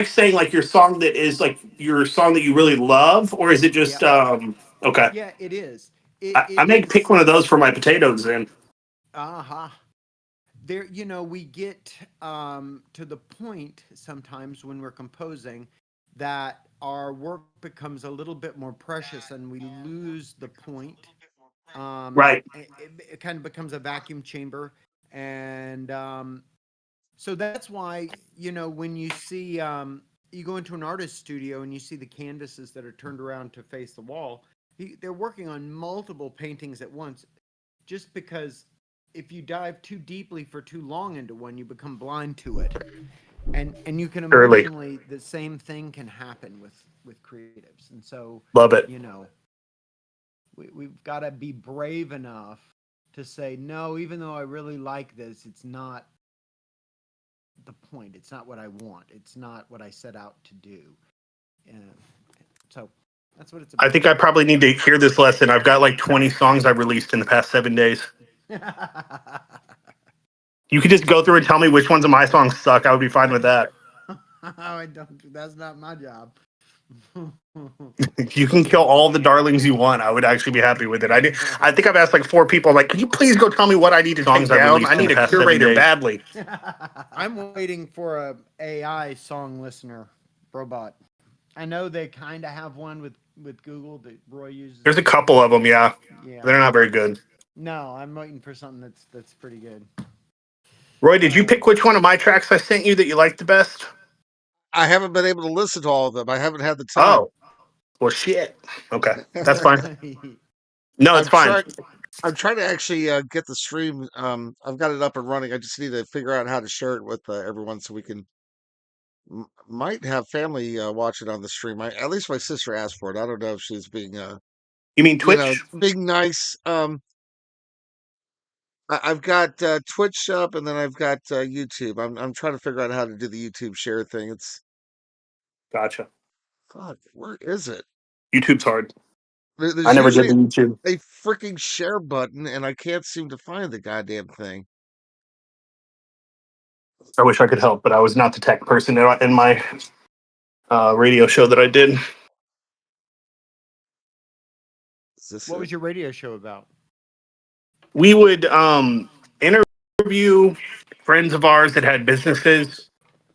saying like your song that is like your song that you really love, or is it just Yep. okay? Yeah, it is. I may pick one of those for my potatoes then. Uh-huh. There, we get to the point sometimes when we're composing that our work becomes a little bit more precious and we lose the point. Right. It kind of becomes a vacuum chamber. And so that's why, when you see, you go into an artist studio and you see the canvases that are turned around to face the wall, they're working on multiple paintings at once just because if you dive too deeply for too long into one, you become blind to it. And you can Early. emotionally, the same thing can happen with creatives. And so, Love it. you know, we've got to be brave enough to say no, even though I really like this, it's not the point. It's not what I want. It's not what I set out to do. And so that's what it's I about. think I probably need to hear this lesson. I've got like 20 songs I've released in the past 7 days. You could just go through and tell me which ones of my songs suck. I would be fine with that. I don't. That's not my job. You can kill all the darlings you want. I would actually be happy with it. I think I've asked like 4 people. I'm like, could you please go tell me what I need to take down? I need a curator badly. I'm waiting for a AI song listener robot. I know they kind of have one with Google that Roy uses. There's a couple of them, yeah. Yeah. They're not very good. No, I'm waiting for something that's pretty good. Roy, did you pick which one of my tracks I sent you that you liked the best? I haven't been able to listen to all of them. I haven't had the time. Oh, well, shit. Okay, that's fine. No, it's I'm fine. trying. I'm trying to actually get the stream. I've got it up and running. I just need to figure out how to share it with everyone so we can might have family watch it on the stream. At least my sister asked for it. I don't know if she's being You mean Twitch? being nice. I've got Twitch up, and then I've got YouTube. I'm trying to figure out how to do the YouTube share thing. It's Gotcha. fuck. Where is it? YouTube's hard. I There's never did usually the YouTube. a freaking share button, and I can't seem to find the goddamn thing. I wish I could help, but I was not the tech person in my radio show that I did. Is this What it? was your radio show about? We would interview friends of ours that had businesses,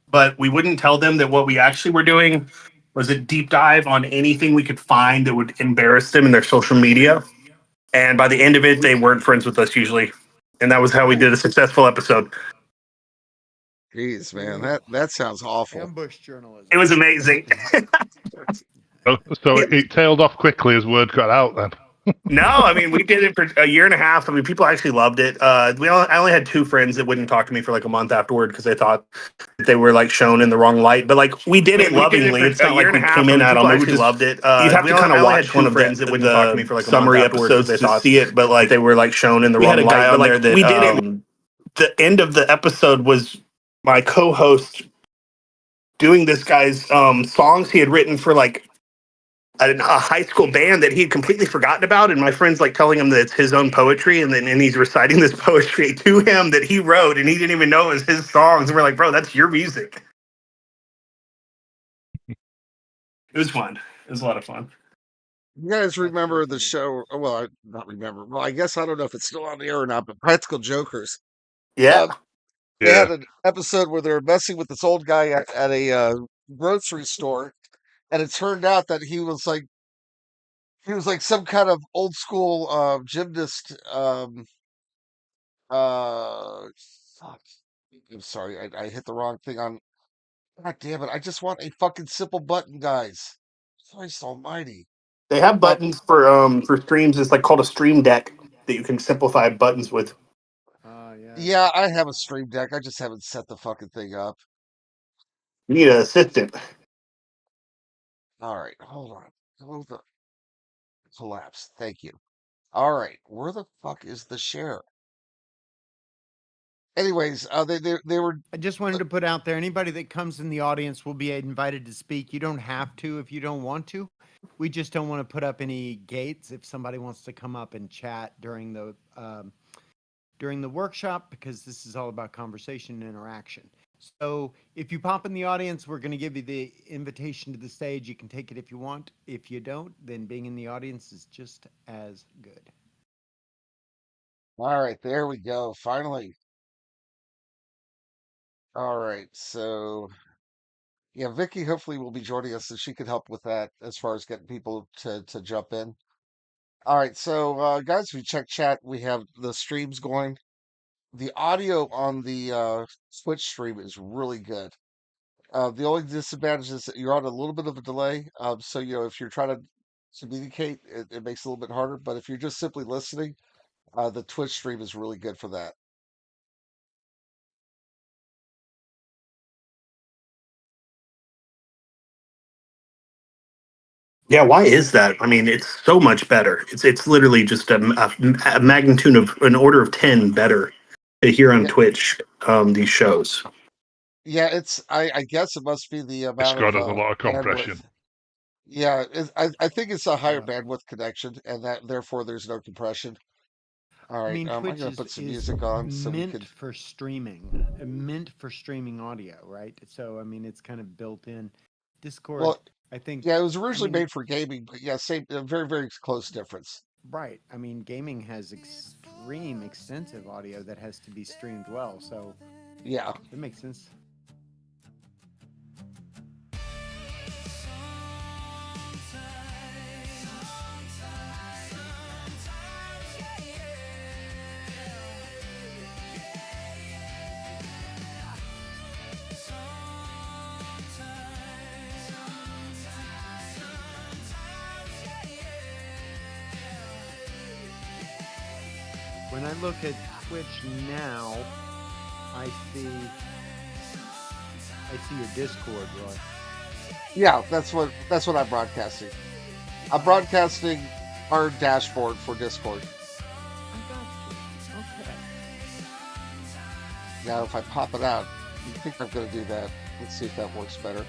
but we wouldn't tell them that what we actually were doing was a deep dive on anything we could find that would embarrass them in their social media. And by the end of it, they weren't friends with us usually. And that was how we Oh, did a successful episode. jeez, man, that sounds awful. Ambush journalism. It was amazing. So it tailed off quickly as word got out then. No, I mean we did it for a year and a half. I mean people actually loved it. I only had 2 friends that wouldn't talk to me for like a month afterward because they thought that they were like shown in the wrong light. But like we did it lovingly. It's not like we came in at them. We just loved it. You'd have to kind of watch one of friends that wouldn't talk to me for like a summary month afterwards episodes they to thought see it. But like they were like shown in the we wrong had a light. guy But on like there that we did it. the end of the episode was my co-host doing this guy's songs he had written for like a high school band that he had completely forgotten about, and my friend's like telling him that it's his own poetry, and he's reciting this poetry to him that he wrote, and he didn't even know it was his songs. And we're like, bro, that's your music. It was fun. It was a lot of fun. You guys remember the show? Well, not remember. Well, I guess I don't know if it's still on the air or not. But Practical Jokers. Yeah. They Yeah. had an episode where they were messing with this old guy at a grocery store, and it turned out that he was like some kind of old school gymnast. Uh, fuck. I'm sorry, I hit the wrong thing on. God damn it! I just want a fucking simple button, guys. Christ Almighty. They have Uh, buttons for streams. It's like called a stream deck that you can simplify buttons with. Yeah. yeah, I have a stream deck. I just haven't set the fucking thing up. You need an assistant. All right, hold on. Hold the collapse. Thank you. All right, where the fuck is the share? Anyways, they were. I just wanted to put out there anybody that comes in the audience will be invited to speak. You don't have to if you don't want to. We just don't want to put up any gates if somebody wants to come up and chat during the workshop because this is all about conversation and interaction. So if you pop in the audience, we're going to give you the invitation to the stage. You can take it if you want. If you don't, then being in the audience is just as good. All right, there we go. Finally. All right, so yeah, Vicky hopefully will be joining us, and she can help with that as far as getting people to jump in. All right, so guys, we check chat. We have the streams going. The audio on the Twitch stream is really good. The only disadvantage is that you're on a little bit of a delay. So if you're trying to communicate, it makes it a little bit harder. But if you're just simply listening, the Twitch stream is really good for that. Yeah, why is that? I mean, it's so much better. It's literally just a magnitude of an order of 10 better to hear on Yeah, Twitch these shows. yeah. I guess it must be the amount of Discord has a lot of bandwidth. compression. Yeah, I think it's a higher Yeah. bandwidth connection, and that therefore there's no compression. All I right, mean, I'm Twitch gonna put some is music on so we meant could. for streaming, meant for streaming audio, right? So, I mean, it's kind of built in. Discord, Well, I think, yeah, it was I originally mean, made for gaming, but yeah, same, very very close difference. right. I mean, gaming has extreme, extensive audio that has to be streamed well. So Yeah. it makes sense. When I look at Twitch now, I see your Discord, Roy. Yeah, that's what I'm broadcasting. I'm broadcasting our dashboard for Discord. I got you. Okay. Now, if I pop it out, I think I'm going to do that. Let's see if that works better.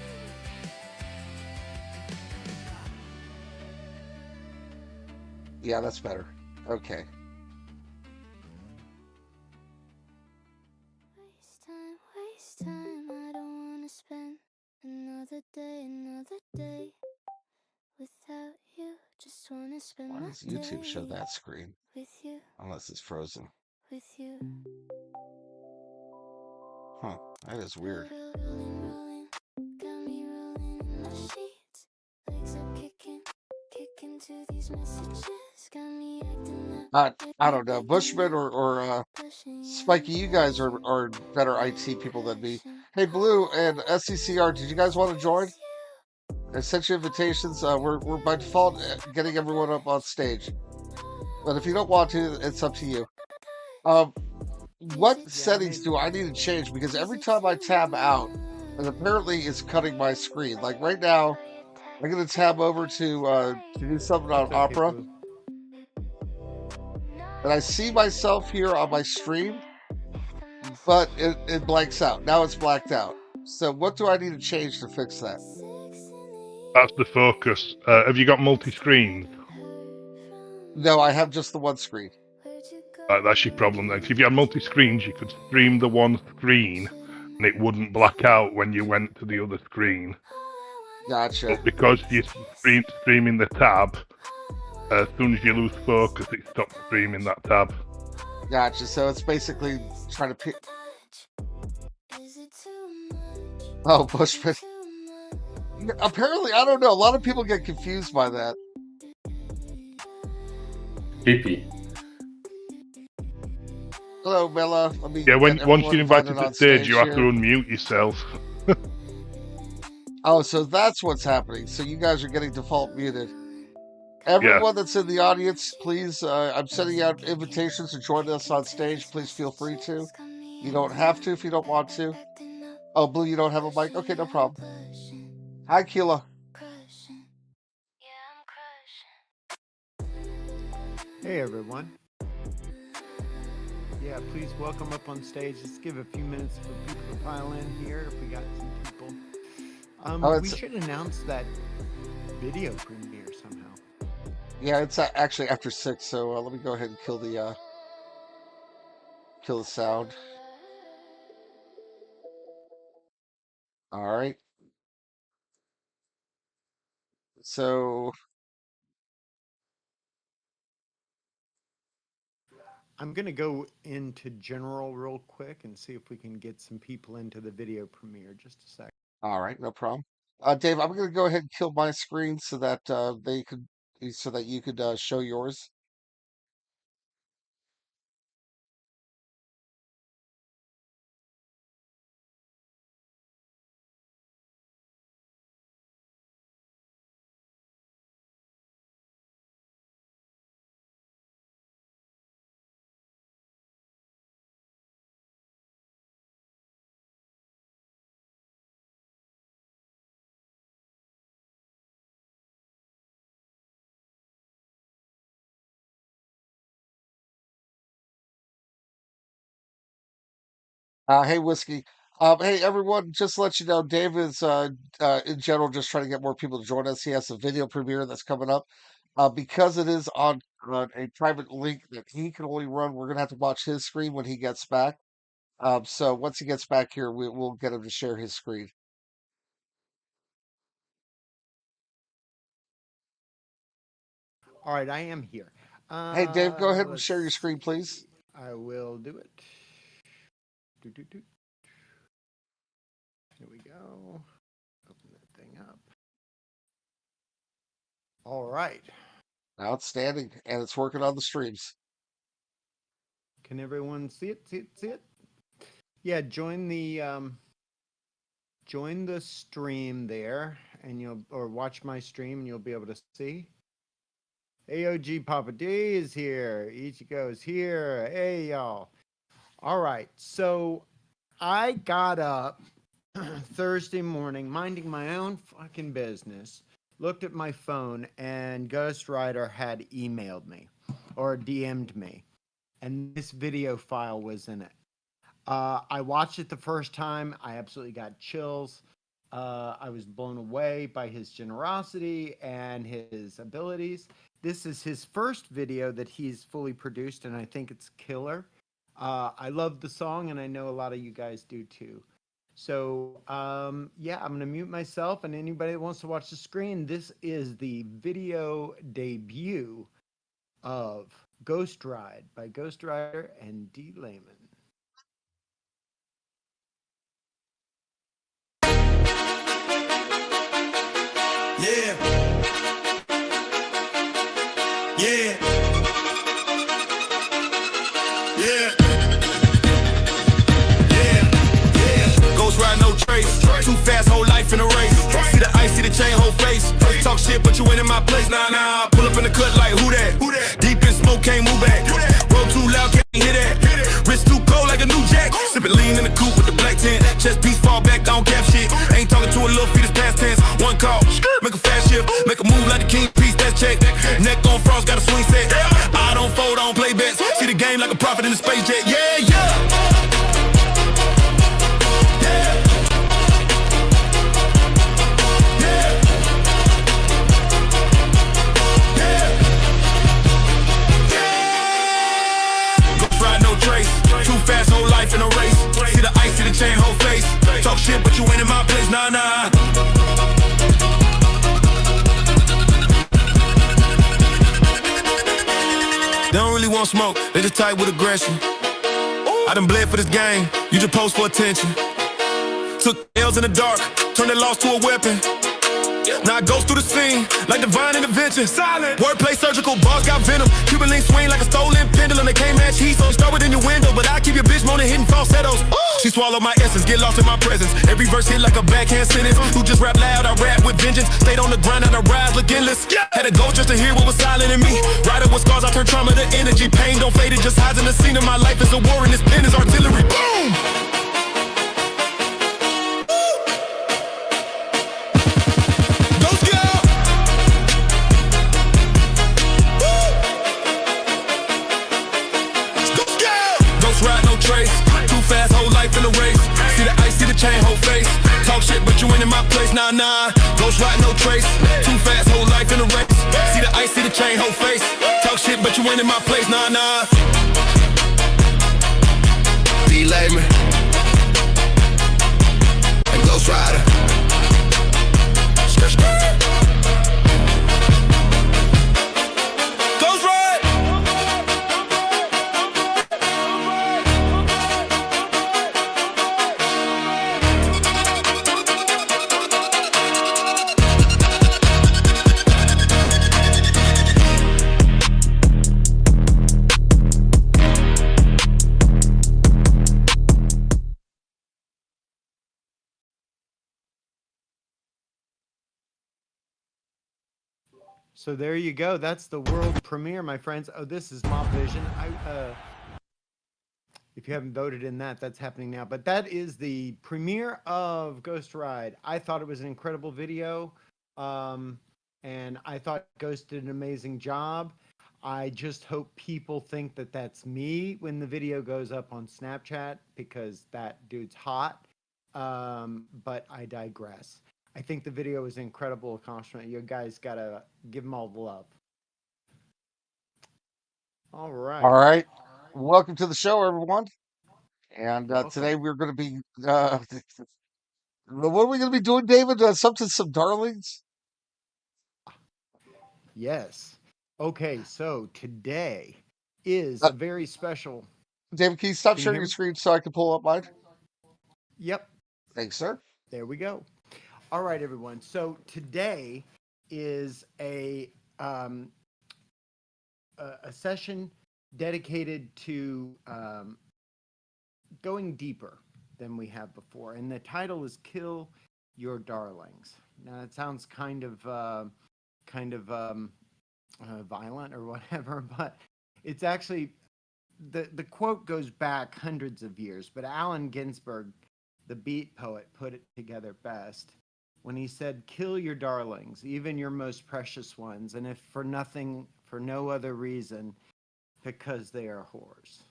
Yeah, that's better. Okay. Waste time. I don't wanna spend another day without you. Just wanna spend Why my does YouTube show day that screen? with you, Unless it's frozen. with you. Huh, that is weird. Rolling, got me rolling in my sheets. Legs are kicking to these messages. Got me acting up. I don't know. Bushman or Spiky, you guys are better IT people than me. Hey, Blue and SCCR, did you guys want to join? I sent you invitations. We're by default getting everyone up on stage. But if you don't want to, it's up to you. What settings do I need to change? Because every time I tab out, and apparently it's cutting my screen. Like right now, I'm gonna tab over to do something on That's okay, Opera, Blue. and I see myself here on my stream, but it blanks out. Now it's blacked out. So what do I need to change to fix that? That's the focus. Have you got multi-screens? No, I have just the one screen. That's your problem then. 'Cause if you had multi-screens, you could stream the one screen, and it wouldn't black out when you went to the other screen. Gotcha. But because you're streaming the tab, as soon as you lose focus, it stops streaming that tab. Gotcha. So it's basically trying to pick. Oh, Bushman. Apparently, I don't know. A lot of people get confused by that. Pee-pee. Hello, Mela. Let me Yeah, once everyone you're invited invited to on stage, you have here. to unmute yourself. Oh, so that's what's happening. So you guys are getting default muted. Everyone that's in the audience, please, I'm sending out invitations to join us on stage. Please feel free to. You don't have to if you don't want to. Oh, Blue, you don't have a mic? Okay, no problem. Hi, Keela. Hey, everyone. Yeah, please welcome up on stage. Let's give a few minutes for people to pile in here if we got some people. We should announce that video premiere somehow. Yeah, it's actually after 6, so let me go ahead and kill the sound. All right. So I'm gonna go into general real quick and see if we can get some people into the video premiere. Just a sec. all right, no problem. Dave, I'm gonna go ahead and kill my screen so that so that you could show yours. Hey, Whiskey. Hey, everyone, just to let you know, Dave is, in general, just trying to get more people to join us. He has a video premiere that's coming up. Because it is on a private link that he can only run, we're going to have to watch his screen when he gets back. So once he gets back here, we'll get him to share his screen. All right, I am here. Hey, Dave, go ahead and Let's share your screen, see. please. I will do it. Here we go. Open that thing up. All right. Outstanding. And it's working on the streams. Can everyone see it? See it? Yeah, join the stream there, and or watch my stream, and you'll be able to see. AOG Papa D is here. Ichigo is here. Hey, y'all. All right. So I got up Thursday morning, minding my own fucking business, looked at my phone, and Ghost Rider had emailed me or DM'd me, and this video file was in it. I watched it the first time. I absolutely got chills. I was blown away by his generosity and his abilities. This is his first video that he's fully produced, and I think it's killer. I love the song, and I know a lot of you guys do too. So, yeah, I'm going to mute myself, and anybody that wants to watch the screen, this is the video debut of Ghost Ride by Ghost Rider and D. Layman. Yeah. Yeah. Yeah. Yeah. Ghost ride, no trace. Too fast, whole life in a race. See the ice, see the chain, whole face. Talk shit, but you ain't in my place. Nah. Pull up in the cut like who that? Deep in smoke, can't move back. Roll too loud, can't hear that. Wrist too cold like a new jack. Sippin' lean in the coupe with the black tent. Chest piece fall back, I don't cap shit. Ain't talking to a little feet, it's past tense. One call, make a fast shift. Make a move like the king piece, that's check. Neck on frost, got a swing set. I don't fold, I don't play bets. See the game like a prophet in the space jet. Yeah. Too fast, whole life in a race. See the ice, see the chain, whole face. Talk shit, but you ain't in my place. Nah. They don't really want smoke, they just tight with aggression. I done bled for this game, you just pose for attention. Took L's in the dark, turned that loss to a weapon. Now I go through the scene like divine intervention. Silent. Wordplay surgical, bars got venom. Cuban link swing like a stolen pendulum. They can't match heat, so start within your window. But I keep your bitch moaning, hitting falsettos. She swallowed my essence, get lost in my presence. Every verse hit like a backhand sentence. Who just rap loud, I rap with vengeance. Stayed on the grind and I rise, look endless. Had to go just to hear what was silent in me. Rider with scars, I turn trauma to energy. Pain don't fade, it just hides in the scene of my life. It's a war and this pen is artillery. Boom! Too fast, whole life in a race. See the ice, see the chain, whole face. Talk shit, but you ain't in my place. Nah. Ghost ride, no trace. Too fast, whole life in a race. See the ice, see the chain, whole face. Talk shit, but you ain't in my place. Nah. D. Layman and Ghost Ghost Rider. Skirt, skirt. Ghost Ride. So there you go. That's the world premiere, my friends. Oh, this is Mob Vision. If you haven't voted in that, that's happening now. But that is the premiere of Ghost Ride. I thought it was an incredible video, and I thought Ghost did an amazing job. I just hope people think that that's me when the video goes up on Snapchat, because that dude's hot. But I digress. I think the video was an incredible accomplishment. You guys gotta give them all the love. All right. All right. Welcome to the show, everyone. And Welcome. today we're going to be, what are we going to be doing, David? Some darlings? Yes. Okay, so today is a very special. David, can you stop Can you sharing hear your me? screen so I can pull up mine? Yep, Thanks, sir. there we go. All right, everyone. So today is a session dedicated to going deeper than we have before, and the title is "Kill Your Darlings." Now, it sounds kind of violent or whatever, but it's actually the quote goes back hundreds of years. But Allen Ginsberg, the beat poet, put it together best when he said, "Kill your darlings, even your most precious ones, and if for nothing, for no other reason, because they are whores."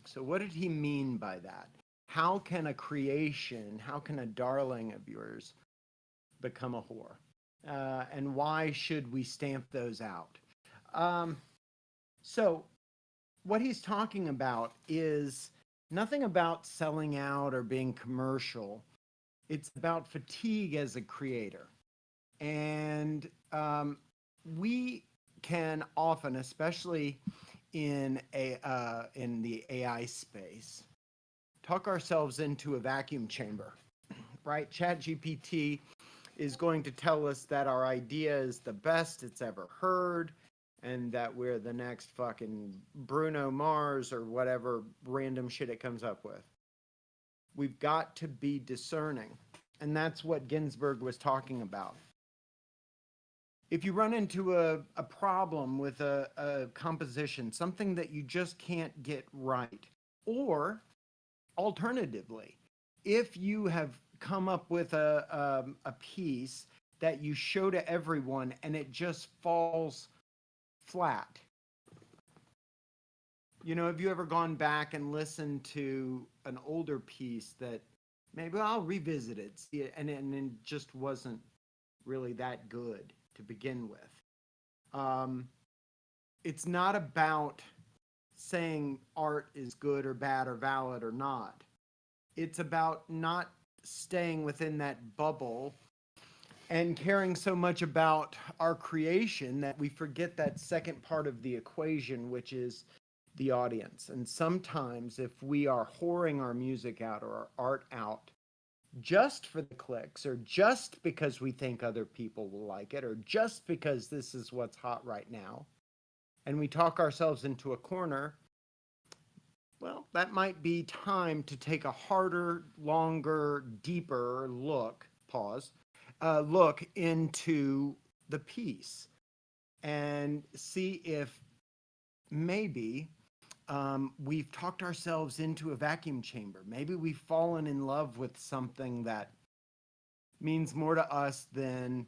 So what did he mean by that? How can a creation, how can a darling of yours become a whore? And why should we stamp those out? So what he's talking about is nothing about selling out or being commercial. It's about fatigue as a creator. And we can often, especially in the AI space, talk ourselves into a vacuum chamber, right? ChatGPT is going to tell us that our idea is the best it's ever heard, and that we're the next fucking Bruno Mars or whatever random shit it comes up with. We've got to be discerning, and that's what Ginsberg was talking about. If you run into a problem with a composition, something that you just can't get right, or alternatively, if you have come up with a piece that you show to everyone and it just falls flat. You know, have you ever gone back and listened to an older piece that maybe I'll revisit it, see it, and it just wasn't really that good to begin with? It's not about saying art is good or bad or valid or not. It's about not staying within that bubble and caring so much about our creation that we forget that second part of the equation, which is the audience. And sometimes if we are whoring our music out or our art out just for the clicks, or just because we think other people will like it, or just because this is what's hot right now, and we talk ourselves into a corner, well, that might be time to take a harder, longer, deeper look into the piece and see if maybe we've talked ourselves into a vacuum chamber. Maybe we've fallen in love with something that means more to us than,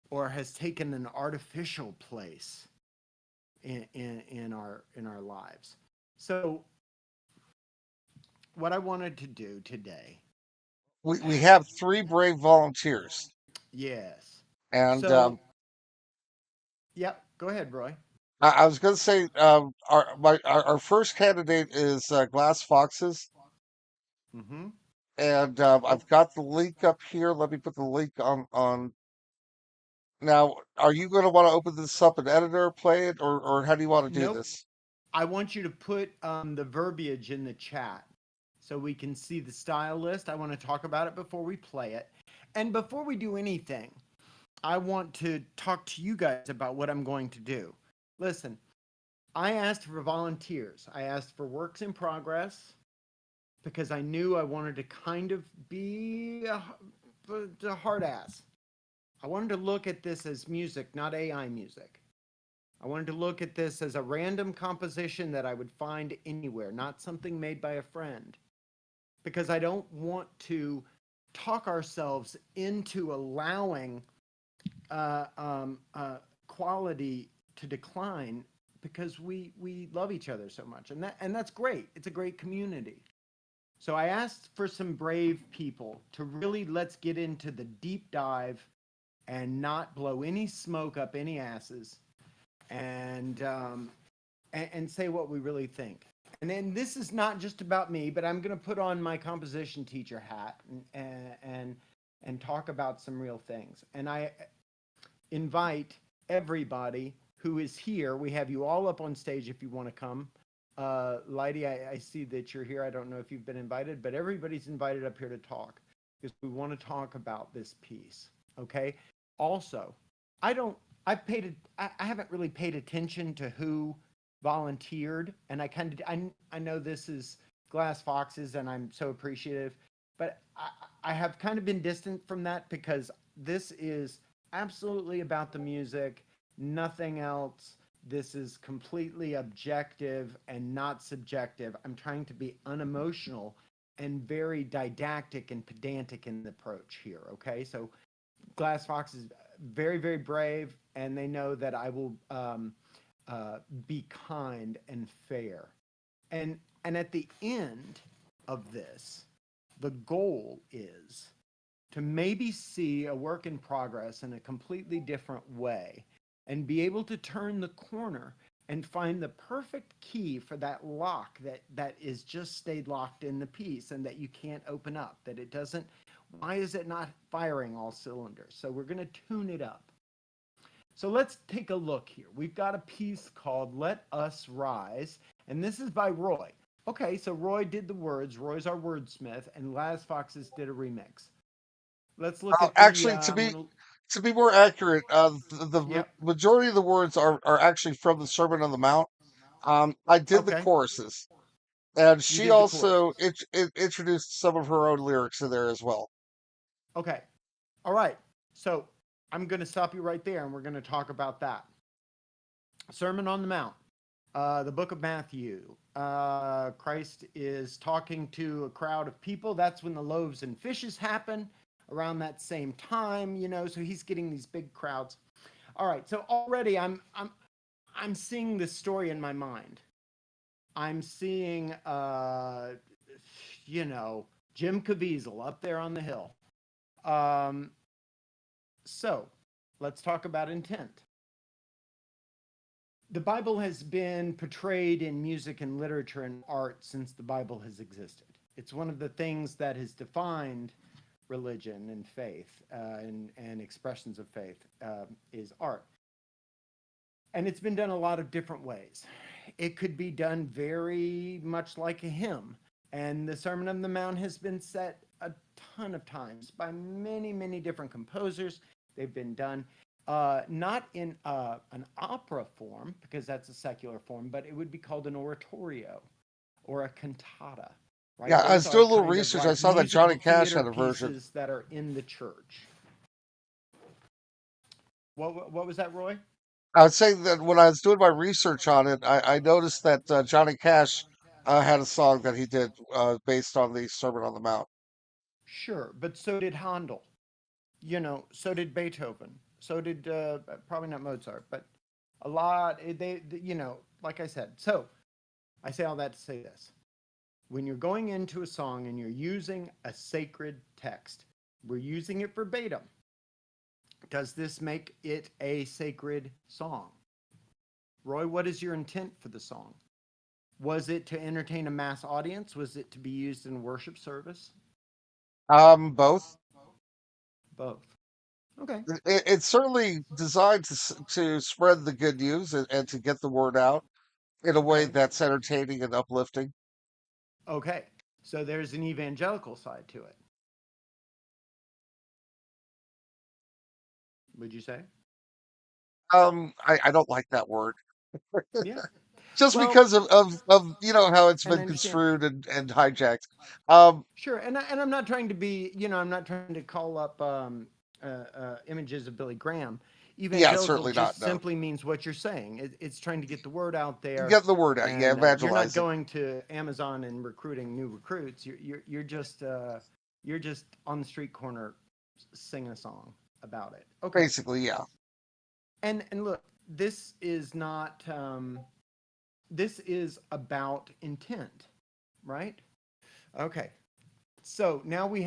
or has taken an artificial place in our lives. So what I wanted to do today. We have 3 brave volunteers. Yes. And So, yep, go ahead, Roy. I was going to say, our first candidate is Glass Foxes. Mm-hmm. and I've got the link up here. Let me put the link on. Now, are you going to want to open this up in editor, play it, or how do you want to do Nope. this? I want you to put the verbiage in the chat so we can see the style list. I want to talk about it before we play it. And before we do anything, I want to talk to you guys about what I'm going to do. Listen, I asked for volunteers. I asked for works in progress because I knew I wanted to kind of be a hard ass. I wanted to look at this as music, not AI music. I wanted to look at this as a random composition that I would find anywhere, not something made by a friend. Because I don't want to talk ourselves into allowing quality to decline because we love each other so much. And that's great. It's a great community. So I asked for some brave people to really let's get into the deep dive and not blow any smoke up any asses and say what we really think. And then this is not just about me, but I'm going to put on my composition teacher hat and talk about some real things. And I invite everybody who is here. We have you all up on stage if you want to come. Lighty, I see that you're here. I don't know if you've been invited, but everybody's invited up here to talk because we want to talk about this piece. Okay. Also, I haven't really paid attention to who volunteered, and I know this is Glass Foxes, and I'm so appreciative, but I have kind of been distant from that because this is absolutely about the music, nothing else. This is completely objective and not subjective. I'm trying to be unemotional and very didactic and pedantic in the approach here. Okay, so Glass Fox is very, very brave, and they know that I will be kind and fair. And at the end of this, the goal is to maybe see a work in progress in a completely different way and be able to turn the corner and find the perfect key for that lock that is just stayed locked in the piece and that you can't open up, that it doesn't. Why is it not firing all cylinders? So we're going to tune it up. So let's take a look here. We've got a piece called Let Us Rise, and this is by Roy. Okay, so Roy did the words. Roy's our wordsmith, and Glass Foxes did a remix. Let's look at the, Actually, to be more accurate, the Yep. majority of the words are actually from the Sermon on the Mount. I did the Okay. choruses, and You she did the also introduced some of her own lyrics in there as well. Okay. All right. So I'm going to stop you right there, and we're going to talk about that. Sermon on the Mount, the book of Matthew. Christ is talking to a crowd of people. That's when the loaves and fishes happen, around that same time, so he's getting these big crowds. All right. So already I'm seeing this story in my mind. I'm seeing, Jim Caviezel up there on the hill. So let's talk about intent. The Bible has been portrayed in music and literature and art since the Bible has existed. It's one of the things that has defined religion and faith and expressions of faith is art. And it's been done a lot of different ways. It could be done very much like a hymn. And the Sermon on the Mount has been set a ton of times by many, many different composers. They've been done not in an opera form, because that's a secular form, but it would be called an oratorio or a cantata. Right? Yeah, I was Those doing are a little kind of research. I like saw that Johnny musical Cash theater had a version. pieces that are in the church. What was that, Roy? I would say that when I was doing my research on it, I noticed that Johnny Cash had a song that he did based on the Sermon on the Mount. Sure, but so did Handel. So did Beethoven. So did probably not Mozart, but a lot. They, like I said. So I say all that to say this: when you're going into a song and you're using a sacred text, we're using it verbatim. Does this make it a sacred song? Roy, what is your intent for the song? Was it to entertain a mass audience? Was it to be used in worship service? Both. Both. Okay. It's certainly designed to spread the good news and to get the word out in a way Okay. that's entertaining and uplifting. Okay. So there's an evangelical side to it. Would you say? I don't like that word. Yeah. Just Well, because of how it's and been I understand. construed and hijacked. Um, Sure, and I'm not trying to be, I'm not trying to call up images of Billy Graham. yeah, Evangelical certainly not. just No, simply means what you're saying. It's trying to get the word out there, get the word out. Yeah, and you're not evangelizing. going to Amazon and recruiting new recruits. You're just on the street corner singing a song about it. Okay, Basically, yeah. and look, this is not. This is about intent, right? Okay. So now we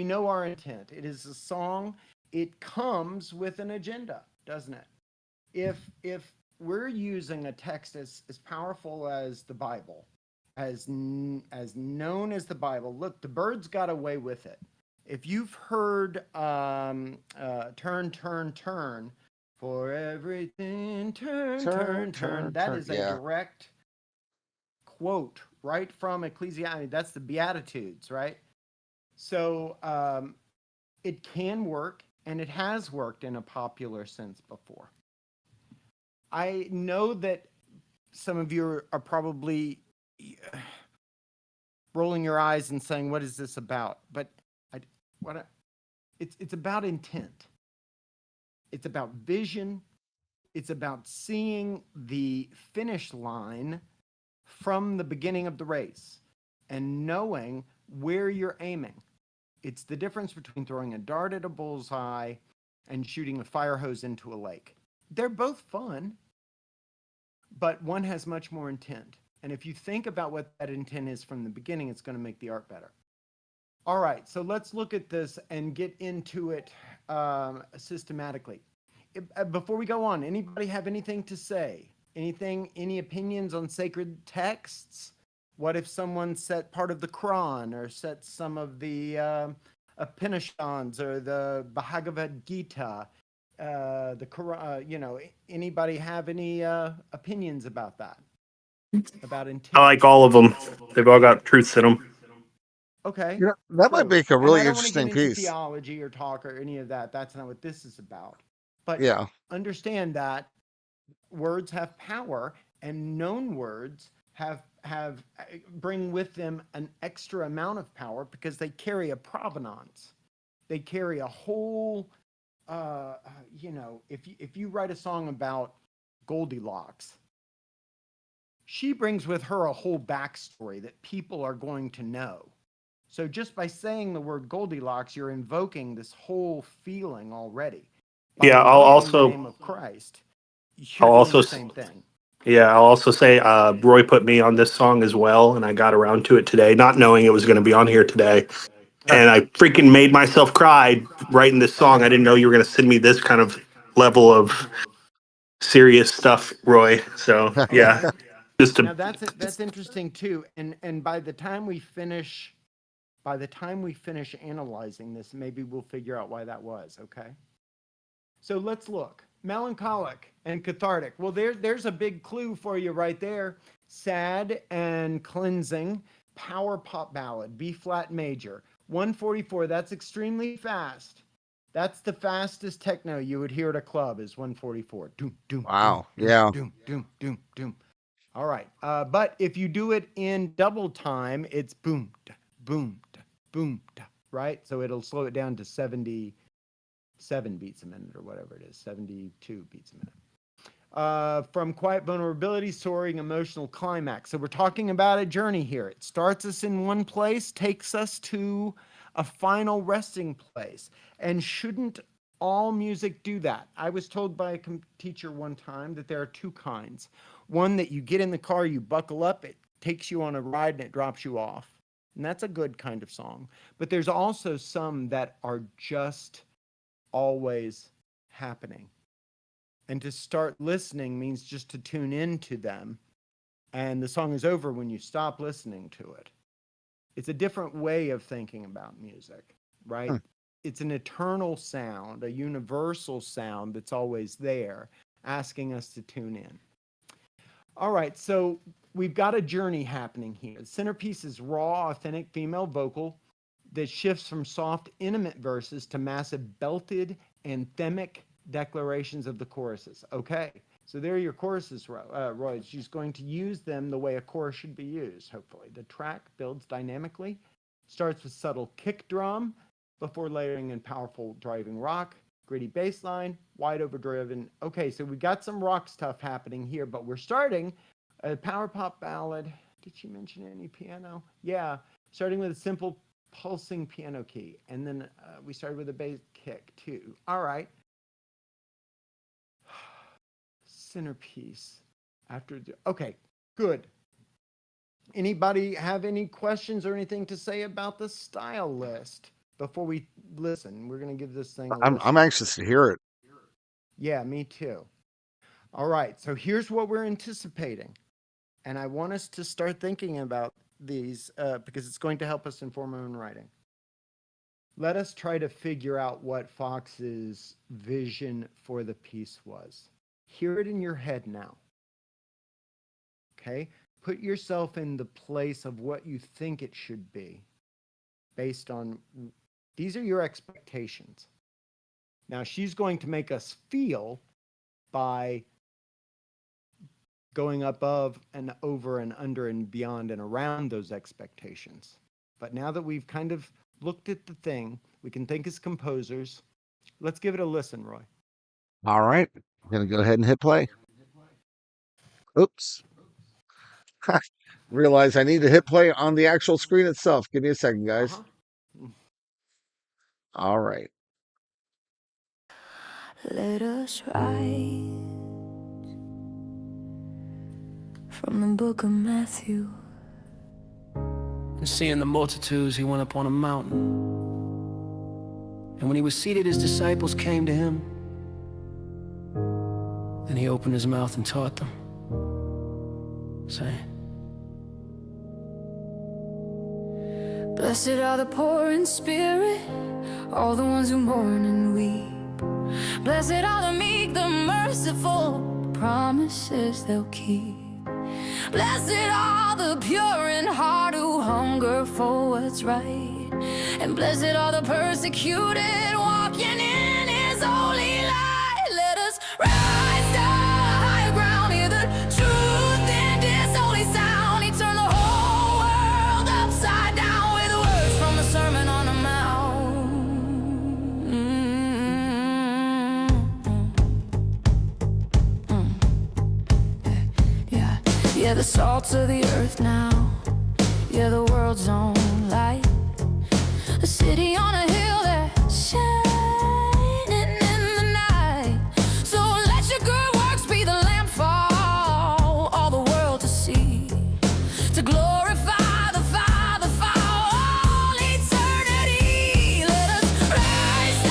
know our intent. It is a song. It comes with an agenda, doesn't it? If we're using a text as powerful as the Bible, as known as the Bible, look, the Byrds got away with it. If you've heard "Turn, Turn, Turn," for everything, turn, Turn, turn, turn, turn, that turn. is a Yeah, direct quote right from Ecclesiastes. That's the Beatitudes, right? So it can work, and it has worked in a popular sense before. I know that some of you are probably rolling your eyes and saying, "What is this about?" But it's about intent. It's about vision. It's about seeing the finish line from the beginning of the race and knowing where you're aiming. It's the difference between throwing a dart at a bullseye and shooting a fire hose into a lake. They're both fun, but one has much more intent. And if you think about what that intent is from the beginning, it's going to make the art better. All right, so let's look at this and get into it systematically. Before we go on, anybody have anything to say? Any opinions on sacred texts? What if someone set part of the Quran or set some of the Upanishads or the Bhagavad Gita, the Quran? Anybody have any opinions about that? About intent? I like all of them. They've all got truths in them. Okay. that might So, make a and really I don't want to get interesting into piece. theology or talk or any of that. That's not what this is about. But Yeah, understand that words have power, and known words have bring with them an extra amount of power because they carry a provenance. They carry a whole. If you write a song about Goldilocks, she brings with her a whole backstory that people are going to know. So just by saying the word Goldilocks, you're invoking this whole feeling already. By Yeah, invoking the name of Christ, I'll you're doing also the s- same thing. yeah, I'll also say Roy put me on this song as well, and I got around to it today, not knowing it was going to be on here today. And I freaking made myself cry writing this song. I didn't know you were going to send me this kind of level of serious stuff, Roy. So yeah, Okay. just Now to that's interesting too. And by the time we finish analyzing this, maybe we'll figure out why that was, okay? So let's look. Melancholic and cathartic. Well, there's a big clue for you right there. Sad and cleansing. Power pop ballad. B flat major. 144. That's extremely fast. That's the fastest techno you would hear at a club is 144. Doom, doom, doom, wow, doom, yeah. doom, doom, doom, doom. All right. But if you do it in double time, it's boom, da, boom, da, boom, da, right? So it'll slow it down to 77 beats a minute or whatever it is, 72 beats a minute. From quiet vulnerability, soaring emotional climax. So we're talking about a journey here. It starts us in one place, takes us to a final resting place. And shouldn't all music do that? I was told by a teacher one time that there are two kinds. One that you get in the car, you buckle up, it takes you on a ride and it drops you off. And that's a good kind of song. But there's also some that are just always happening. And to start listening means just to tune into them. And the song is over when you stop listening to it. It's a different way of thinking about music, right? Hmm. It's an eternal sound, a universal sound that's always there, asking us to tune in. All right, so we've got a journey happening here. The centerpiece is raw, authentic female vocal that shifts from soft, intimate verses to massive, belted, anthemic declarations of the choruses. Okay, so there are your choruses, Roy. She's going to use them the way a chorus should be used, hopefully. The track builds dynamically, starts with subtle kick drum before layering in powerful driving rock, gritty bass line, wide overdriven. Okay, so we got some rock stuff happening here, but we're starting a power pop ballad. Did she mention any piano? Yeah, starting with a simple pulsing piano key, and then we started with a bass kick too. All right. Centerpiece after okay, good. Anybody have any questions or anything to say about the style list before we listen? We're going to give this thing a I'm listen. anxious to hear it. Yeah, me too. All right, so here's what we're anticipating, and I want us to start thinking about these because it's going to help us inform our own writing. Let us try to figure out what Fox's vision for the piece was. Hear it in your head now. Okay? Put yourself in the place of what you think it should be based on, these are your expectations. Now, she's going to make us feel by going above and over and under and beyond and around those expectations. But now that we've kind of looked at the thing, we can think as composers. Let's give it a listen, Roy. All right. I'm going to go ahead and hit play. Oops. Realize I need to hit play on the actual screen itself. Give me a second, guys. All right. Let us write from the book of Matthew. And seeing the multitudes, he went up on a mountain. And when he was seated, his disciples came to him. Then he opened his mouth and taught them, saying, Blessed are the poor in spirit, all the ones who mourn and weep. Blessed are the meek, the merciful, promises they'll keep. Blessed are the pure in heart who hunger for what's right. And blessed are the persecuted, walking in his holy light. Let us rise to higher ground, hear the truth in this holy sound. He turned the whole world upside down with words from the Sermon on the Mount. Yeah, the salt of the earth now. Yeah, the world's own light. A city on a hill that's shining in the night. So let your good works be the lamp for all the world to see. To glorify the Father for all eternity. Let us rise to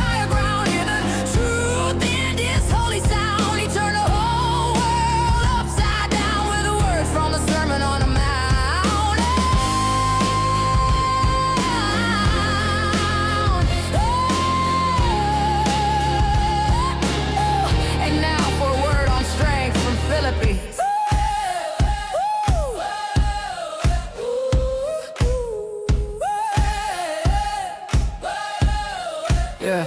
higher ground, hear the truth in this holy sound. He turned the whole world upside down with the words from the Sermon on the Mount. And now for a word on strength from Philippi. Yeah.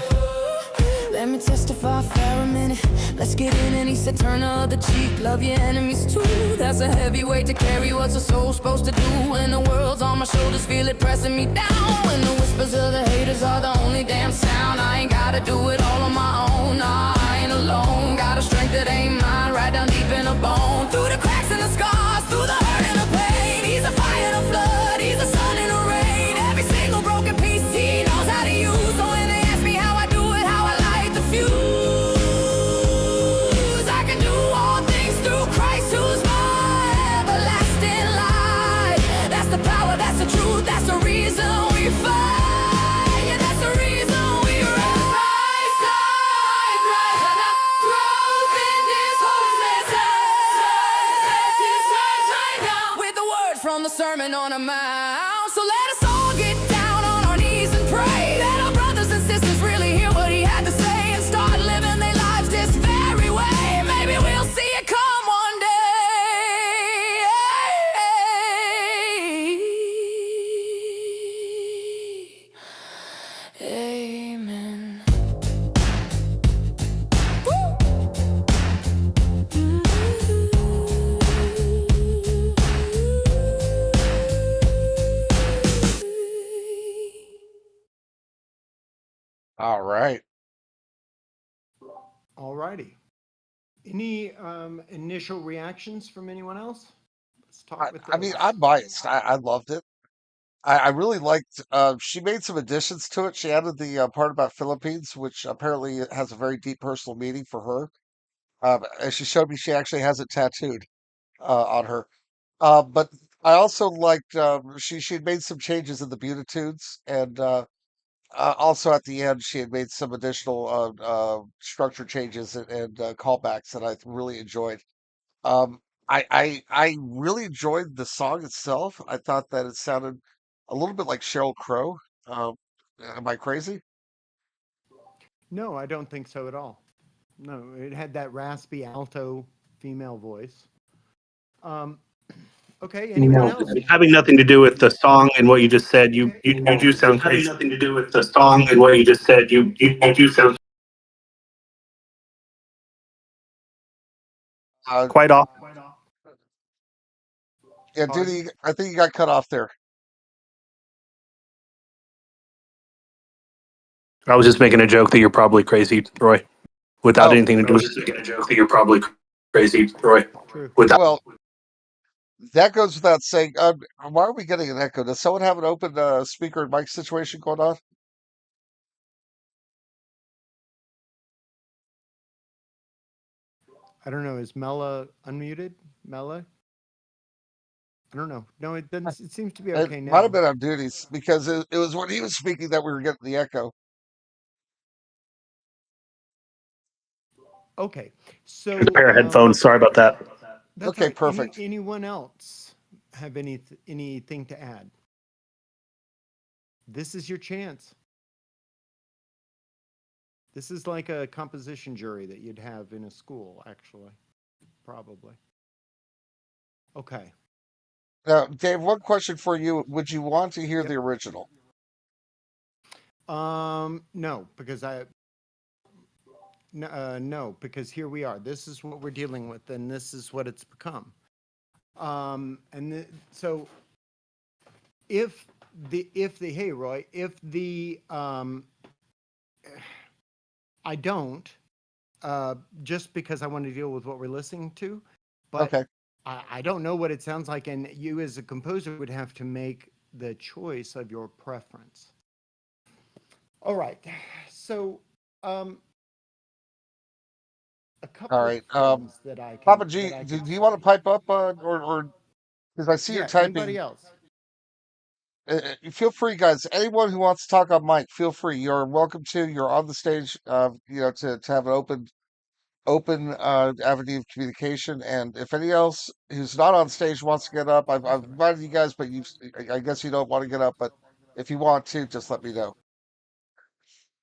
Let me testify for a minute. Let's get in, and he said, turn the other cheek, love your enemies too. That's a heavy weight to carry. What's a soul supposed to do when the world's on my shoulders? Feel it pressing me down. When the whispers of the haters are the only damn sound. I ain't gotta do it all on my own. Nah, I ain't alone. Got a strength that ain't mine, right down deep in the bone. Through the cracks and the scars, through the hurt and the pain. He's a fire and a flood, he's a sun and a rain. Every single broken piece he knows how to use. So when they ask me how I do it, how I light the fuse, I can do all things through Christ who's my everlasting light. That's the power, that's the truth, that's the reason we fight. Yeah, that's the reason we rise. Growth in this holiness. With the words from the Sermon on the Mount. So let us all get down on our knees and pray that our brothers and sisters really hear what he had to say and start living their lives this very way. Maybe we'll see it come one day. Amen. All right. All righty. Any initial reactions from anyone else? Let's talk with I mean, those. I'm biased. I loved it. I really liked. She made some additions to it. She added the part about Philippines, which apparently has a very deep personal meaning for her. As she showed me, she actually has it tattooed on her. But I also liked she had made some changes in the Beatitudes, and also at the end she had made some additional structure changes and callbacks that I really enjoyed. Um, I really enjoyed the song itself. I thought that it sounded a little bit like Sheryl Crow. Um, am I crazy? No, I don't think so at all. No, it had that raspy alto female voice. Um, okay, anyone else? Having nothing to do with the song and what you just said, you do sound crazy. Having nothing to do with the song and what you just said, you do sound Uh, quite off. yeah, Duty, I think you got cut off there. I was just making a joke that you're probably crazy, Roy, without Oh, anything to do with it. Making a joke that you're probably crazy, Roy, True. without. well, that goes without saying. Why are we getting an echo? Does someone have an open speaker and mic situation going on? I don't know. Is Mela unmuted? Mela? I don't know. No, it doesn't. It seems to be okay It now. might have been on duties because it was when he was speaking that we were getting the echo. Okay, so A pair of headphones. Sorry about that. that's Okay, all right. perfect. Anyone else have anything to add? This is your chance. This is like a composition jury that you'd have in a school, actually, probably. Okay. Now, Dave, one question for you: would you want to hear Yep. the original? No, because no, because here we are. This is what we're dealing with, and this is what it's become. So if the hey Roy, if the I don't just because I want to deal with what we're listening to, but Okay. I don't know what it sounds like, and you as a composer would have to make the choice of your preference. All right, so a couple All of right. things that I can. Papa G, do you want to pipe up or because I see you're Yeah. Anybody typing. else? Feel free, guys. Anyone who wants to talk on mic, feel free. You're welcome to. You're on the stage. To have an open avenue of communication. And if any else who's not on stage wants to get up, I've invited you guys, but I guess you don't want to get up. But if you want to, just let me know.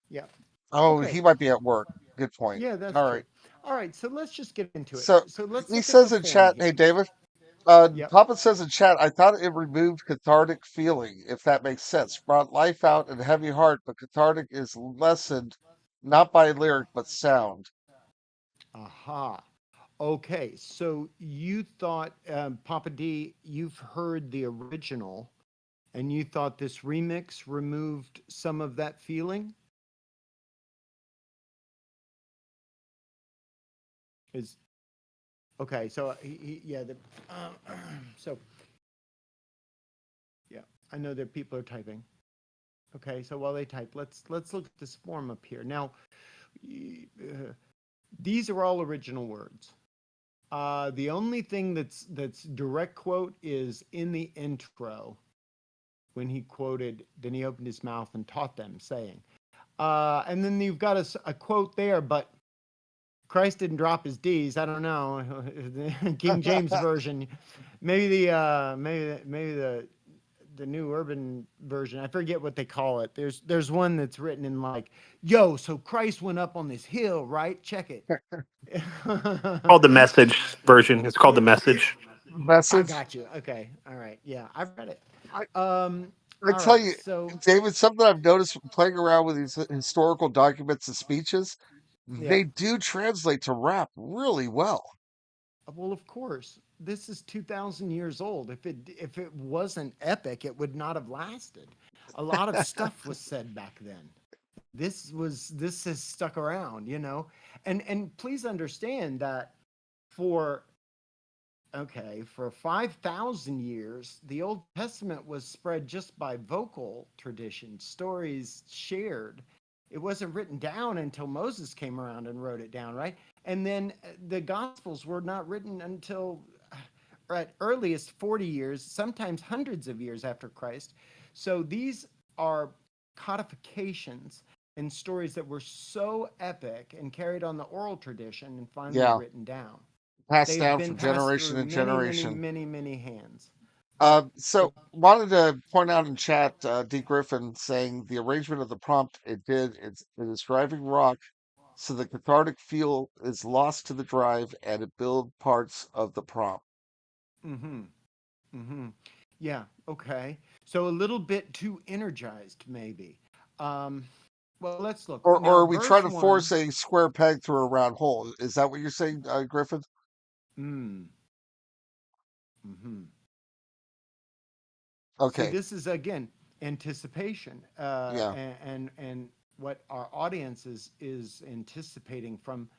Yeah. Oh, Okay. he might be at work. Good point. Yeah, that's All true. right. All right, so let's just get into it. So So let's he look at says the in form chat, here. hey David, Yep. Papa says in chat, I thought it removed cathartic feeling, if that makes sense. Brought life out and heavy heart, but cathartic is lessened not by lyric but sound. Aha. Okay, so you thought, Papa D, you've heard the original, and you thought this remix removed some of that feeling? Is okay. So yeah. So yeah, I know that people are typing. Okay, so while they type, let's look at this form up here. Now, these are all original words. The only thing that's direct quote is in the intro when he quoted, then he opened his mouth and taught them, saying. And then you've got a quote there, but Christ didn't drop his D's. I don't know. King James version. Maybe the the new urban version. I forget what they call it. There's one that's written in like, yo, so Christ went up on this hill, right? Check it. Called the Message version. It's called the Yeah. Message. I Message. got you. Okay. All right. Yeah, I've read it. I, Um, I all tell right. you, So David, something I've noticed playing around with these historical documents and speeches, yeah. they do translate to rap really well. Well, of course, this is 2,000 years old. If it wasn't epic, it would not have lasted. A lot of stuff was said back then. This has stuck around, you know. And please understand that for for 5,000 years, the Old Testament was spread just by vocal tradition, stories shared. It wasn't written down until Moses came around and wrote it down, right? And then the Gospels were not written until at earliest 40 years, sometimes hundreds of years after Christ. So these are codifications and stories that were so epic and carried on the oral tradition and finally Yeah, written down. passed They've down been from passed generation through to many, many, generation. many, many hands. So wanted to point out in chat, D Griffin saying the arrangement of the prompt it is driving rock, so the cathartic feel is lost to the drive, and it build parts of the prompt. Mm-hmm. Mm-hmm. Yeah. Okay. So a little bit too energized, maybe. Um, well, let's look Or now. are we trying Verse to one. force a square peg through a round hole? Is that what you're saying, Griffin? Mm, mm-hmm. See, Okay, this is again anticipation, yeah, and what our audience is anticipating from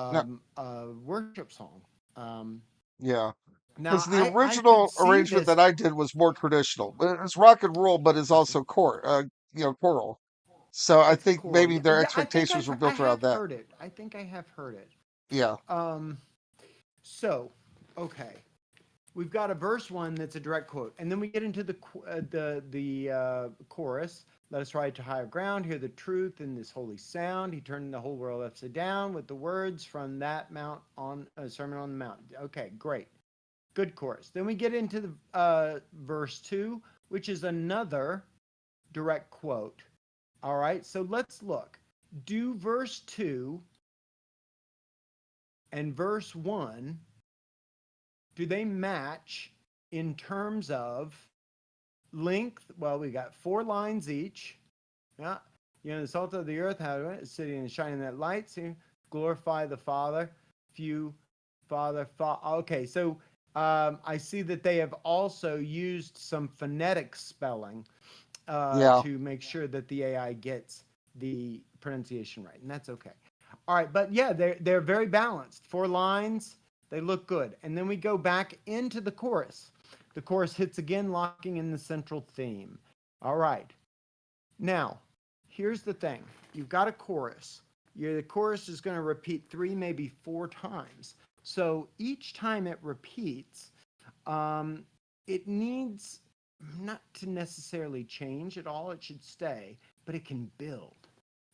no, a worship song. Um, yeah. now, Because the I could original see arrangement this. that I did was more traditional. It's rock and roll, but it's also choral. So I It's think choral. maybe Yeah, their yeah. I think expectations were I built around have that. heard it. I think I have heard it. Yeah, Um, so, okay, we've got a verse one that's a direct quote, and then we get into the chorus. Let us ride to higher ground, hear the truth in this holy sound. He turned the whole world upside down with the words from that mount on Sermon on the Mount. Okay, great, good chorus. Then we get into the verse two, which is another direct quote. All right, so let's look. Do verse 2 and verse 1, do they match in terms of length? Well, we got 4 lines each. Yeah. You know, the salt of the earth, how is sitting and shining that light. See, glorify the Father. Few, Father. Okay, so I see that they have also used some phonetic spelling yeah. to make sure that the AI gets the pronunciation right, and that's okay. All right, but yeah, they're very balanced. 4 lines, they look good, and then we go back into the chorus. The chorus hits again, locking in the central theme. All right, now here's the thing: you've got a chorus. The chorus is going to repeat 3, maybe 4 times. So each time it repeats, it needs not to necessarily change at all, it should stay, but it can build.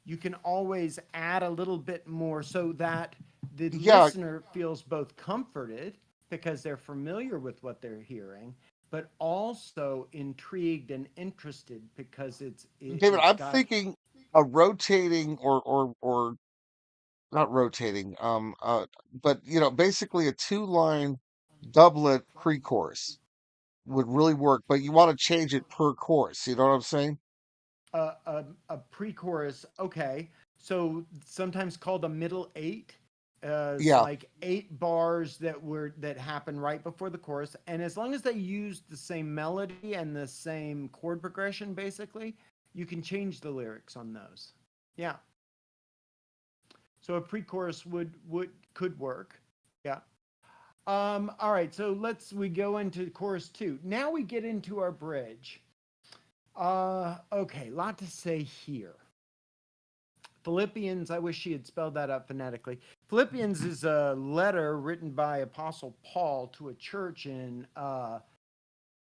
You can always add a little bit more so that the Yeah, listener feels both comforted because they're familiar with what they're hearing, but also intrigued and interested because David, it's I'm got thinking a rotating or not rotating, but basically a 2-line doublet pre-chorus would really work, but you want to change it per chorus. You know what I'm saying? a pre-chorus. Okay, so sometimes called a middle 8. It's Yeah, like 8 bars that happen right before the chorus, and as long as they use the same melody and the same chord progression, basically, you can change the lyrics on those. Yeah. So a pre-chorus could work. Yeah. All right. So we go into chorus 2. Now we get into our bridge. Okay, lot to say here. Philippians, I wish she had spelled that out phonetically. Philippians is a letter written by Apostle Paul to a church in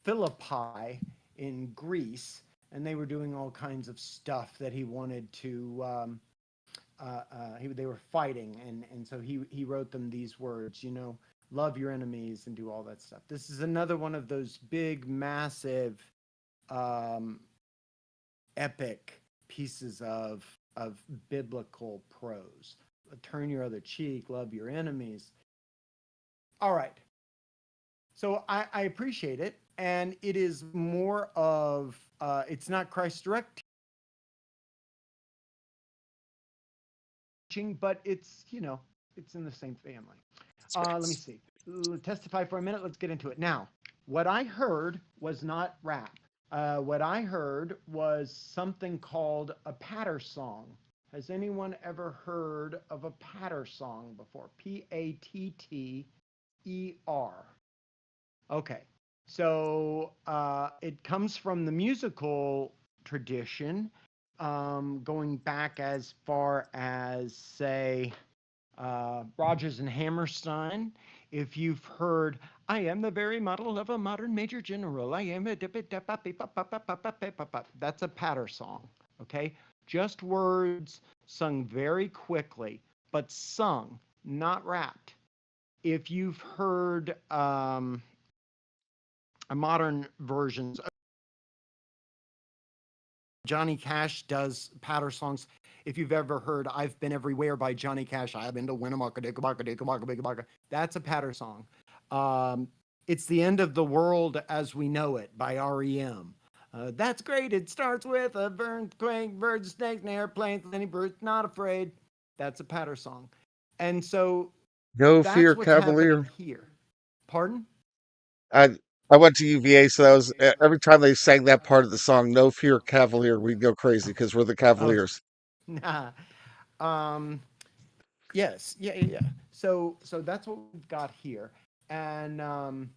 Philippi in Greece, and they were doing all kinds of stuff that he wanted to. They were fighting, and so he wrote them these words. Love your enemies and do all that stuff. This is another one of those big, massive epic pieces of biblical prose. Turn your other cheek, love your enemies. All right. So I appreciate it. And it is more of, it's not Christ direct teaching, but it's, it's in the same family. Let me see. Testify for a minute. Let's get into it. Now, what I heard was not rap. What I heard was something called a patter song. Has anyone ever heard of a patter song before? Patter. Okay. So it comes from the musical tradition, going back as far as, say, Rodgers and Hammerstein. If you've heard, I am the very model of a modern major general. I am a that's a patter song. Okay, just words sung very quickly, but sung, not rapped. If you've heard modern versions, Johnny Cash does patter songs. If you've ever heard I've Been Everywhere by Johnny Cash, I've been to Winnemucca, that's a patter song. It's The End of the World as We Know It by REM. That's great. It starts with a earthquake, birds, snakes, and airplanes, and any birds not afraid. That's a patter song. And so No that's Fear what's Cavalier. happening here. Pardon? I went to UVA, so that was every time they sang that part of the song, "No Fear Cavalier," we'd go crazy because we're the Cavaliers. Nah. Yes. Yeah. So that's what we've got here. And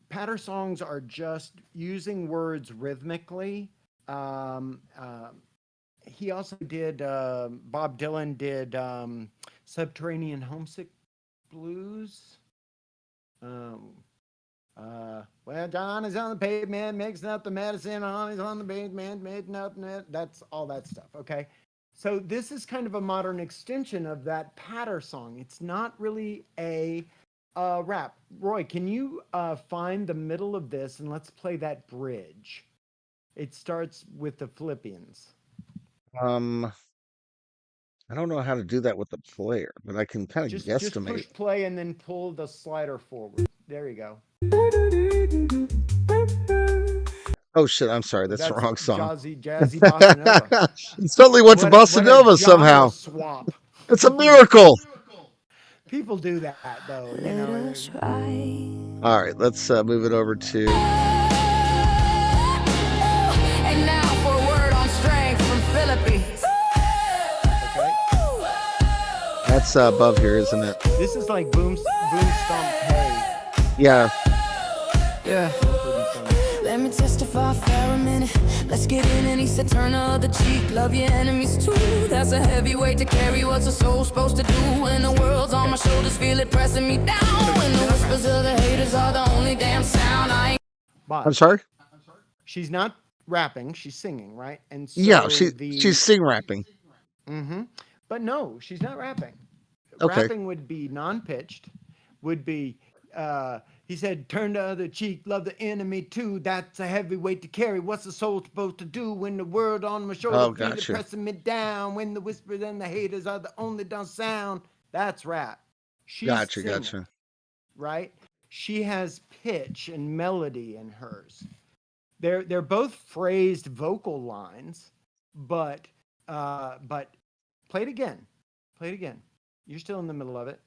patter songs are just using words rhythmically. He also did, Bob Dylan did Subterranean Homesick Blues. Well, John is on the pavement, mixing up the medicine, on the basement, making up, that's all that stuff, okay? So this is kind of a modern extension of that patter song. It's not really a rap. Roy, can you find the middle of this and let's play that bridge? It starts with the Philippians. I don't know how to do that with the player, but I can kind of Just guesstimate. push play and then pull the slider forward. There you go. Oh shit! I'm sorry, that's the wrong song. Jazzy bossa nova. It suddenly went to bossa nova somehow. Swap. It's a miracle. People do that though. Let us ride. All right, let's move it over to. And now for a word on strength from Philippines. Okay. That's above here, isn't it? This is like boom stomp hey. Yeah. Yeah. Let me testify for a minute. Let's get in, and he said, turn the other cheek, love your enemies too. That's a heavy weight to carry. What's a soul supposed to do when the world's on my shoulders? Feel it pressing me down. When the whispers of the haters are the only damn sound. I'm sorry. She's not rapping. She's singing, right? And so Yeah, she's sing rapping. Mm-hmm. But no, she's not rapping. Okay. Rapping would be non-pitched. Would be. He said, turn the other cheek, love the enemy too. That's a heavy weight to carry. What's the soul supposed to do when the world on my shoulder feel it pressing me down? When the whispers and the haters are the only dumb sound. That's rap. She's singing, right? She has pitch and melody in hers. They're both phrased vocal lines, but play it again. Play it again. You're still in the middle of it.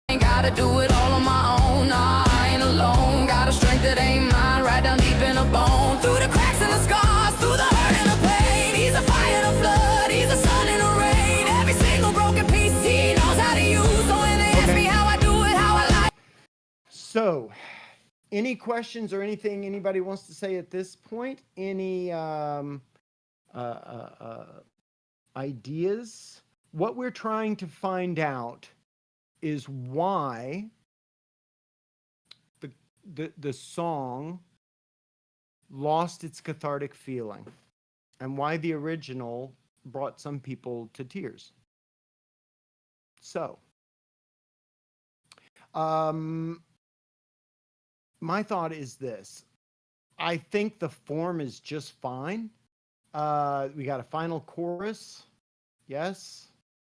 Ain't gotta do it all on my own. Nah, I ain't alone. Got a strength that ain't mine, right down deep in a bone. Through the cracks and the scars, through the hurt and the pain. He's a fire and a flood, he's a sun and a rain. Every single broken piece he knows how to use. So when they ask me how I do it, how I like. So, any questions or anything anybody wants to say at this point? Any ideas? What we're trying to find out is why the song lost its cathartic feeling and why the original brought some people to tears. So, my thought is this. I think the form is just fine. We got a final chorus. Yes.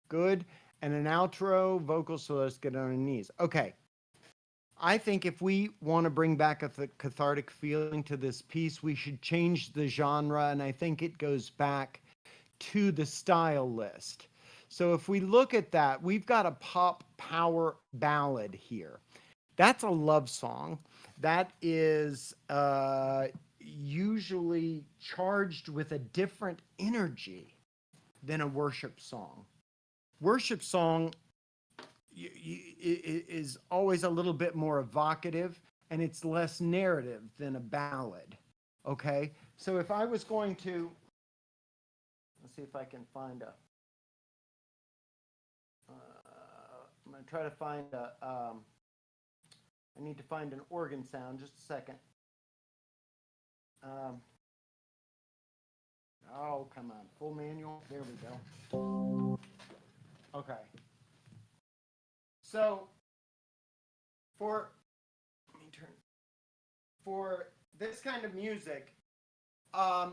Good. And an outro vocal. So let's get on our knees. Okay. I think if we want to bring back a cathartic feeling to this piece, we should change the genre. And I think it goes back to the style list. So if we look at that, we've got a pop power ballad here. That's a love song. That is usually charged with a different energy than a worship song. Worship song is always a little bit more evocative, and it's less narrative than a ballad. Okay, so if I was going to, let's see if I can find a. I'm going to try to find a. I need to find an organ sound. Just a second. Oh, come on. Full manual. There we go. Okay. So, for this kind of music, I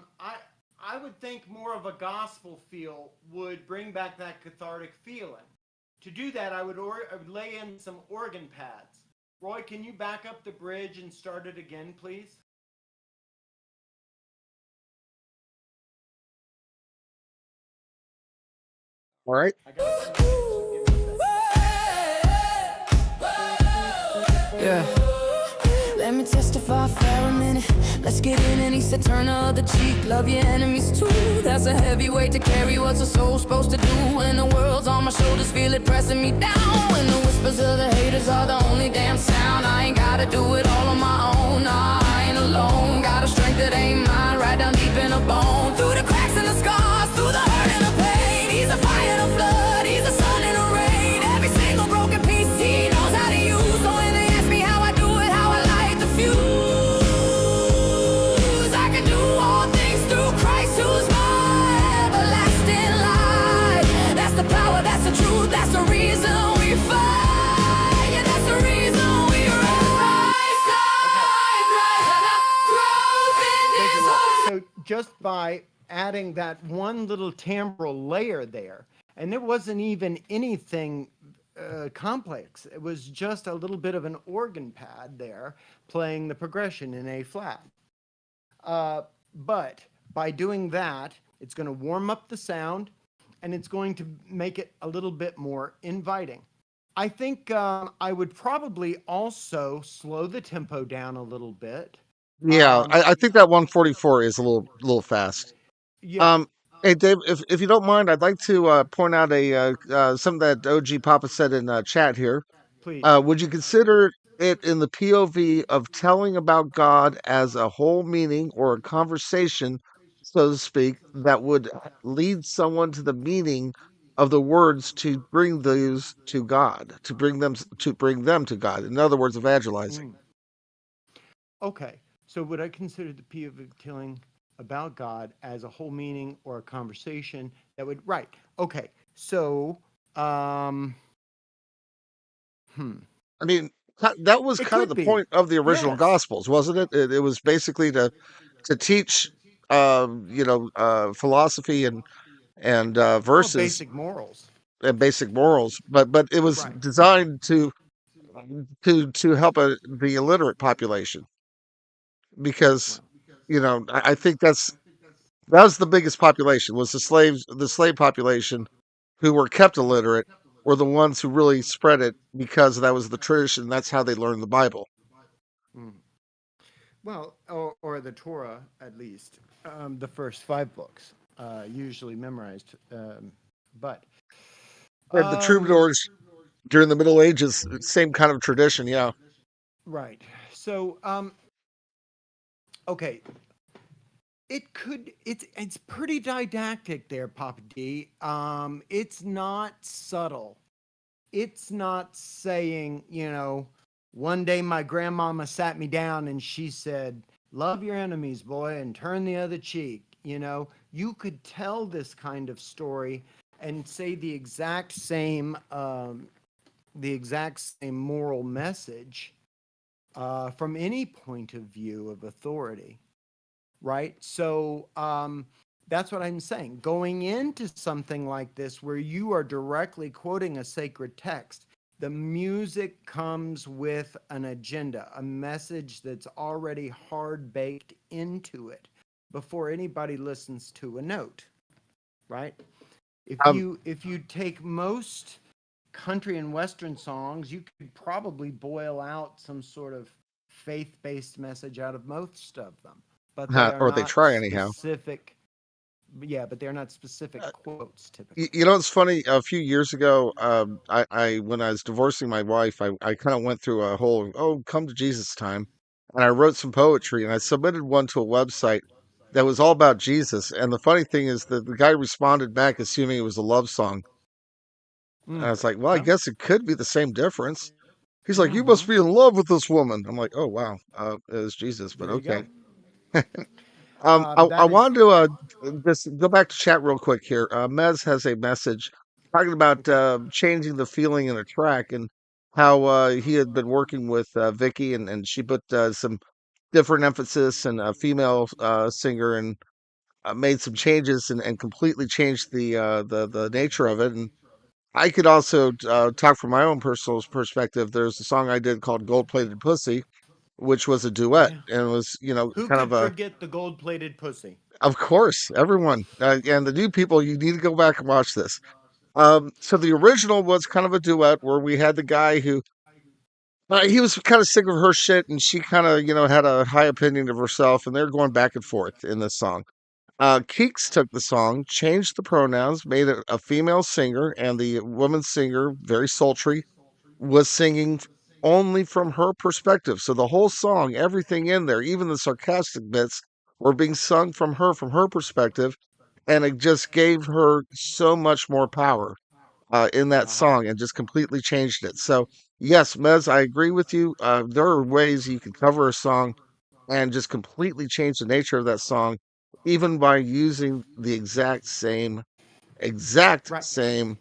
would think more of a gospel feel would bring back that cathartic feeling. To do that, I would lay in some organ pads. Roy, can you back up the bridge and start it again, please? All right. I got some music, so give me a second. Yeah. Let me testify for a minute. Let's get in and he said turn the other cheek. Love your enemies too. That's a heavy weight to carry. What's a soul supposed to do when the world's on my shoulders? Feel it pressing me down. When the whispers of the haters are the only damn sound. I ain't gotta do it all on my own. Nah, I ain't alone. Got a strength that ain't mine. Right down deep in a bone. Through the cracks and the scars. Through the hurt and the pain. He's a fire and a flood. He's a sun and a rain. Every single broken piece he knows how to use. So when they ask me how I do it, how I light the fuse, I can do all things through Christ who's my everlasting light. That's the power, that's the truth, that's the reason we fight. Yeah, that's the reason we rise. Growth in this heart. So just by adding that one little timbral layer there, and there wasn't even anything complex. It was just a little bit of an organ pad there playing the progression in A flat. But by doing that, it's going to warm up the sound and it's going to make it a little bit more inviting. I think I would probably also slow the tempo down a little bit. Yeah, I think that 144 is a little fast. Yeah, Hey Dave, if you don't mind, I'd like to point out something that OG Papa said in chat here. please. Would you consider it in the POV of telling about God as a whole meaning or a conversation, so to speak, that would lead someone to the meaning of the words to bring those to God, to bring them to God? In other words, evangelizing. Okay, so would I consider the POV of telling about God as a whole meaning or a conversation that would, right? Okay, so I mean, that was It kind of could the be. point of the original Yes. Gospels, wasn't it? It was basically to teach, philosophy and Or verses basic morals. and basic morals, but it was Right. designed to help the illiterate population because I think that was the biggest population was the slave population who were kept illiterate were the ones who really spread it because that was the tradition. That's how they learned the Bible. Mm. Well, or the Torah, at least, the first 5 books, usually memorized. But And the troubadours during the Middle Ages, same kind of tradition. Yeah. right. So, okay. It's pretty didactic there, Papa D. It's not subtle. It's not saying, one day my grandmama sat me down and she said, love your enemies, boy, and turn the other cheek. You could tell this kind of story and say the exact same moral message from any point of view of authority. right? So that's what I'm saying. Going into something like this where you are directly quoting a sacred text, the music comes with an agenda, a message that's already hard baked into it before anybody listens to a note, right? Um, If you take most country and western songs, you could probably boil out some sort of faith-based message out of most of them, but they are or they not try anyhow. specific. Yeah, but they're not specific quotes typically. You know, it's funny. A few years ago, I when I was divorcing my wife, I kind of went through a whole come to Jesus time, and I wrote some poetry, and I submitted one to a website that was all about Jesus. And the funny thing is that the guy responded back assuming it was a love song. And I was like, well, I Well, guess it could be the same difference. He's like, you must mhm. be in love with this woman. I'm like, oh wow, it was Jesus, but There you okay. go. I That is wanted to just go back to chat real quick here. Mez has a message talking about okay. changing the feeling in a track and how he had been working with Vicky and she put some different emphasis and a female singer and made some changes and completely changed the nature of it. And I could also talk from my own personal perspective. There's a song I did called "Gold Plated Pussy," which was a duet Yeah. and it was Who kind of could a forget the gold-plated pussy? of course, everyone, and the new people, you need to go back and watch this. So the original was kind of a duet where we had the guy who he was kind of sick of her shit, and she kind of had a high opinion of herself, and they're going back and forth in this song. Keeks took the song, changed the pronouns, made it a female singer, and the woman singer, very sultry, was singing only from her perspective. So the whole song, everything in there, even the sarcastic bits, were being sung from her perspective, and it just gave her so much more power in that Uh-huh. song, and just completely changed it. So yes, Mez, I agree with you. There are ways you can cover a song and just completely change the nature of that song, even by using the exact Right. same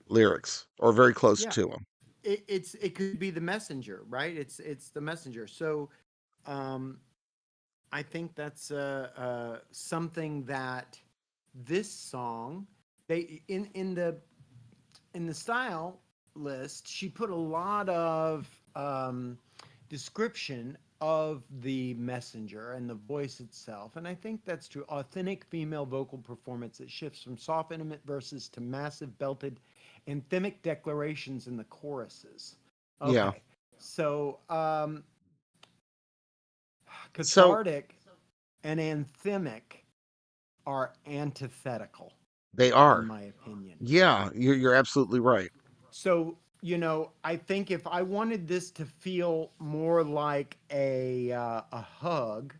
lyrics or very close Yeah. to them. It could be the messenger, right? It's the messenger. So um I think that's something that this song they in the style list she put a lot of description of the messenger and the voice itself, and I think that's true. Authentic female vocal performance that shifts from soft intimate verses to massive belted anthemic declarations in the choruses. Yeah. Okay, so So cathartic and anthemic are antithetical, they in are. my opinion. Yeah, you're absolutely right. So, I think if I wanted this to feel more like a hug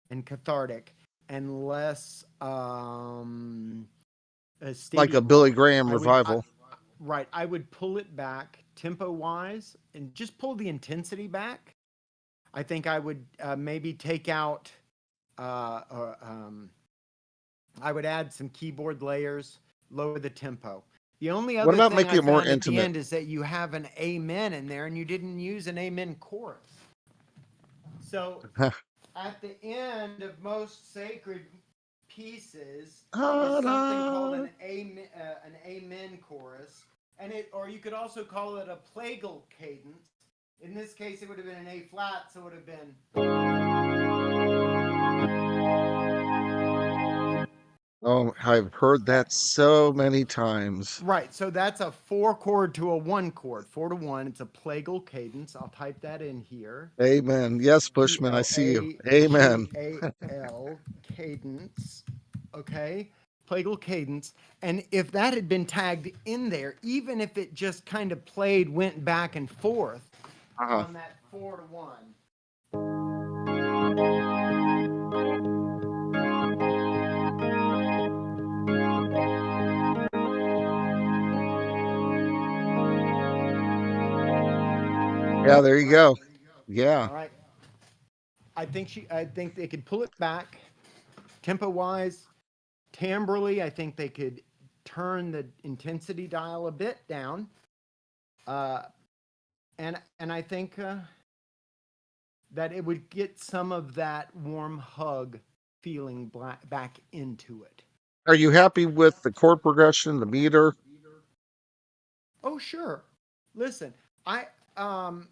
and cathartic and less a Like a stadium Billy rock, Graham revival. right, I would pull it back tempo wise and just pull the intensity back. I think I would maybe take out or I would add some keyboard layers, lower the tempo. The only What other about thing making I it more found at the intimate? end is that you have an amen in there and you didn't use an amen chorus. So at the end of most sacred pieces is something called an amen chorus, and or you could also call it a plagal cadence. In this case, it would have been an A flat, so it would have been. Oh, I've heard that so many times. Right, so that's a 4 chord to a 1 chord, 4 to 1. It's a plagal cadence. I'll type that in here. Amen. Yes, P Bushman, I L see you. A Amen. G A L cadence. Okay, plagal cadence. And if that had been tagged in there, even if it just kind of went back and forth Uh-huh. on that 4 to 1. Yeah, there you All right, go. Yeah. all right. I think they could pull it back tempo wise. Timbrally, I think they could turn the intensity dial a bit down. And I think that it would get some of that warm hug feeling back into it. Are you happy with the chord progression, the meter? Oh, sure. Listen, I and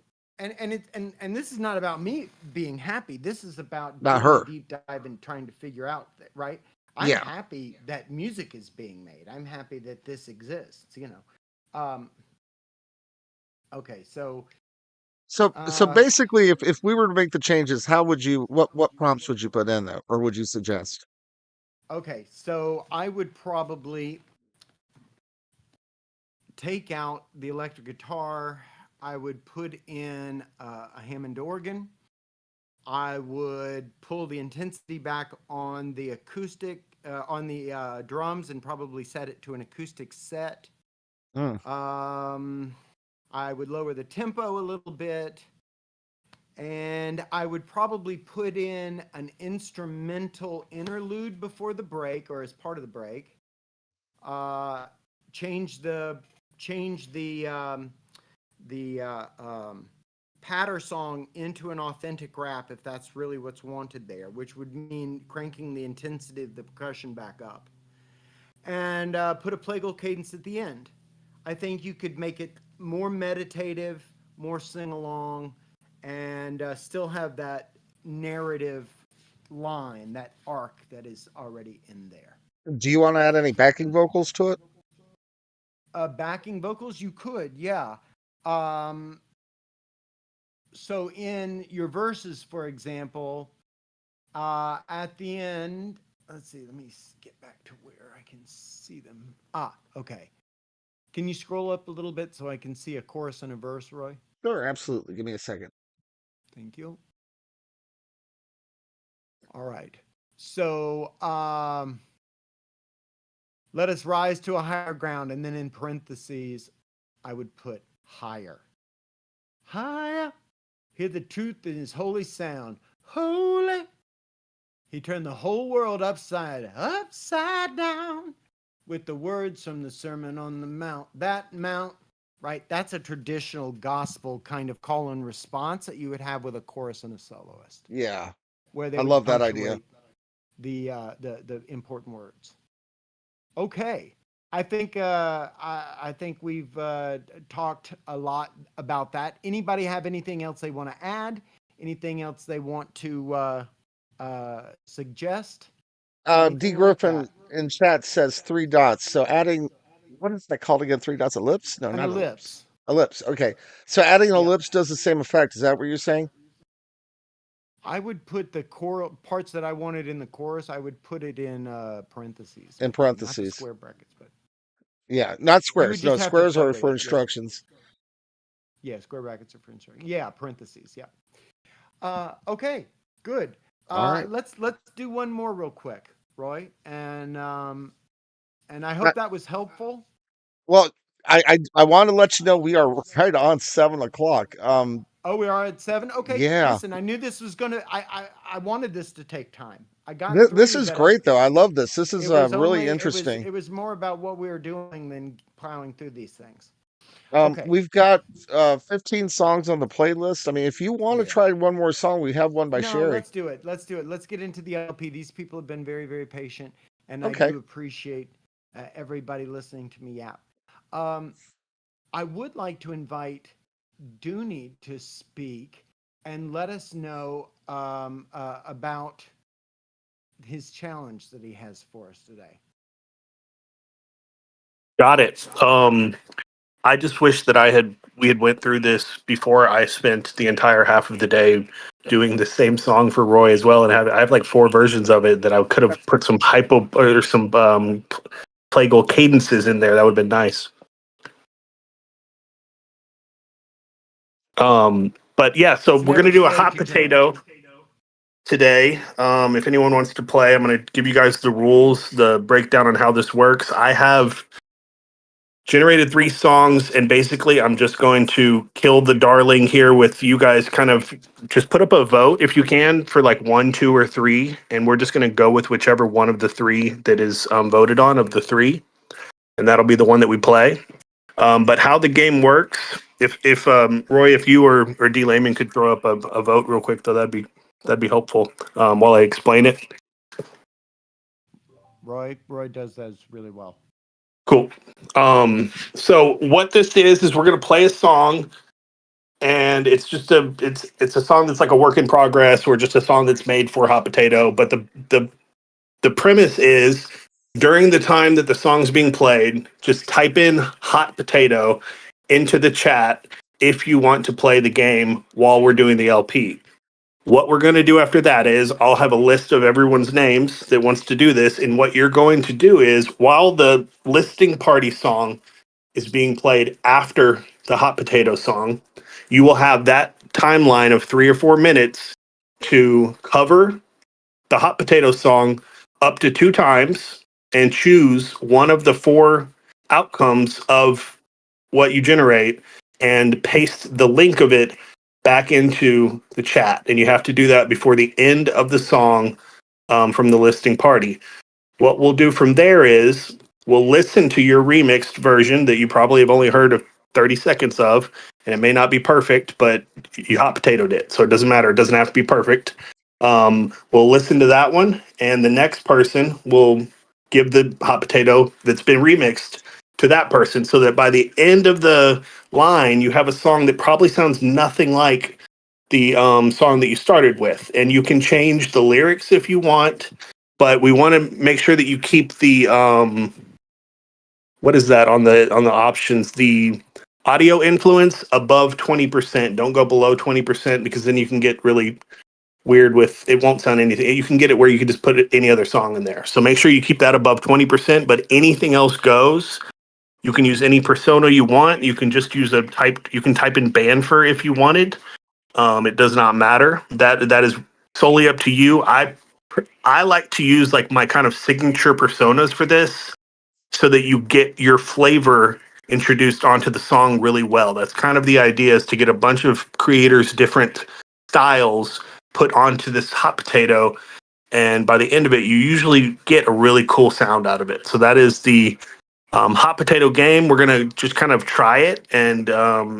this is not about me being happy. This is about Not doing her. a deep dive and trying to figure out that, right? I'm Yeah. happy that music is being made. I'm happy that this exists, you know. Okay, so So uh basically, if we were to make the changes, how would you? What prompts would you put in there, or would you suggest? okay, so I would probably take out the electric guitar. I would put in a Hammond organ. I would pull the intensity back on the acoustic, on the drums, and probably set it to an acoustic set. Mm. I would lower the tempo a little bit, and I would probably put in an instrumental interlude before the break or as part of the break. Change the patter song into an authentic rap if that's really what's wanted there, which would mean cranking the intensity of the percussion back up, and put a plagal cadence at the end. I think you could make it more meditative, more sing along, and still have that narrative line, that arc that is already in there. Do you want to add any backing vocals to it? Backing vocals, you could, yeah. So in your verses, for example, at the end, let's see, let me get back to where I can see them. Okay. Can you scroll up a little bit so I can see a chorus and a verse, Roy? Sure, absolutely. Give me a second. Thank you. All right. So, let us rise to a higher ground. And then in parentheses, I would put higher. Higher. Hear the truth in his holy sound. Holy. He turned the whole world upside down with the words from the Sermon on the Mount. That mount, right? That's a traditional gospel kind of call and response that you would have with a chorus and a soloist, Yeah, where they I would love that idea. punctuate the important words. Okay, I think we've talked a lot about that. Anybody have anything else they want to add? Anything else they want to suggest? D Anything like Griffin that? in chat says 3 dots. So adding, what is that called again? 3 dots, ellipse? No, An not ellipse. ellipse. Okay. So adding an Yep. ellipse does the same effect. Is that what you're saying? I would put the choral parts that I wanted in the chorus. I would put it in parentheses. In Not the parentheses. square brackets, but Yeah, not you would squares. No, just have to squares play are with for it. instructions. Yeah, square brackets are for instruction. Yeah, parentheses. Yeah. Okay, good. All right. Let's do one more real quick, Roy, and I Uh, hope that was helpful. Well, I want to let you know we are right on 7 o'clock. Oh, we are at 7. Okay, Yeah, listen, I knew this was gonna. I wanted this to take time. I got this through, is but great though. I love this. This is it was really only interesting. it was more about what we were doing than plowing through these things. Okay. We've got 15 songs on the playlist. I mean, if you want to Yeah. try one more song, we have one by No, Sherry. let's do it. Let's do it. Let's get into the LP. These people have been very, very patient, and I Okay. do appreciate everybody listening to me out. I would like to invite Dooney to speak and let us know about his challenge that he has for us today. Got it. I just wish that we had went through this before I spent the entire half of the day doing the same song for Roy as well, and I have like 4 versions of it that I could have put some hypo or some plagal cadences in there. That would have been nice. But yeah, so It's we're gonna never do a too hot late to potato today. If anyone wants to play, I'm gonna give you guys the rules, the breakdown on how this works. I have generated 3 songs, and basically I'm just going to kill the darling here with you guys. Kind of just put up a vote if you can for like 1, 2, or 3, and we're just going to go with whichever one of the 3 that is voted on of the 3, and that'll be the one that we play. But how the game works, if Roy, if you or D Layman could throw up a vote real quick, though, that'd be helpful while I explain it. Roy does those really well. Cool. So what this is we're gonna play a song, and it's just it's a song that's like a work in progress, or just a song that's made for Hot Potato. But the premise is, during the time that the song's being played, just type in Hot Potato into the chat if you want to play the game while we're doing the LP. What we're going to do after that is I'll have a list of everyone's names that wants to do this. And what you're going to do is, while the listing party song is being played after the Hot Potato song, you will have that timeline of 3 or 4 minutes to cover the Hot Potato song up to 2 times and choose one of the 4 outcomes of what you generate and paste the link of it back into the chat. And you have to do that before the end of the song, from the listing party. What we'll do from there is we'll listen to your remixed version that you probably have only heard of 30 seconds of, and it may not be perfect, but you Hot Potatoed it, so it doesn't matter. It doesn't have to be perfect. We'll listen to that one, and the next person will give the Hot Potato that's been remixed to that person, so that by the end of the line, you have a song that probably sounds nothing like the song that you started with. And you can change the lyrics if you want, but we want to make sure that you keep the what is that on the options? The audio influence above 20%. Don't go below 20%, because then you can get really weird with it. Won't sound anything. You can get it where you can just put any other song in there. So make sure you keep that above 20%, but anything else goes. You can use any persona you want. You can just use you can type in Banfer if you wanted. It does not matter. That is solely up to you. I like to use like my kind of signature personas for this, so that you get your flavor introduced onto the song really well. That's kind of the idea, is to get a bunch of creators' different styles put onto this Hot Potato, and by the end of it, you usually get a really cool sound out of it. So that is the Hot Potato game. We're gonna just kind of try it, and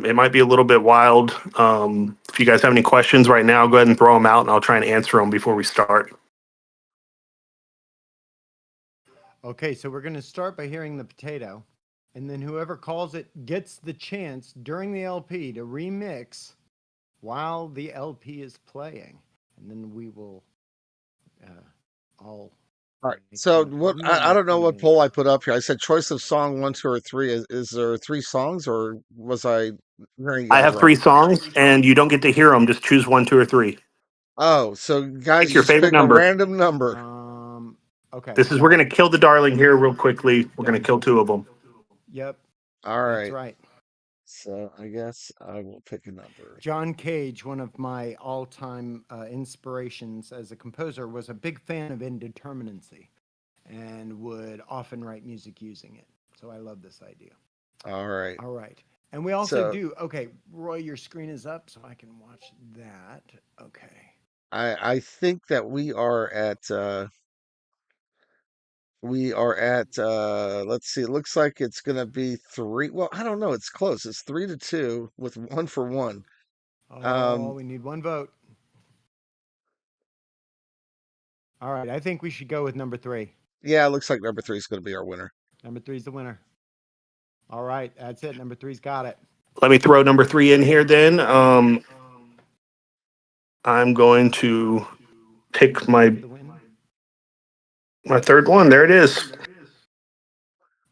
it might be a little bit wild. If you guys have any questions right now, go ahead and throw them out, and I'll try and answer them before we start. Okay, so we're going to start by hearing the potato, and then whoever calls it gets the chance during the LP to remix while the LP is playing, and then we will all. All right. make So some what? I don't know what remixes. poll I put up here. I said choice of song 1, 2, or 3. Is there 3 songs, or was I hearing you I guys have 3 wrong? songs, and you don't get to hear them. Just choose 1, 2, or 3. Oh, so guys, Pick your just favorite pick a number. random number. Okay. This is, we're gonna kill the darling here real quickly. We're gonna kill 2 of them. Yep, All that's right. right. So I guess I will pick a number. John Cage, one of my all-time inspirations as a composer, was a big fan of indeterminacy and would often write music using it. So I love this idea. All right. All right. And we also So do, okay, Roy, your screen is up so I can watch that. Okay. I think that we are at let's see, it looks like it's gonna be 3. Well, I don't know, it's close. It's 3-2 with 1 for 1. Oh, we need 1 vote. All right. I think we should go with number 3. Yeah, it looks like number 3 is gonna be our winner. Number 3 is the winner. All right. That's it. Number 3's got it. Let me throw number 3 in here then. I'm going to pick my The win. 3rd one. There it is.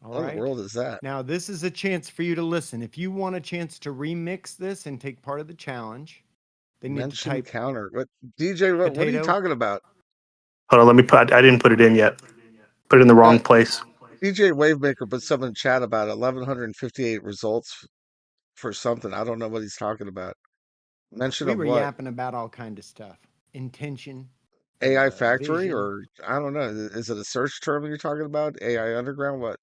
All What in right. the world is that? Now, this is a chance for you to listen. If you want a chance to remix this and take part of the challenge, then you need to Mention type counter. What DJ, what are you potato. talking about? Hold on, let me put. I didn't put it in yet. Put it in the wrong place. DJ Wavemaker put something in chat about 1,158 results for something. I don't know what he's talking about. Mention We of were what? yapping about all kind of stuff. Intention. AI Factory, vision. or I don't know. Is it a search term you're talking about? AI Underground? What?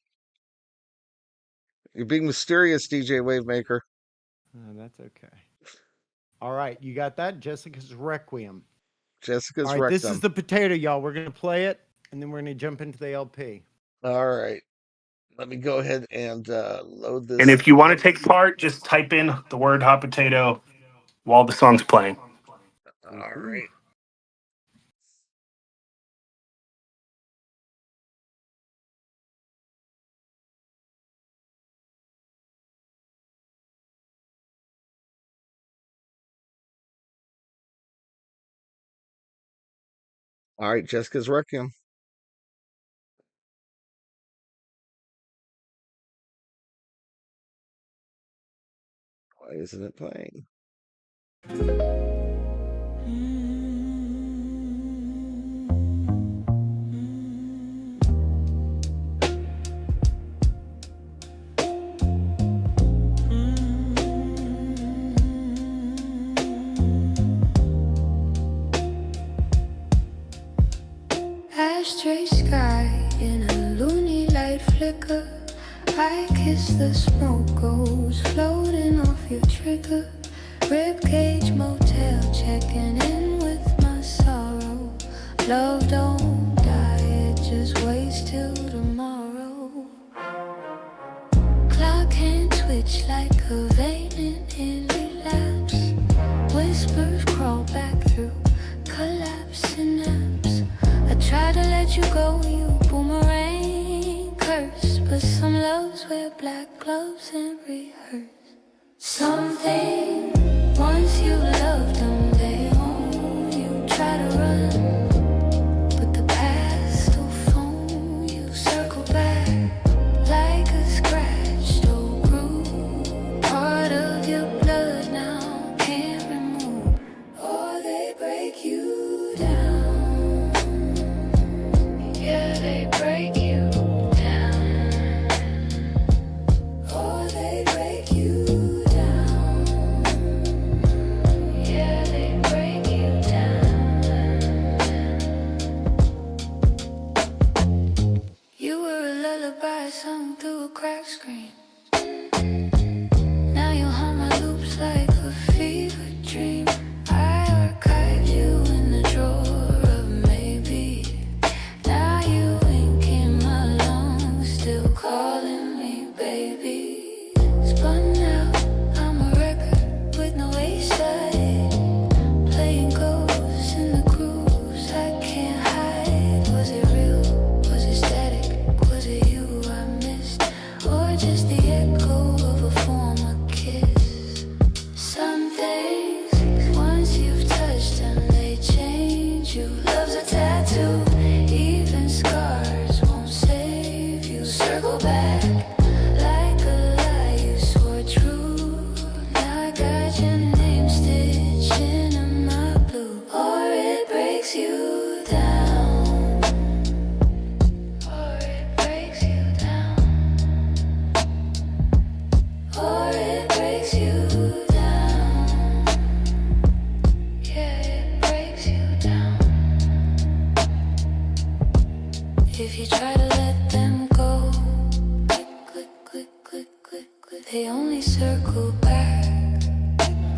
You're being mysterious, DJ Wavemaker. Oh, that's okay. All right. You got that? Jessica's Requiem. Jessica's All right. This is Rectum. the potato, y'all. We're going to play it, and then we're going to jump into the LP. All right. Let me go ahead and load this. And if you want to take part, just type in the word Hot Potato while the song's playing. All right. All right, Jessica's Requiem. Why isn't it playing? Ashtray sky in a loony light flicker. I kiss the smoke goes floating off your trigger. Ribcage motel checking in with my sorrow. Love don't die, it just waits till tomorrow. Clock hand twitch like a vein in relapse. Whispers crawl back through collapsing apps. I try to let you go, you boomerang curse. But some loves wear black gloves and rehearse. Something, once you loved them, they own you. Try to run, but the past will phone you. Circle back like a scratched old groove. Part of your blood now can't remove, or they break you down. Yeah, they break you down. Or they break you down. Yeah, they break you down. You were a lullaby sung through a crack screen. Now you hum my loops like a fever dream. I archived you in the drawer of maybe. Now you ink in my lungs, still calling me baby. Spun out, I'm a record with no A-side. Playing ghosts in the grooves I can't hide. Was it real? Was it static? Was it you I missed? Or just the echo of a former kiss? Some things, once you've touched them, they change you. Love's a tattoo, even scars won't save you. Circle back like a lie you swore true. Now I got your name stitched into my blue. Or it breaks you down. Or it breaks you down. Or it breaks you down. Yeah, it breaks you down. If you try to let them go, click, click, click, click, click, click, they only circle back.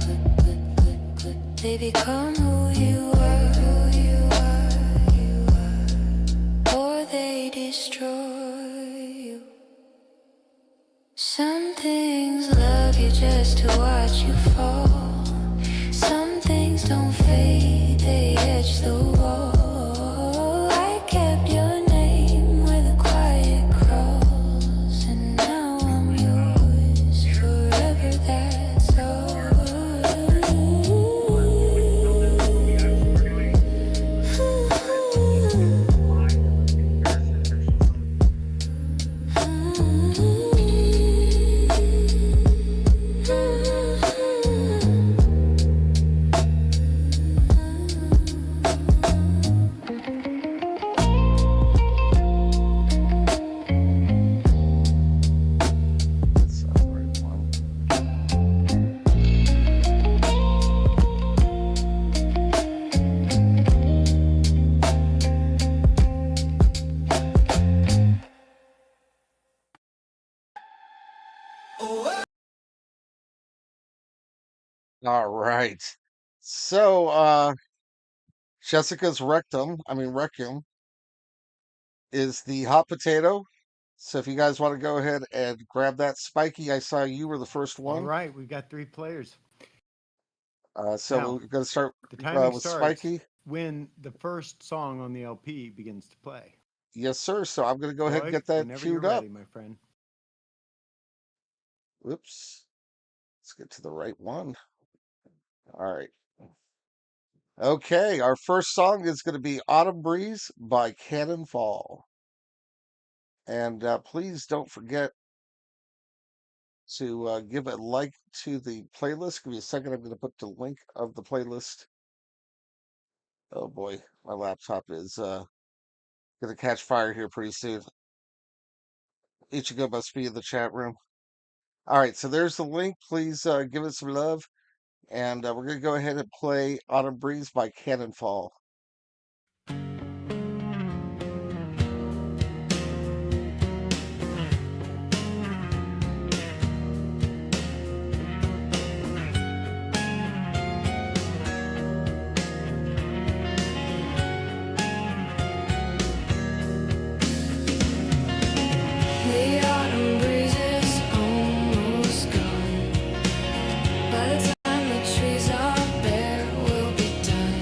Click, click, click, click, they become who you are, or they destroy you. Some things love you just to watch you fall. Some things don't fade, they etch the wall. I kept your name where the quiet crawls, and now I'm yours forever, that's all. That's not the right one. All right. So, Jessica's Requiem is the hot potato. So if you guys want to go ahead and grab that, Spiky, I saw you were the first All one. right, we've got 3 players. So Now, we're going to start The timing with starts Spiky. when the first song on the LP begins to play. Yes, sir. So I'm going to go ahead and Roy, get that whenever you're queued up. ready, my friend. Whoops. Let's get to the right one. All right. Okay, our first song is going to be Autumn Breeze by Cannonfall. And please don't forget to give a like to the playlist. Give me a second. I'm going to put the link of the playlist. Oh boy, my laptop is going to catch fire here pretty soon. Ichigo must be in the chat room. All right, so there's the link. Please give it some love. And we're going to go ahead and play Autumn Breeze by Cannonfall. The autumn breeze is almost gone. By the time the trees are bare, we'll be done.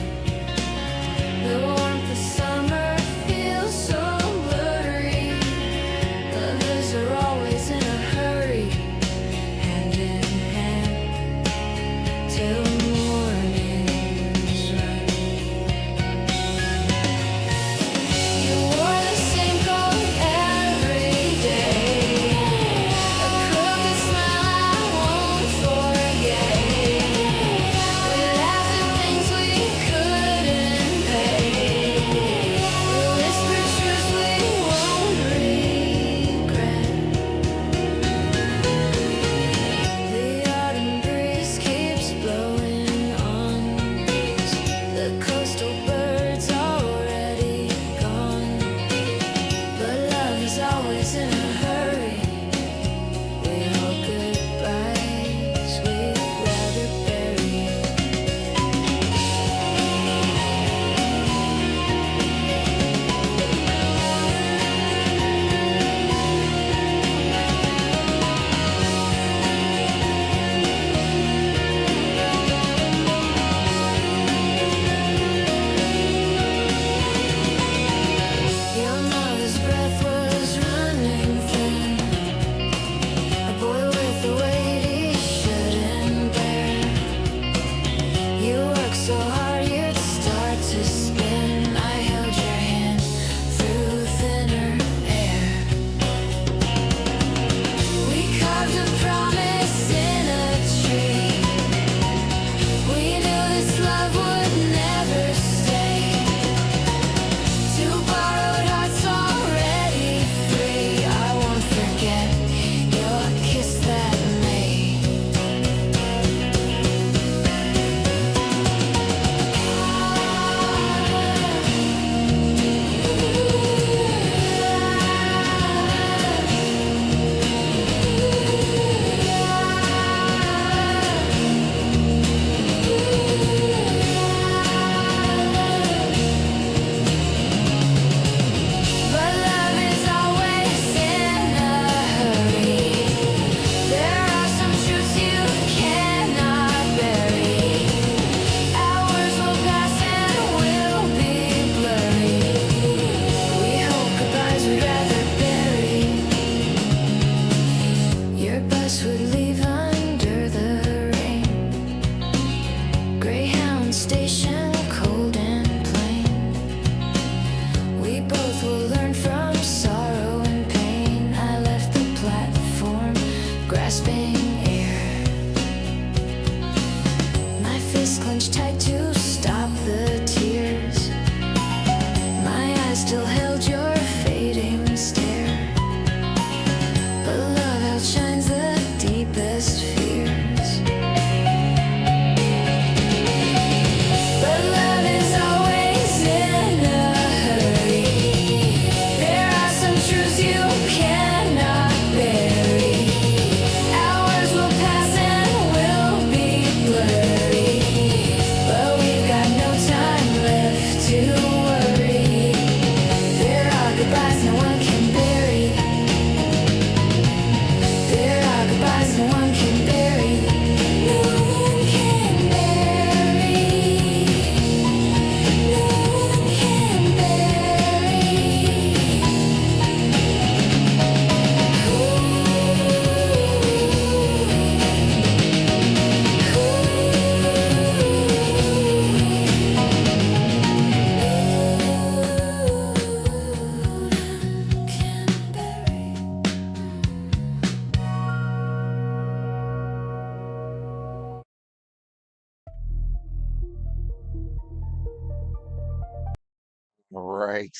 All right.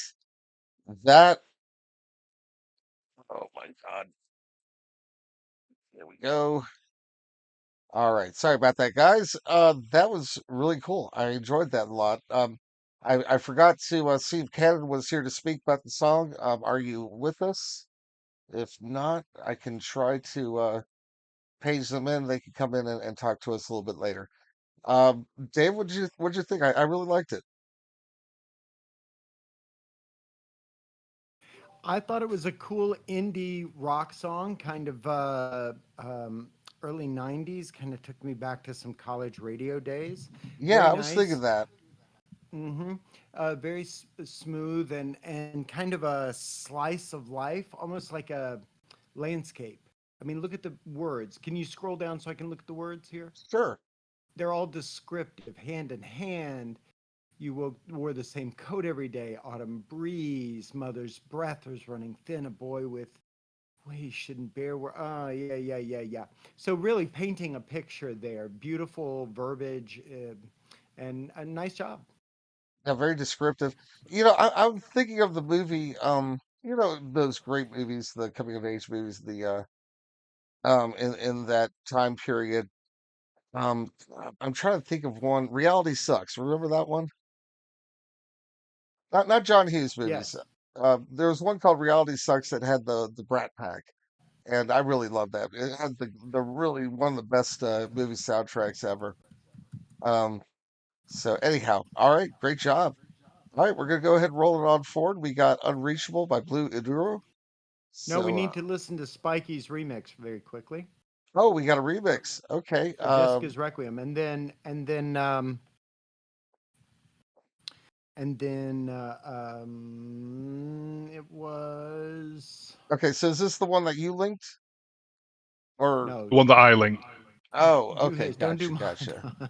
That, oh my God. There we go. All right. Sorry about that, guys. That was really cool. I enjoyed that a lot. I forgot to see if Cannon was here to speak about the song. Are you with us? If not, I can try to page them in. They can come in and talk to us a little bit later. Dave, what'd you think? I really liked it. I thought it was a cool indie rock song, kind of early 90s, kind of took me back to some college radio days. Yeah, Very I was thinking nice. that. Mm-hmm. Very smooth and kind of a slice of life, almost like a landscape. I mean, look at the words. Can you scroll down so I can look at the words here? Sure. They're all descriptive, hand in hand. Wore the same coat every day. Autumn breeze, mother's breath was running thin. A boy with we shouldn't bear. Oh yeah. So really painting a picture there. Beautiful verbiage, and a nice job. Yeah, very descriptive. I'm thinking of the movie, those great movies, the coming of age movies, in that time period. Um, I'm trying to think of one. Reality Sucks. Remember that one? Not John Hughes movies. Yes. There was one called Reality Sucks that had the Brat Pack, and I really loved that. It had the really one of the best movie soundtracks ever. Um, so anyhow, all right, great job. All right, we're gonna go ahead and roll it on forward. We got Unreachable by Blue Enduro. No, we So, need to listen to Spikey's remix very quickly oh, we got a remix. Okay. of Jessica's Requiem, it was Okay. So is this the one that you linked, or? no. The one that I linked. Oh, Do okay. his. Don't do Gotcha. mine.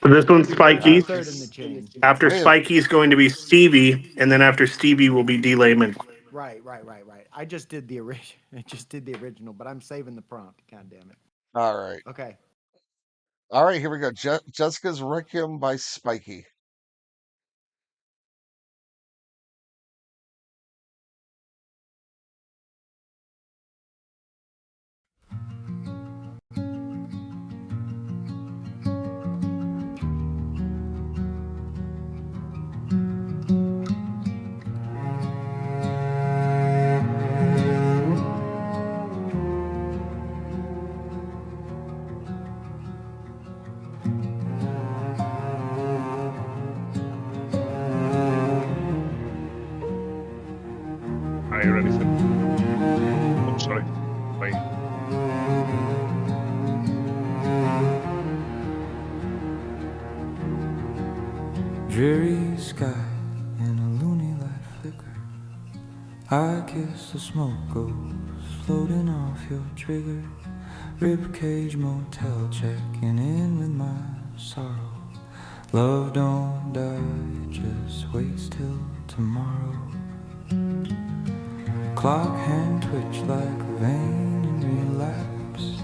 So this one's Spikey's. Third in the chain. After Hey, Spikey's going to be Stevie, and then after Stevie will be D. Layman. Right. I just did the original. I just did the original, but I'm saving the prompt. God damn it. all right. Okay. All right. Here we go. Jessica's Requiem by Spikey. Are you ready, sir? Oh, sorry. Wait. Dreary sky and a loony light flicker. I guess the smoke goes floating off your trigger. Ribcage motel checking in with my sorrow. Love don't die, it just waits till tomorrow. Clock hand twitch like a vein in relapse.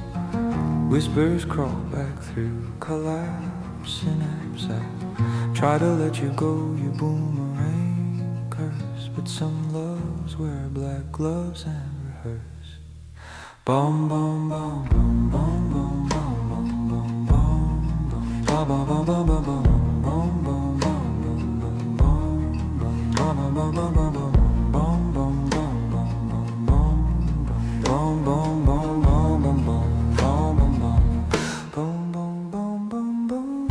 Whispers crawl back through collapse synapse. I try to let you go, you boomerang curse. But some loves wear black gloves and rehearse. Bum bum bum bum bum bum bum bum bum bum bum bum bum bum bum bum.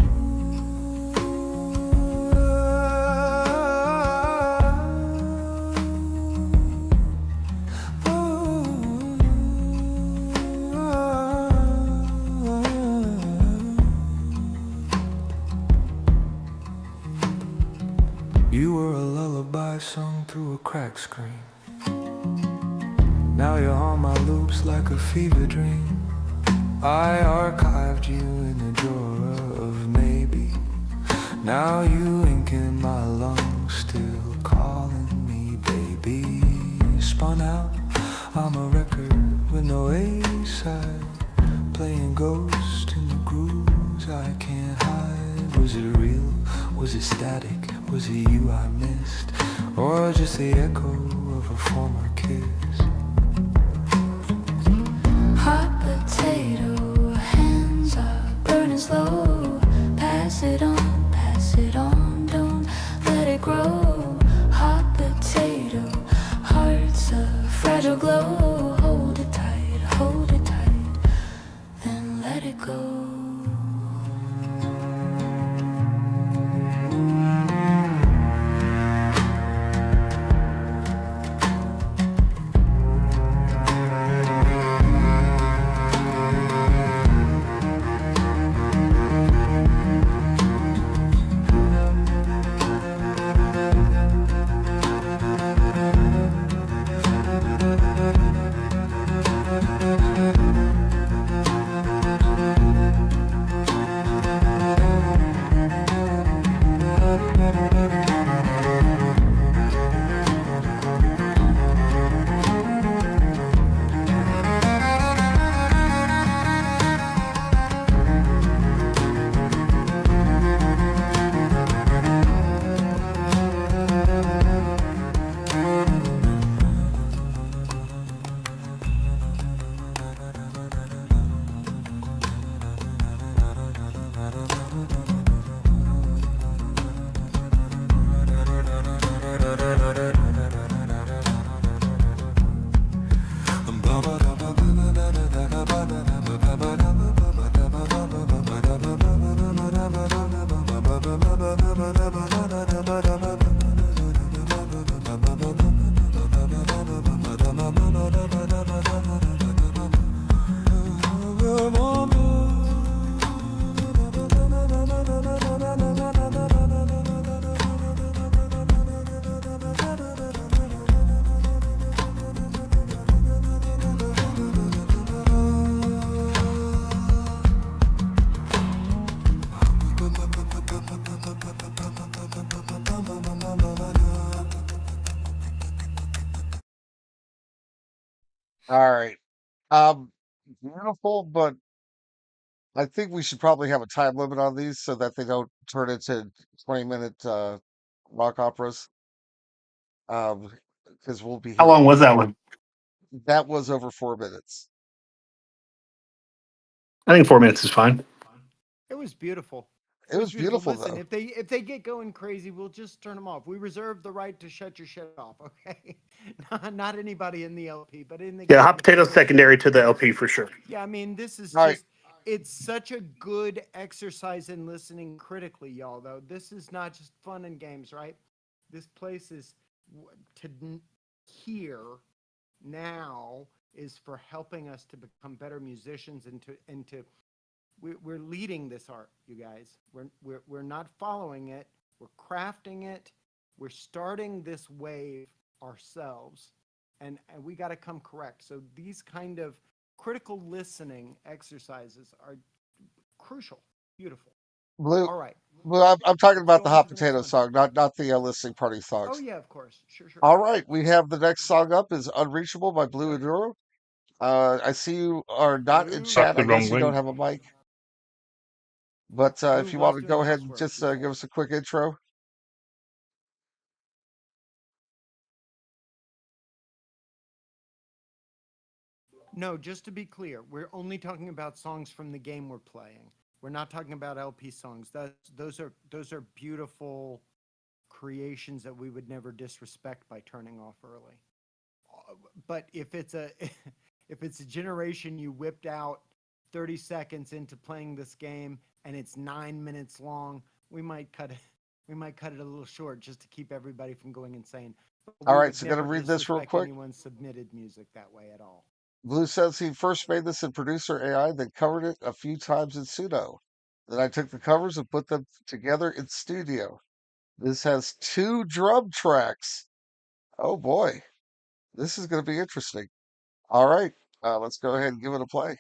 You were a lullaby sung through a crack screen. Now you're on my loops like a fever dream. I archived you in the drawer of maybe. Now you ink in my lungs, still calling me baby. Spun out, I'm a record with no A-side. Playing ghost in the grooves I can't hide. Was it real? Was it static? Was it you I missed, or just the echo of a former kiss? Hot potato, hands are burning slow. Pass it on, don't let it grow. Hot potato, heart's a fragile glow. Hold it tight, then let it go. All right. Beautiful, but I think we should probably have a time limit on these so that they don't turn into 20-minute rock operas. Because we'll be How here. long was that one? That was over 4 minutes. I think 4 minutes is fine. It was beautiful. It was beautiful, Listen, though. if they get going crazy, we'll just turn them off. We reserve the right to shut your shit off. Okay, not anybody in the LP, but in the Yeah, game. Hot Potato's secondary to the LP for sure. Yeah, I mean, this is All right. just. It's such a good exercise in listening critically, y'all. Though this is not just fun and games, right? This place is hear now is for helping us to become better musicians and to we're leading this art, you guys. We're not following it. We're crafting it. We're starting this wave ourselves, and we got to come correct. So these kind of critical listening exercises are crucial. Beautiful. Blue. All right. Well, I'm talking about the Go on Hot to the next Potato one. song, not the listening party songs. Oh yeah, of course. Sure. All right, we have the next song up is "Unreachable" by Blue Enduro. I see you are not in Blue. chat. That's the I guess wrong you don't link. have a mic. But if you Blue want was to doing go ahead and housework, just so- give us a quick intro. No, just to be clear, we're only talking about songs from the game we're playing. We're not talking about LP songs. Those are beautiful creations that we would never disrespect by turning off early. But if it's a if it's a generation you whipped out 30 seconds into playing this game and it's 9 minutes long, we might cut it. We might cut it a little short just to keep everybody from going insane. But All we right, would so gonna never read this real disrespect quick. Anyone's submitted music that way at all. Blue says he first made this in Producer AI, then covered it a few times in Sudo. Then I took the covers and put them together in Studio. This has 2 drum tracks. Oh boy, this is going to be interesting. All right, let's go ahead and give it a play.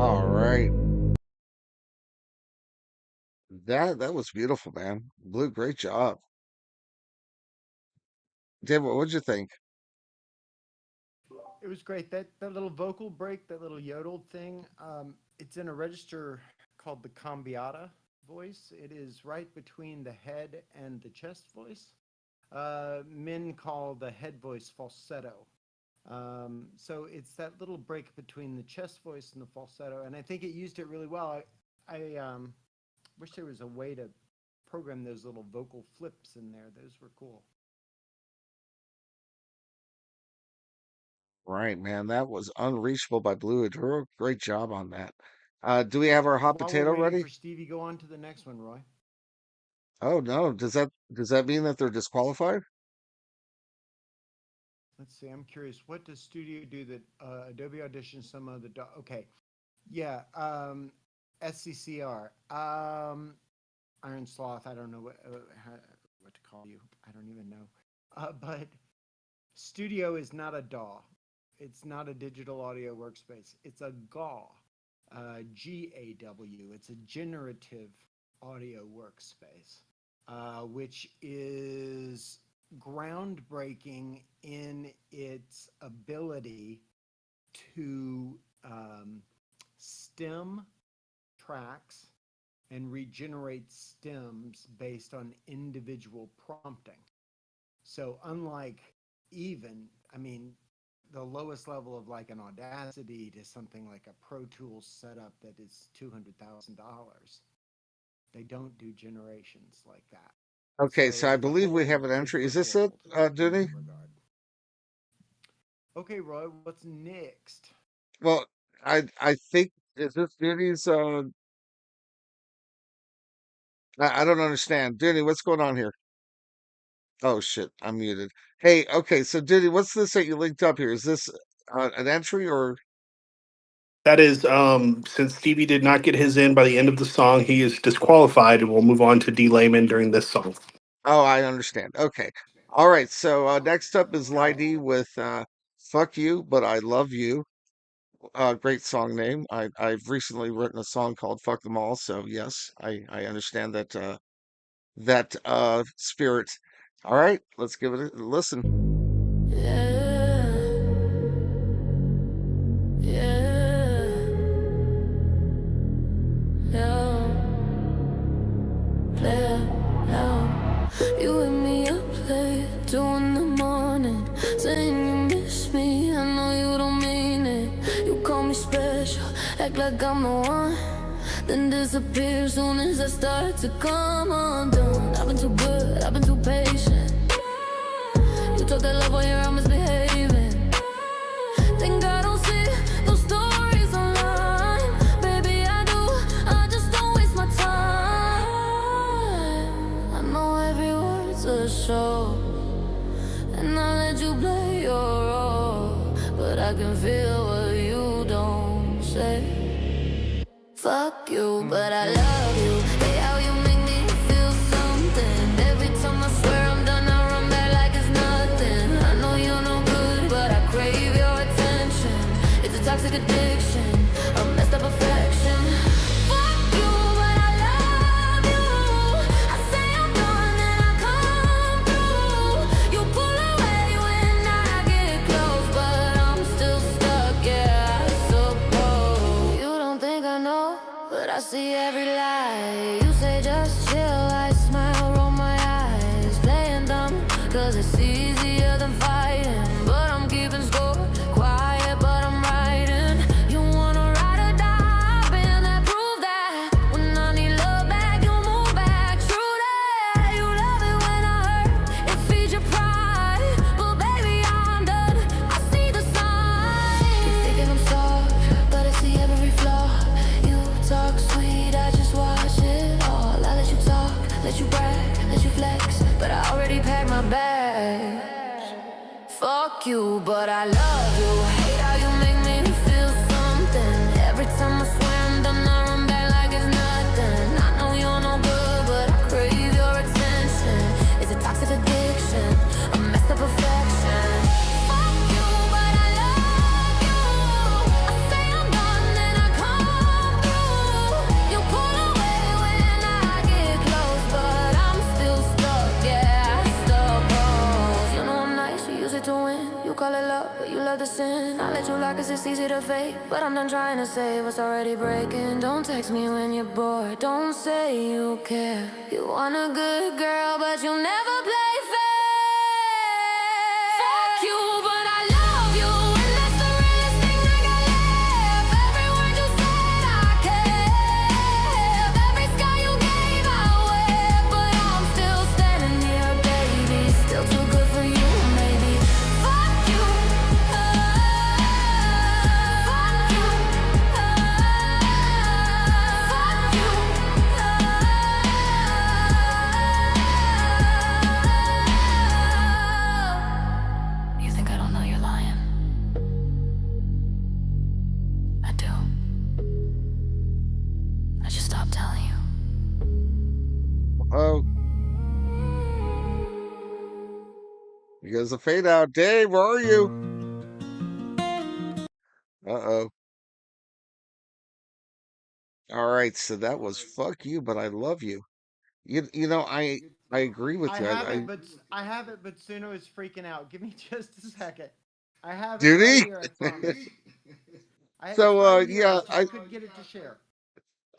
All right. That was beautiful, man. Blue, great job. Dave, what'd you think? It was great. That little vocal break, that little yodeled thing, it's in a register called the cambiata voice. It is right between the head and the chest voice. Men call the head voice falsetto. So it's that little break between the chest voice and the falsetto, and I think it used it really well. I wish there was a way to program those little vocal flips in there. Those were cool. Right, man. That was Unreachable by Blue Aduro. Great job on that. Do we have our hot While potato we're waiting ready? for Stevie, go on to the next one, Roy. Oh no. Does that mean that they're disqualified? Let's see. I'm curious. What does Studio do that Adobe Audition, some other? Okay, yeah. SCCR. Iron Sloth. I don't know what to call you. I don't even know. But Studio is not a DAW. It's not a digital audio workspace. It's a GAW. GAW. It's a generative audio workspace, which is groundbreaking in its ability to stem tracks and regenerate stems based on individual prompting. So unlike the lowest level of like an Audacity to something like a Pro Tools setup that is $200,000, they don't do generations like that. Okay, so I the believe we whole have an is entry. Is this it, withhold in Dooney? that regard. Okay, Roy, what's next? Well, I think is this Dooney's I don't understand. Dooney, what's going on here? Oh shit, I'm muted. Hey, okay, so Dooney, what's this that you linked up here? Is this an entry or That is, since Stevie did not get his in by the end of the song, he is disqualified, and we'll move on to D. Layman during this song. Oh, I understand. Okay. All right, so next up is Lydie with Fuck You, But I Love You. Great song name. I've recently written a song called Fuck Them All, so yes, I understand that spirit. All right, let's give it a listen. Yeah, yeah, yeah, yeah. You wake me up late, 2 in the morning, saying you miss me. I know you don't mean it. You call me special, act like I'm the one, then disappear soon as I start to come undone. I've been too good, I've been too patient. You took that love while you're misbehaving. Think I don't see those stories online. Baby, I do, I just don't waste my time. I know every word's a show, and I let you play your role, but I can feel what you don't say. Fuck you, but I love you. Hey, how you make me feel something. Every time I swear I'm done, I run back like it's nothing. I know you're no good, but I crave your attention. It's a toxic addiction, a messed up affection. Fuck you, but I love you. I say I'm done and I come through. You pull away when I get close, but I'm still stuck, yeah, I suppose. You don't think I know, but I see every lie. You say just chill, I smile, roll my eyes, playing dumb, cause it's easier than fighting. But I'm keeping score, quiet, but I'm writing. You wanna ride or die, I've been there, prove that. When I need love back, you move back, true that. You love it when I hurt, it feeds your pride. But baby, I'm done, I see the signs. You thinking I'm soft, but I see every flaw. You talk sweet, I just watch it all. I let you talk, let you brag, let you flex, but I already packed my bags. Fuck you, but I love you. Hate how you make me feel something. Every time I swear I'm done, I run back like it's nothing. I know you're no good, but I crave your attention. It's a toxic addiction, a messed up affection. Fuck you, but I love you. I say I'm done and I come call it love, but you love the sin. I let you lie 'cause it's easy to fake, but I'm done trying to save what's already breaking. Don't text me when you're bored, don't say you care. You want a good girl, but you'll never play fair. Fuck you, but I love you, and that's the realest thing I got left. Every word you said, I kept. Every sky you gave, I wept. But I'm still standing here, baby. Still too good for you, maybe. Fuck you. Fuck you. Fuck you. You think I don't know you're lying? I do. I just stopped telling you. Oh, because the fade out. Dave, where are you? Uh-oh. All right, so that was "Fuck You, But I Love You." You know, I agree with I you. have it, but Suno is freaking out. Give me just a second. I have it Did right he? here. I promise. It's So, right here. yeah, I just could get it to share.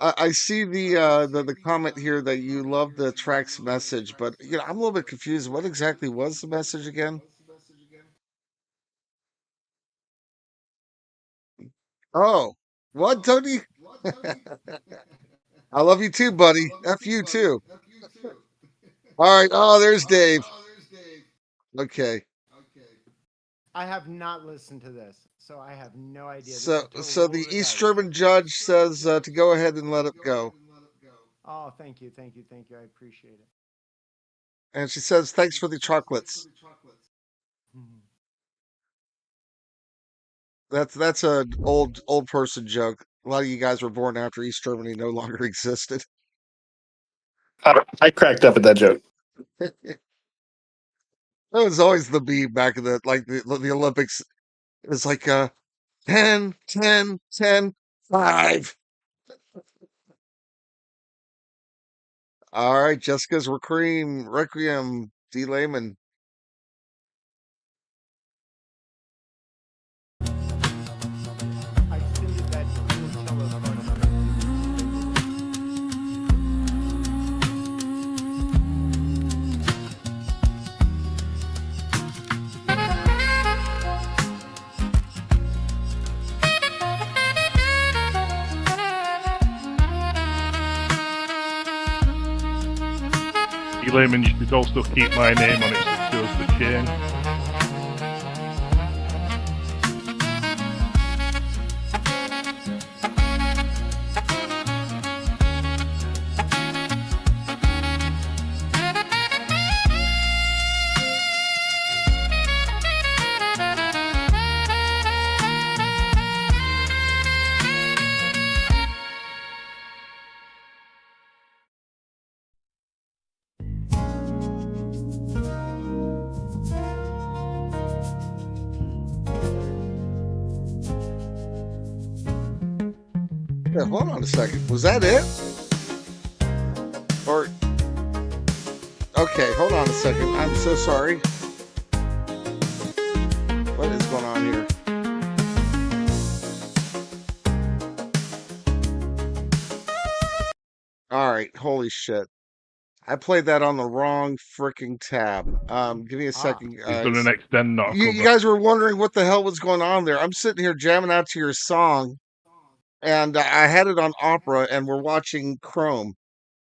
I see the comment here that you love the track's message, but I'm a little bit confused. What exactly was the message again? Oh, what, Tony? I love you too, buddy. F you too. All right. Oh, there's Dave. Okay. I have not listened to this, so I have no idea. This is So, a total so roll the of the East dice. German judge says to go ahead and let it go, Oh, thank you, thank you, thank you. I appreciate it. and she says, "Thanks for the chocolates." Mhm. That's an old person joke. A lot of you guys were born after East Germany no longer existed. I cracked up at that joke. That was always the meme back in the Olympics. It was like 10, 10, 10, 5. All right, Jessica's Requiem, D. Layman. I extended that cello part of it. Layman, you should also keep my name on it so it shows the chain. Yeah, hold on a second. Was that it? Or okay, hold on a second. I'm so sorry. What is going on here? All right, holy shit. I played that on the wrong freaking tab. Give me a second, He's guys. done an extend, not a You cover. guys were wondering what the hell was going on there. I'm sitting here jamming out to your song, and I had it on Opera, and we're watching Chrome.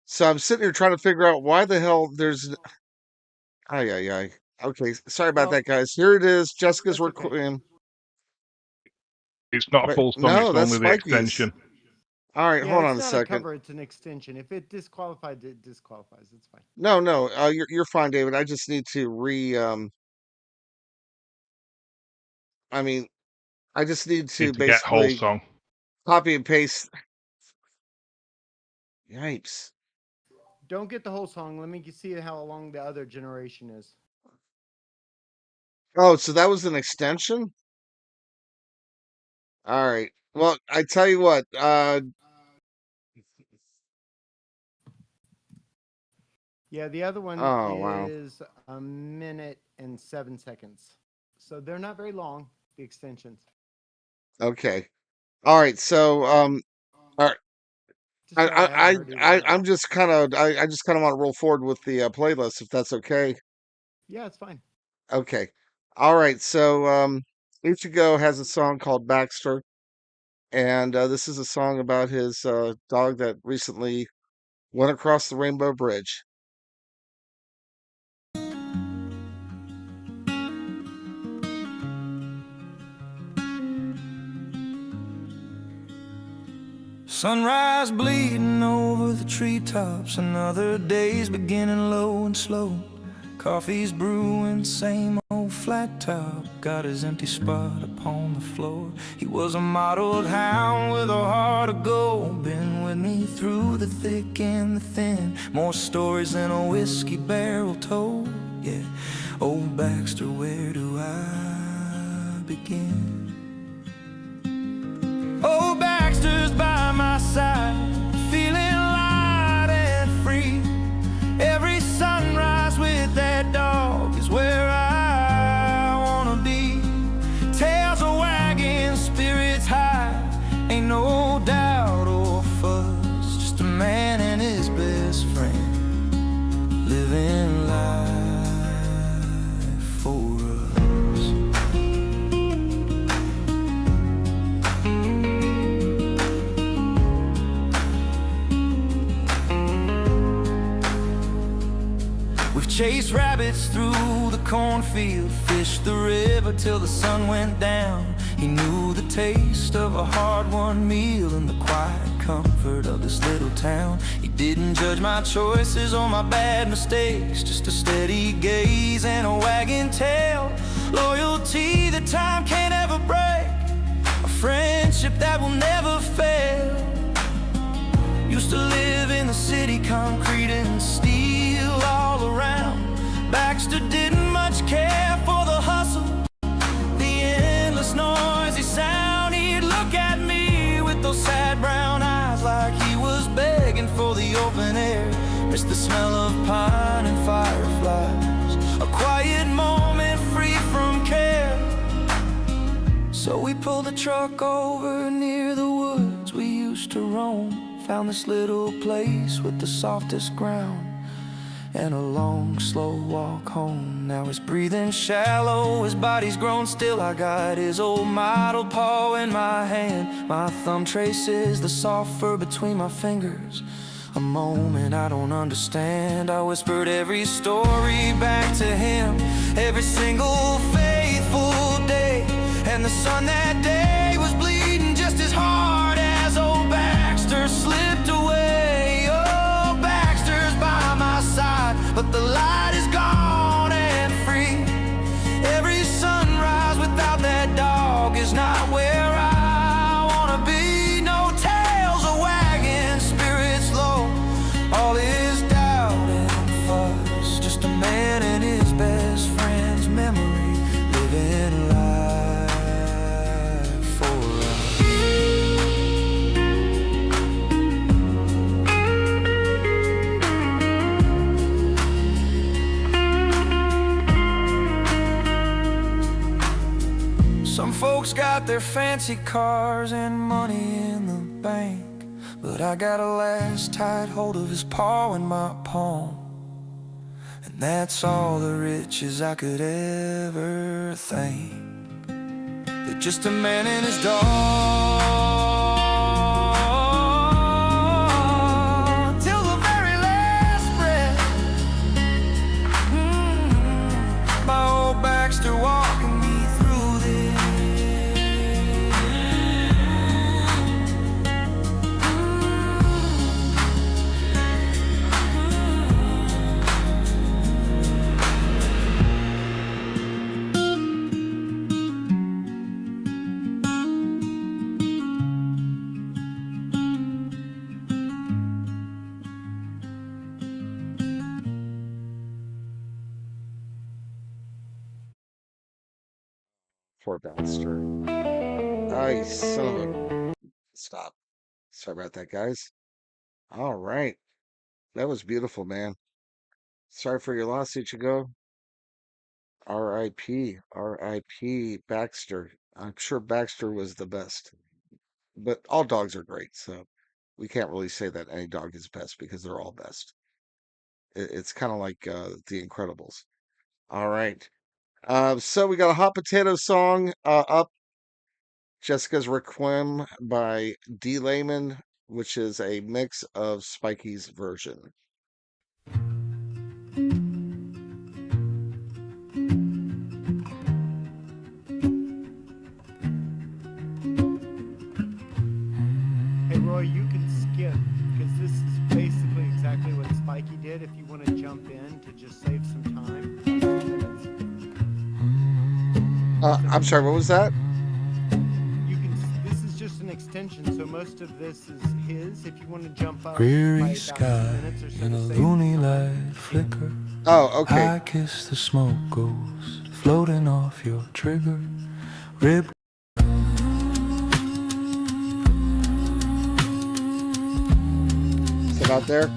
So I'm sitting here trying to figure out why the hell there's. Ay, ay, ay. Okay, sorry about Well, that, guys. Here it is. Jessica's that's okay. Requiem. It's not a Wait, full song, no, it's that's only the Spikey's. extension. All right, Yeah, hold it's on a not a second. cover; it's an extension. If it disqualified, it disqualifies. It's fine. No, no, you're fine, David. I just need to I mean, I just need to Need to get whole basically song. copy and paste. Yipes. Don't get the whole song. Let me see how long the other generation is. Oh, so that was an extension? All right. Well, I tell you what, Yeah, the other one oh wow. is a minute and 7 seconds. So they're not very long, the extensions. Okay. All right. So all right. Just sorry I haven't heard either of them. I'm just kind of I just kind of want to roll forward with the playlist if that's okay. Yeah, it's fine. Okay. All right. So Ichigo has a song called Baxter, and this is a song about his dog that recently went across the Rainbow Bridge. Sunrise bleeding over the treetops, another day's beginning low and slow. Coffee's brewing, same old flat top, got his empty spot upon the floor. He was a mottled hound with a heart of gold, been with me through the thick and the thin, more stories than a whiskey barrel told. Yeah, old Baxter, where do I begin? Old Baxter's by my side, feeling light and free. Every sunrise with that dog is where I wanna be. Tails are wagging, spirits high, ain't no doubt or fuss. Just a man and his best friend, living life for us. We've chased rabbits through the cornfield, fished the river till the sun went down. He knew the taste of a hard-won meal in the quiet comfort of this little town. He didn't judge my choices or my bad mistakes, just a steady gaze and a wagging tail. Loyalty that time can't ever break, a friendship that will never fail. Used to live in the city, concrete and steel all around. Baxter didn't much care for the hustle, the endless noisy sound. He'd look at me with those sad brown eyes like he was begging for the open air. Missed the smell of pine and fireflies, a quiet moment free from care. So we pulled the truck over near the woods we used to roam. Found this little place with the softest ground and a long, slow walk home. Now he's breathing shallow, his body's grown still. I got his old mottled paw in my hand. My thumb traces the soft fur between my fingers. A moment I don't understand. I whispered every story back to him, every single faithful day. And the sun that day was bleeding just as hard as old Baxter slipped away. Oh, Baxter's by my side, but the light is gone and free. Every sunrise without that dog is not where I wanna be. No tails are wagging, spirits low, all is doubt and fuss. Just a man and his best friend's memory, living life for us. Some folks got their fancy cars and money in the bank, but I got a last tight hold of his paw in my palm. And that's all the riches I could ever think. That just a man and his dog, till the very last breath. My old Baxter walking me through this. Poor Baxter. Nice son of a. Stop. Sorry about that, guys. All right. That was beautiful, man. Sorry for your loss, Ichigo. R.I.P. R.I.P. Baxter. I'm sure Baxter was the best, but all dogs are great, so we can't really say that any dog is best because they're all best. It's kind of like The Incredibles. All right. So we got a hot potato song up. Jessica's Requiem by D. Layman, which is a mix of Spikey's version. Hey, Roy, you can skip because this is basically exactly what Spikey did. If you want to jump in to just save some time. I'm sorry, what was that? This is just an extension, so most of this is his. If you want to jump up by Weary about 2 sky minutes or so in to a save loony some time. light flicker. Oh, okay. I kiss the smoke goes floating off your trigger. Rib. Is it out there?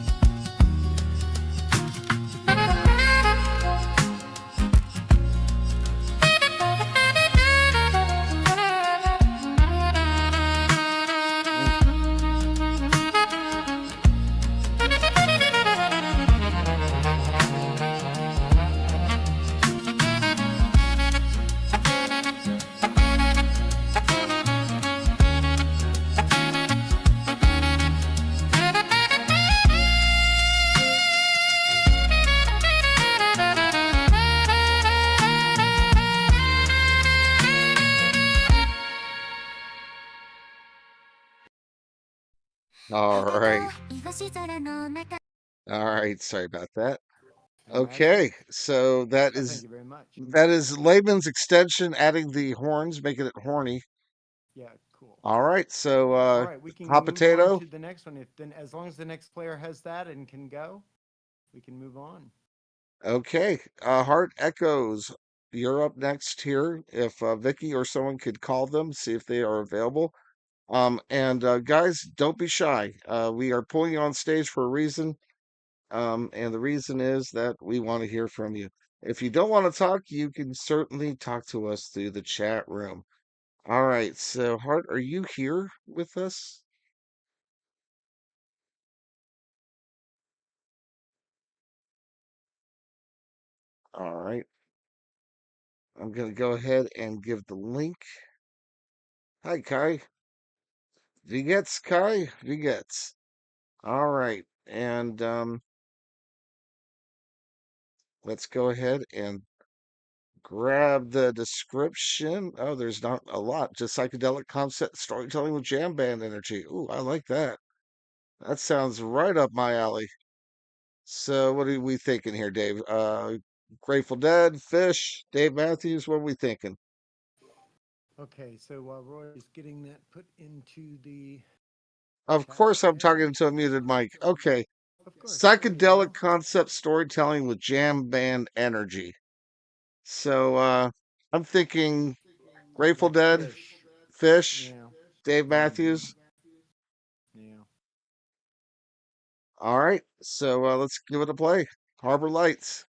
All right. All right. Sorry about that. Okay. So that Thank is you very much. Laban's extension, adding the horns, making it horny. Yeah, cool. All right. So All right, we can hot move potato. on to the next one. As long as the next player has that and can go, we can move on. Okay. Heart Echoes. You're up next here. If Vicky or someone could call them, see if they are available. And guys, don't be shy. We are pulling you on stage for a reason. And the reason is that we want to hear from you. If you don't want to talk, you can certainly talk to us through the chat room. All right. So, Hart, are you here with us? All right. I'm going to go ahead and give the link. Hi, Kai. Vigets, Kai? Vigets. All right. And let's go ahead and grab the description. Oh, there's not a lot. Just psychedelic concept storytelling with jam band energy. Ooh, I like that. That sounds right up my alley. So, what are we thinking here, Dave? Grateful Dead, Fish, Dave Matthews. What are we thinking? Okay, so while Roy is getting that put into the Of chat course, I'm there, talking to a muted mic. Okay. of course, there you Psychedelic go. concept storytelling with jam band energy. So, I'm thinking Grateful Dead, Fish. Fish, Yeah, Dave Matthews. yeah. All right. So, let's give it a play. Harbor Lights.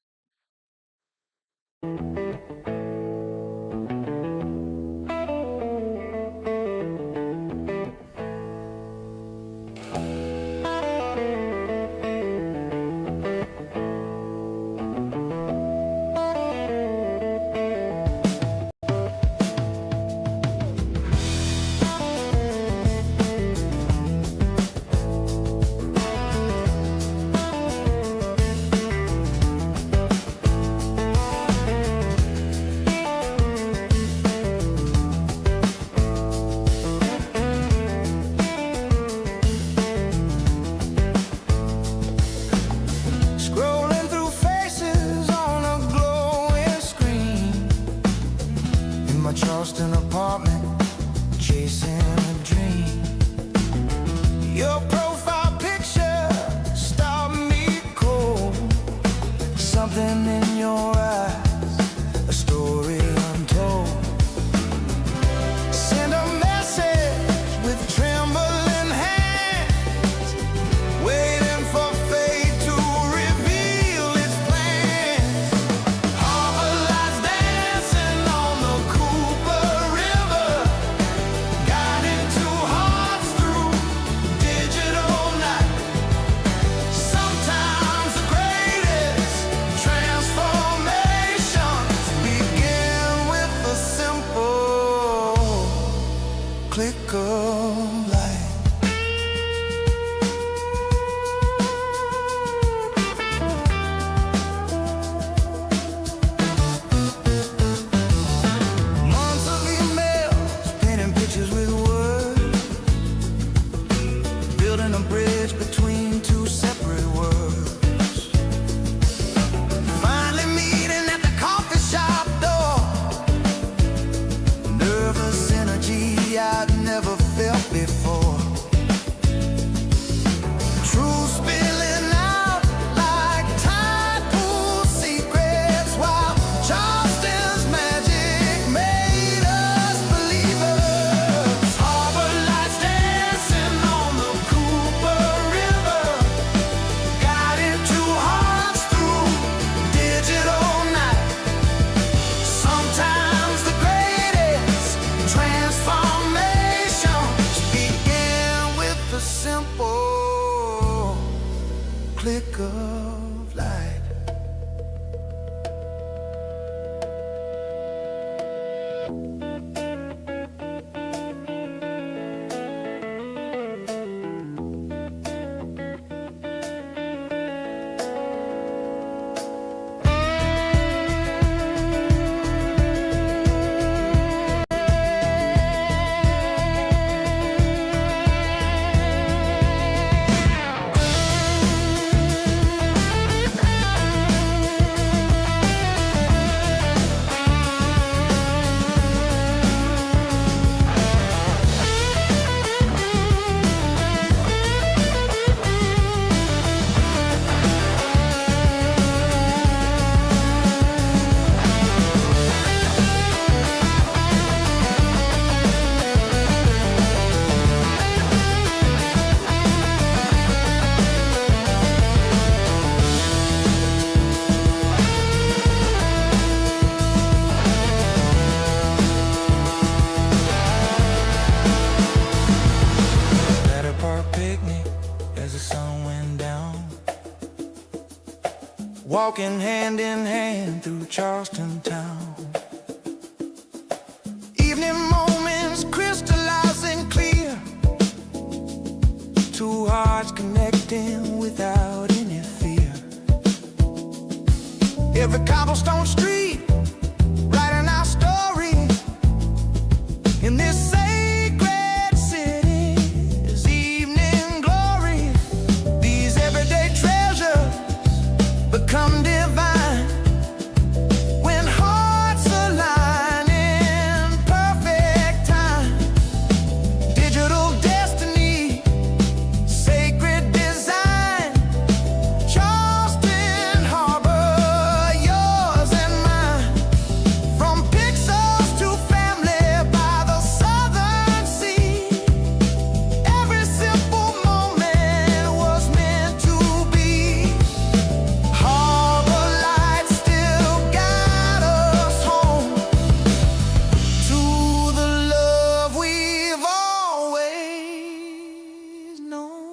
Scrolling through faces on a glowing screen in my Charleston apartment, chasing a dream. Your profile picture stopped me cold. Something in your eyes, a story untold. Send a message with trembling hands, waiting for fate to reveal its plans. Harbor lights click of light. Months of emails, painting pictures with words, building a bridge between two separate worlds. Finally meeting at the coffee shop door. Nervous energy I've never felt before. Truth spilling out like tide pool secrets, while Charleston's magic made us believers. Harbor lights dancing on the Cooper River, guiding two hearts through digital night. Sometimes the greatest transformations begin with a simple click of light. Ladder Park picnic as the sun went down, walking hand in hand through Charleston town. Evening moments crystallizing clear, two hearts connecting without any fear. Every cobblestone street writing our story in this sacred city's evening glory. These everyday treasures become divine when hearts align in perfect time. Digital destiny, sacred design, Charleston Harbor, yours and mine. From pixels to family by the southern sea, every simple moment was meant to be. Harbor lights still guide us home to the love we've always known.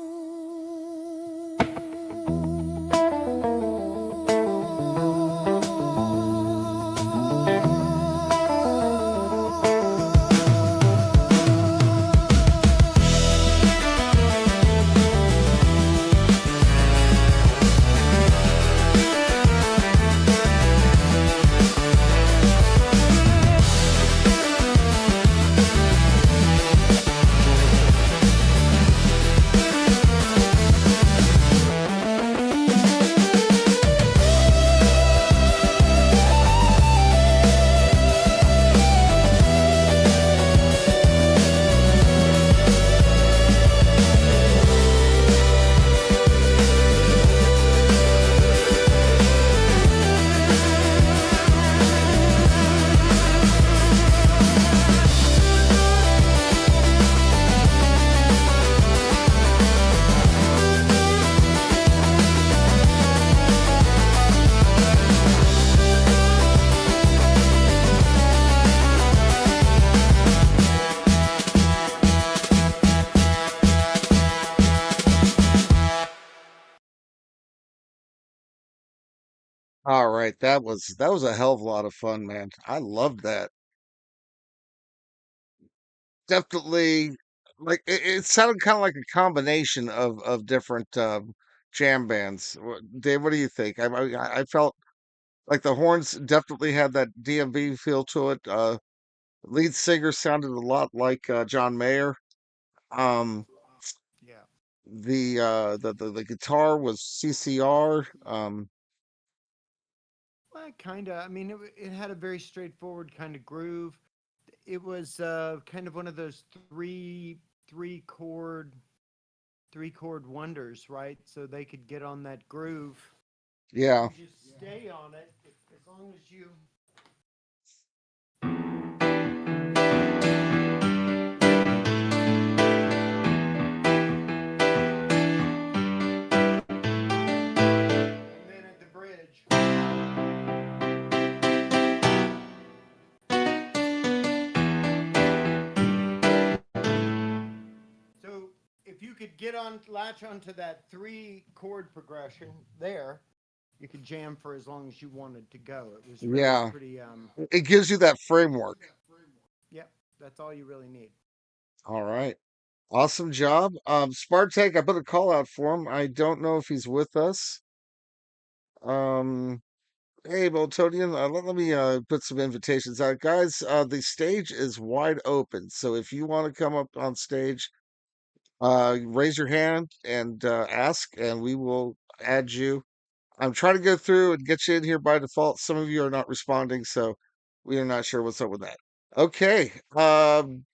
All right, that was a hell of a lot of fun, man. I loved that. Definitely like it sounded kind of like a combination of different jam bands. Dave, what do you think? I felt like the horns definitely had that DMV feel to it. Lead singer sounded a lot like John Mayer. Um, Yeah. the guitar was CCR. Well, kind of. I mean, it had a very straightforward kind of groove. It was kind of one of those three chord wonders, right? So they could get on that groove. Yeah. You just stay on it as long as you. And then at the bridge. So if you could latch onto that 3 chord progression there, you could jam for as long as you wanted to go. It was really Yeah. pretty. It gives you that framework. Yep, that's all you really need. All right. Awesome job. Spartak, I put a call out for him. I don't know if he's with us. Hey, Boltonian, let me put some invitations out. Guys, the stage is wide open. So if you want to come up on stage, raise your hand and ask, and we will add you. I'm trying to go through and get you in here by default. Some of you are not responding, so we are not sure what's up with that. Okay,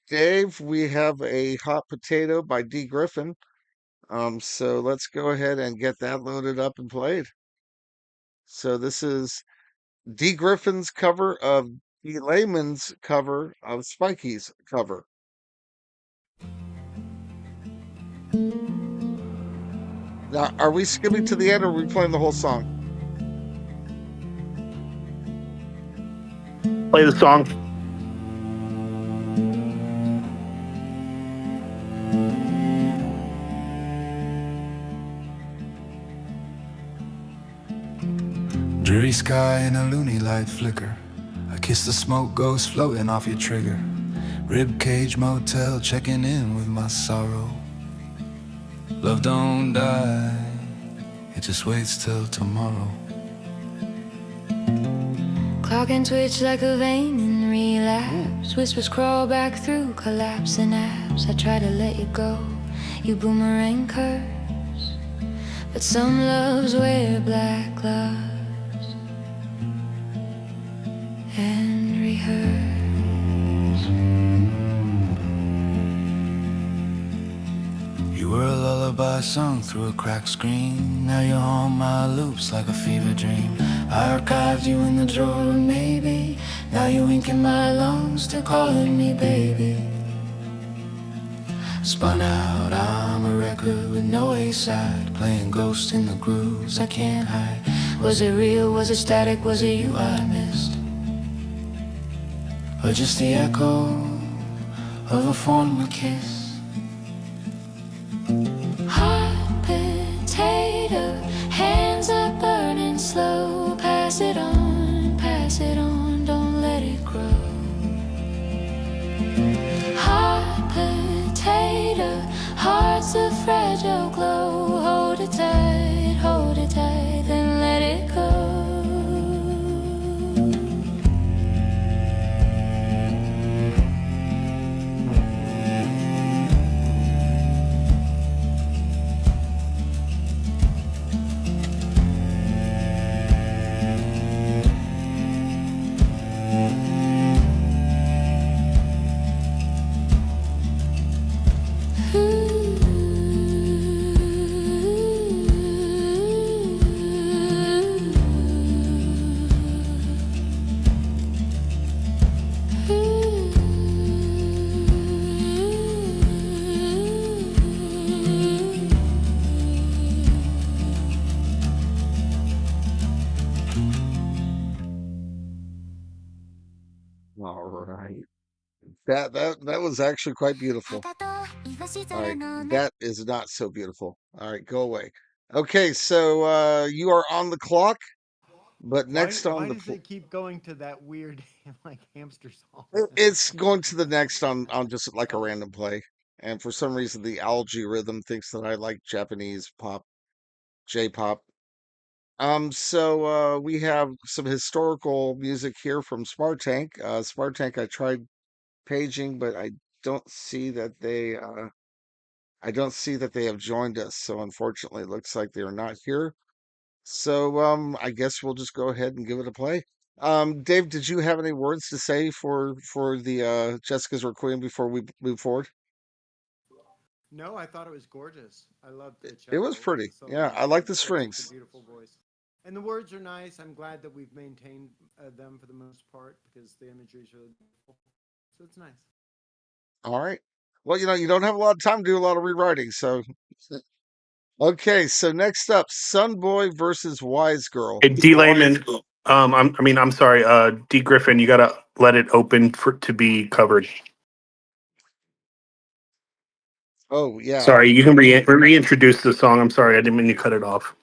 Dave, we have a hot potato by D. Griffin. So let's go ahead and get that loaded up and played. So this is D. Griffin's cover of D. Layman's cover of Spikey's cover. Now, are we skipping to the end or are we playing the whole song? Play the song. Dreary sky and a loony light flicker. I kiss the smoke ghost floating off your trigger. Ribcage motel checking in with my sorrow. Love don't die, it just waits till tomorrow. Clock and twitch like a vein in relapse. Whispers crawl back through collapsing apps. I try to let you go, you boomerang curse. But some loves wear black gloves and rehearse. You were a lullaby sung through a cracked screen. Now you're on my loops like a fever dream. I archived you in the drawer of maybe. Now you ink in my lungs, still calling me baby. Spun out, I'm a record with no A-side. Playing ghost in the grooves I can't hide. Was it real, was it static, was it you I missed? Or just the echo of a former kiss? Hot potato, hands are burning slow. Pass it on, don't let it grow. Hot potato, heart's a fragile glow. Hold it tight, then let it go. All right. That was actually quite beautiful. All right, that is not so beautiful. All right, go away. Okay, so you are on the clock, but next why on the does it keep going to that weird like hamster song? it's going to the next on just like a random play. And for some reason, the algorithm thinks that I like Japanese pop, J-pop. So we have some historical music here from Smartank. Smartank, I tried paging, but I don't see that they have joined us. So unfortunately, it looks like they are not here. So I guess we'll just go ahead and give it a play. Dave, did you have any words to say for the Jessica's Requiem before we move forward? No, I thought it was gorgeous. I loved the It was cello, pretty. the solo. Yeah, I like the It's a strings. beautiful voice. And the words are nice. I'm glad that we've maintained them for the most part because the imagery is really beautiful. So it's nice. All right. Well, you don't have a lot of time to do a lot of rewriting, so okay. So next up, Sunboy versus Wise Girl. Hey, D. Layman, I'm sorry, D. Griffin, you gotta let it open to be covered. Oh yeah, Sorry, you can reintroduce the song. I'm sorry, I didn't mean to cut it off.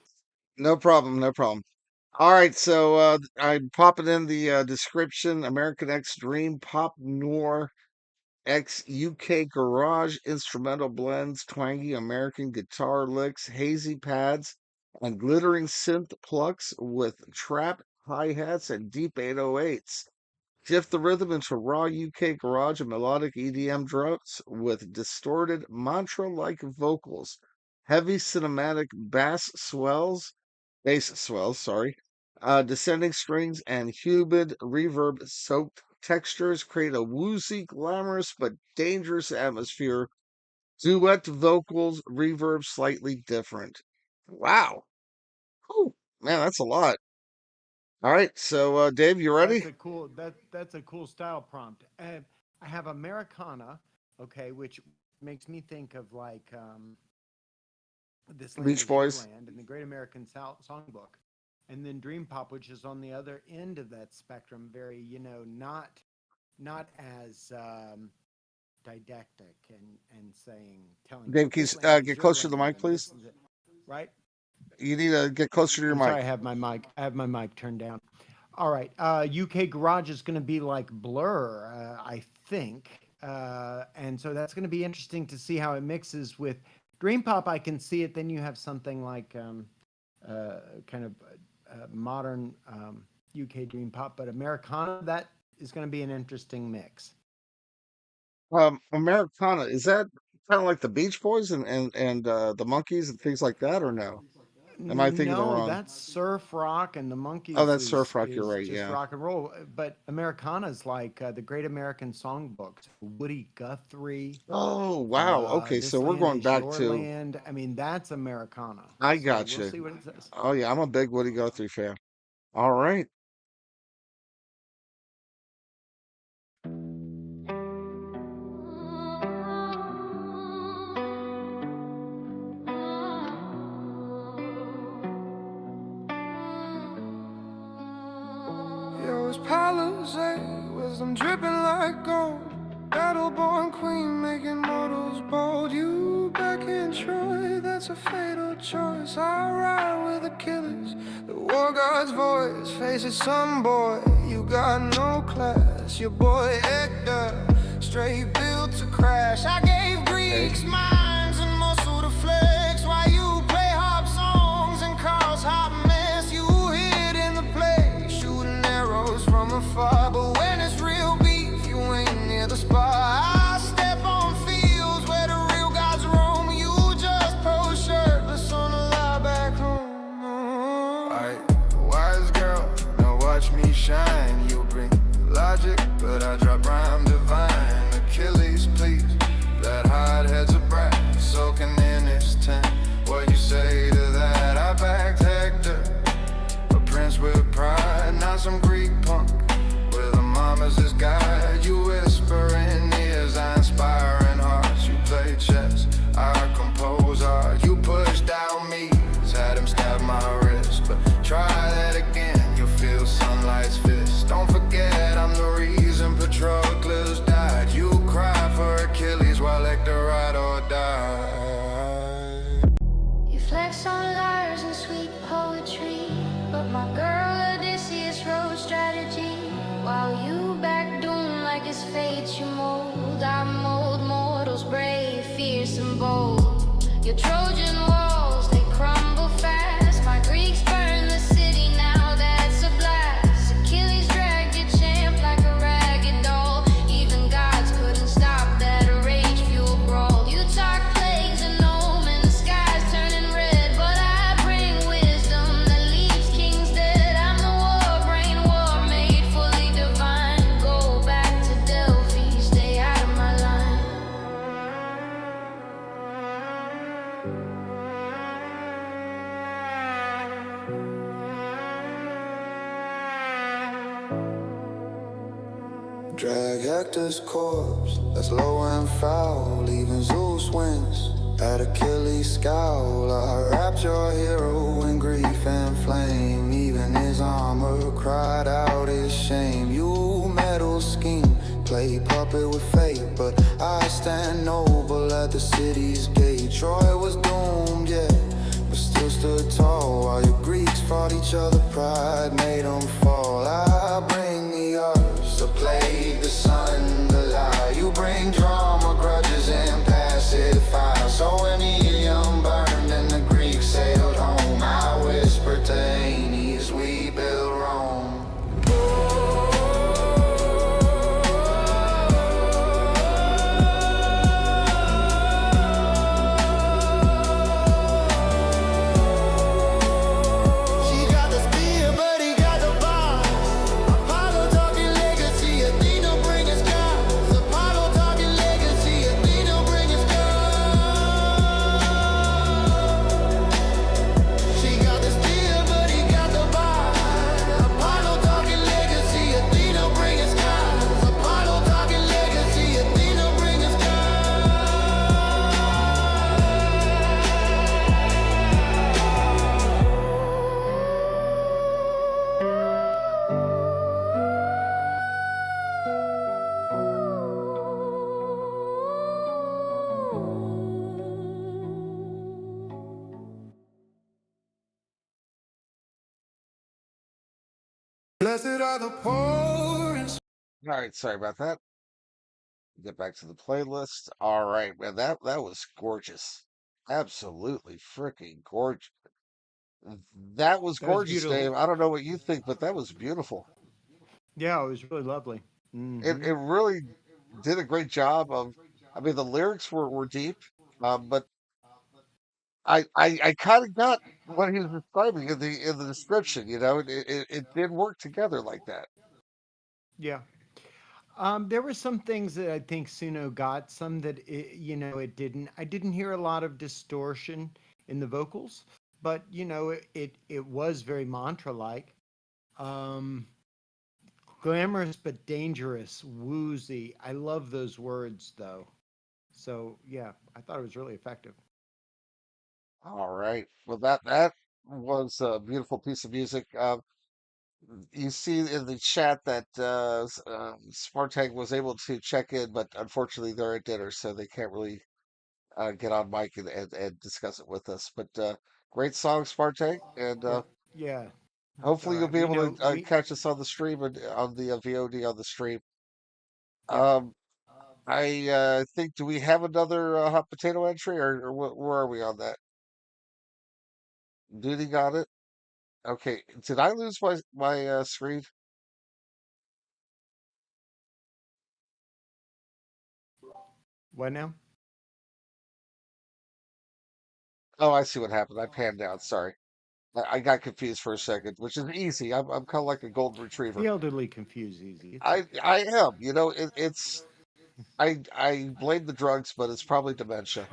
no problem, no problem. All right, so I'm popping in the description: American X Dream Pop Noir X UK Garage instrumental blends, twangy American guitar licks, hazy pads, and glittering synth plucks with trap hi-hats and deep 808s. Shift the rhythm into raw UK garage and melodic EDM drums with distorted mantra-like vocals, heavy cinematic bass swells, sorry, descending strings and humid reverb-soaked textures create a woozy, glamorous but dangerous atmosphere. Duet vocals, reverb slightly different. Wow. Whew. Man, that's a lot. All right, so Dave, you ready? That's a cool style prompt. I have Americana, okay, which makes me think of like This Land Beach Is Your Boys. Land and the Great American Songbook. And then Dream Pop, which is on the other end of that spectrum, very, not as didactic and telling Dave, can this you land is get your closer to the land, mic, and please? this is it, right? You need to get closer to your I'm mic. sorry, I have my mic turned down. All right, UK Garage is going to be like Blur, I think, and so that's going to be interesting to see how it mixes with Dream Pop. I can see it. Then you have something like kind of modern UK Dream Pop, but Americana, that is going to be an interesting mix. Americana, is that kind of like the Beach Boys and the Monkees and things like that, or no? Am I thinking the No, wrong? that's surf rock, and the Oh, Monkees that's surf rock. is You're right. just Yeah. rock and roll. But Americana's like the Great American Songbook, Woody Guthrie. Oh, wow. Okay, This so we're Land going Is back Your to. Land. I mean, that's Americana. I So got we'll you. see what it says. Oh yeah, I'm a big Woody Guthrie fan. All right. Yours Palisade, wisdom dripping like gold. Battle-born queen making mortals bold. You back in Troy, that's a fatal choice. I ride with Achilles, the war god's voice. Face it, some boy, you got no class. Your boy Hector, straight built to crash. I gave Greeks minds and muscle to flex, while you play harp songs and cause hot mess. You hid in the play, shooting arrows from afar. But when it's real beef, you ain't near the spot. I step on fields where the real gods roam. You just pose shirtless on a lie back home. Alright, wise girl, now watch me shine. You bring logic, but I drop rhyme divine. Achilles, please, that hot head's a brat, soaking in his tent. What you say to that? I backed Hector, a prince with pride, not some Greek punk with a mama's his guide. You whisper in ears, I inspire in hearts. You play chess, I compose art. You push down me, had him stab my wrist. But try that again, you'll feel sunlight's fist. Don't forget, I'm the reason Patroclus died. You cry for Achilles while Hector ride or die. You flex on lyres and sweet poetry, but my girl Odysseus wrote strategy. While you back doom like it's fate you mold, I mold mortals brave. fierce and bold. Your Trojan walls, they crumble fast. My Greeks burn the city, now that's a blast. Achilles dragged your champ like a ragged doll. Even gods couldn't stop that rage-fueled brawl. You talk plagues and omens, skies turning red, but I bring wisdom that leaves kings dead. I'm the war brain, war made fully divine. Go back to Delphi, stay out of my line. Drag Hector's corpse, that's low and foul. Even Zeus wins at Achilles' scowl. I wrapped your hero in grief and flame. Even his armor cried out his shame. You meddle scheme, play puppet with fate, but I stand noble at the city's gate. Troy was doomed, yeah, but still stood tall. While your Greeks fought each other, pride made them fall. I bring the arts, the plague, the sun, the lie. You bring drama, grudges, and pacify. So when Ilium burned and the Greeks sailed home, I whispered to Aeneas, we built Rome. She got the spear, but he got the bars. Apollo talking legacy, Athena bring us gods. Apollo talking legacy, Athena bring us gods. She got the spear, but he got the bars. Apollo talking legacy, Athena bring us gods. Apollo talking legacy, Athena bring us gods. Blessed are the poor in All right, sorry about that. Get back to the playlist. All right, man, that was gorgeous. Absolutely freaking gorgeous. That was That was gorgeous, beautiful. Dave. I don't know what you think, but that was beautiful. Yeah, it was really lovely. It really did a great job of. I mean, the lyrics were deep, but I kind of got what he was describing in the description. You know, it did work together like that. Yeah. There were some things that I think Suno got, some that it didn't. I didn't hear a lot of distortion in the vocals, but it was very mantra-like. Um, Glamorous but dangerous, woozy. I love those words though. So yeah, I thought it was really effective. All right. Well, that was a beautiful piece of music. You see in the chat that Smartag was able to check in, but unfortunately they're at dinner, so they can't really get on mic and discuss it with us. But great song, Smartag, and Yeah, yeah. That's all hopefully you'll right. be able to catch us on the stream and on the VOD on the stream. Yeah. Um, I think, do we have another hot potato entry, or where are we on that? Duty got it. Okay, did I lose my screen? What now? Oh, I see what happened. I panned down. Sorry. I got confused for a second, which is easy. I'm kind of like a golden retriever. The elderly confuse easy. It's I okay. I am. You know, it's I blame the drugs, but it's probably dementia,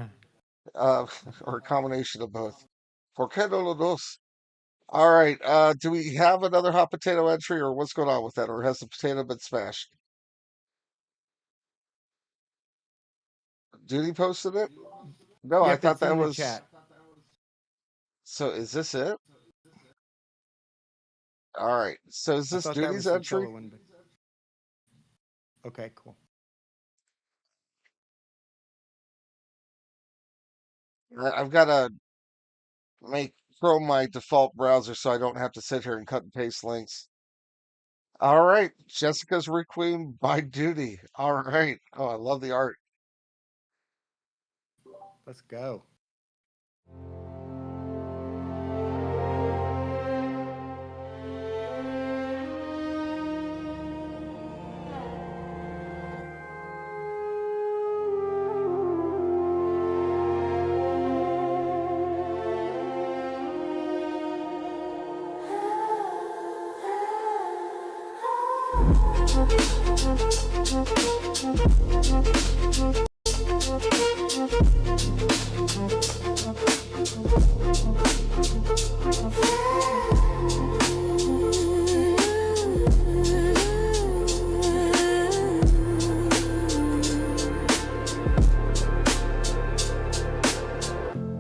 uh, or a combination of both. ¿Por qué no los dos? All right. Do we have another hot potato entry, or what's going on with that, or has the potato been smashed? Duty posted it? No, I Yep, thought it's that in the was. chat. So is this it? All right. So is I this thought that Duty's was the entry? cello one, but okay, cool. I've got to make Chrome my default browser so I don't have to sit here and cut and paste links. All right, Jessica's Requiem by Duty. All right. Oh, I love the art. Let's go.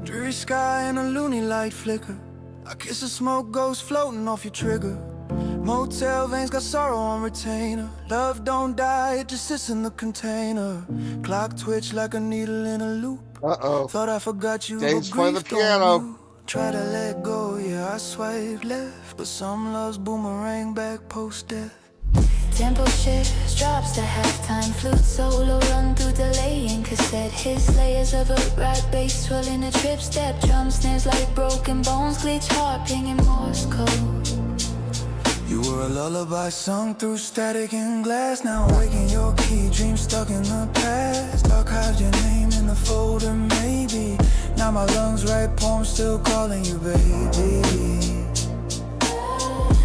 Dreary sky and a loony light flicker. A kiss of smoke goes floating off your trigger. Motel veins got sorrow on retainer. Love don't die, it just sits in the container. Clock twitch like a needle in a loop. Uh-oh. Thought I forgot you, Dave's but playing the grief don't piano. move. Try to let go, yeah, I swipe left, but some loves boomerang back post-death. Tempo shifts, drops to halftime. Flute solo run through delaying cassette. His layers of a rat bass swirling a trip step. Drum snares like broken bones, glitch heart pinging Morse code. You were a lullaby sung through static and glass. Now waking your key, dreams stuck in the past. Archived your name in the folder, maybe. Now my lungs write poems, still calling you baby.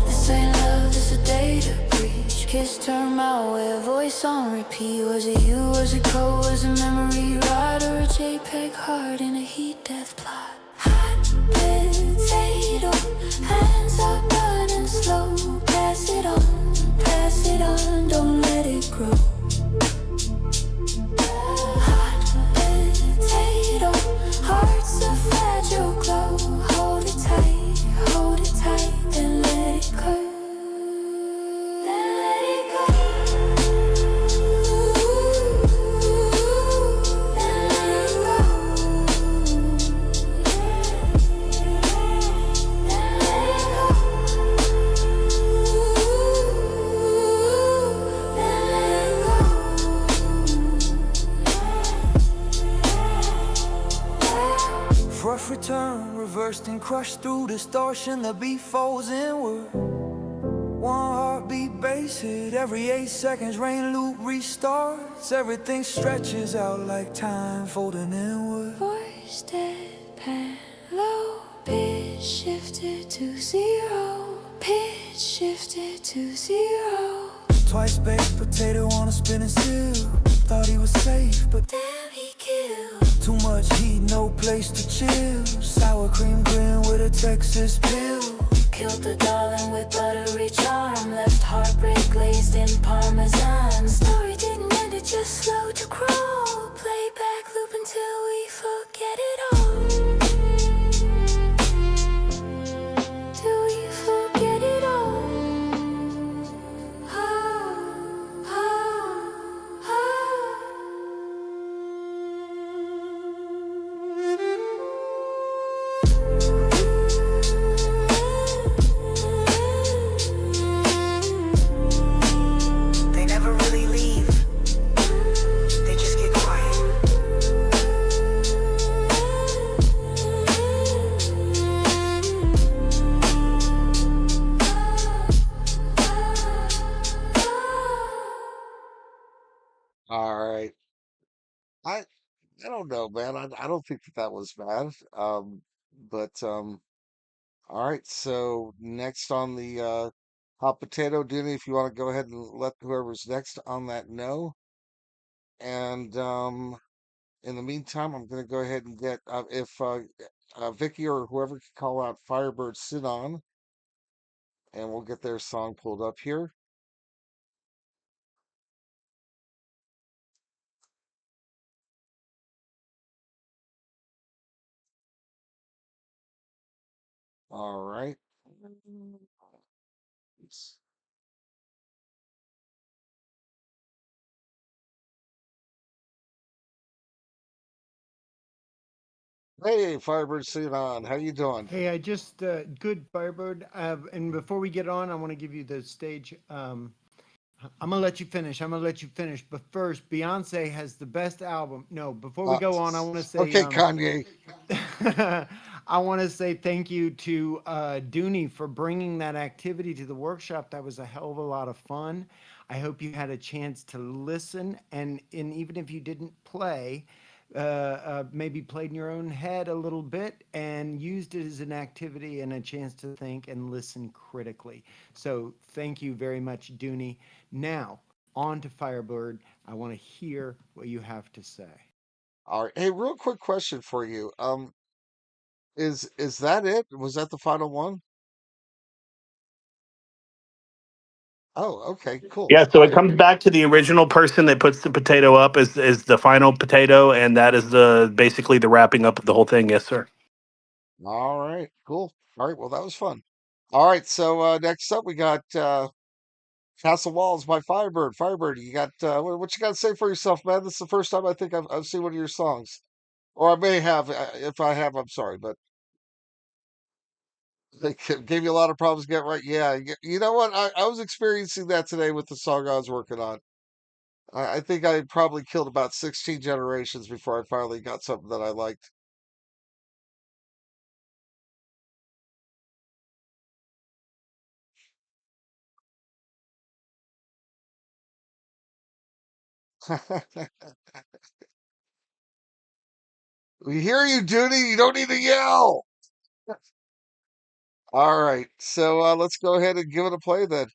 This ain't love, this a data breach. Kiss turned malware, voice on repeat. Was it you, was it cold, was it memory ride, or a JPEG heart in a heat death plot? Hot potato, hands are burning slow. Pass it on, don't let it grow. Hot potato, heart's a fragile glow. Hold it tight, then let it go. Then let it go. Then let it go. Then let it go. Rough return, reversed and crushed through distortion. The beat folds inward. One heartbeat bass hit every 8 seconds. Rain loop restarts. Everything stretches out like time folding inward. Voice deadpan, low pitch shifted to zero. Pitch shifted to zero. Twice baked potato on a spinning steel. Thought he was safe, but Damn, he killed. too much heat, no place to chill. Sour cream grin with a Texas pill. Killed the darling with buttery charm. Left heartbreak glazed in parmesan. Story didn't end, it just slowed to crawl. Playback loop until we forget it all. Till we forget it all. they never really leave. They just get quiet. All right. I I don't know, man. I don't think that was bad. But all right. So next on the hot potato, Denny, if you want to go ahead and let whoever's next on that know. And in the meantime, I'm going to go ahead and get if Vicky or whoever can call out Firebird Sit On, and we'll get their song pulled up here. All right. Hey, Firebird Sit On, how you doing? Hey, I just good Firebird. And before we get on, I want to give you the stage. I'm gonna let you finish. But first, Beyonce has the best album. No, before we go on, I want to say, Okay, Kanye. I want to say thank you to Dooney for bringing that activity to the workshop. That was a hell of a lot of fun. I hope you had a chance to listen, and even if you didn't play, maybe played in your own head a little bit and used it as an activity and a chance to think and listen critically. So thank you very much, Dooney. Now, on to Firebird. I want to hear what you have to say. All right. Hey, real quick question for you. Is that it? Was that the final one? Oh, okay, cool. Yeah, so All it right. comes back to the original person that puts the potato up as the final potato, and that is the basically the wrapping up of the whole thing. Yes, sir. All right, cool. All right, well, that was fun. All right, so next up we got Castle Walls by Firebird. Firebird, you got what you got to say for yourself, man? This is the first time I think I've seen one of your songs, or I may have. If I have, I'm sorry, but they gave you a lot of problems to get right. Yeah, you know what? I was experiencing that today with the song I was working on. I think I probably killed about 16 generations before I finally got something that I liked. We hear you, Duty. You don't need to yell. All right, so let's go ahead and give it a play then.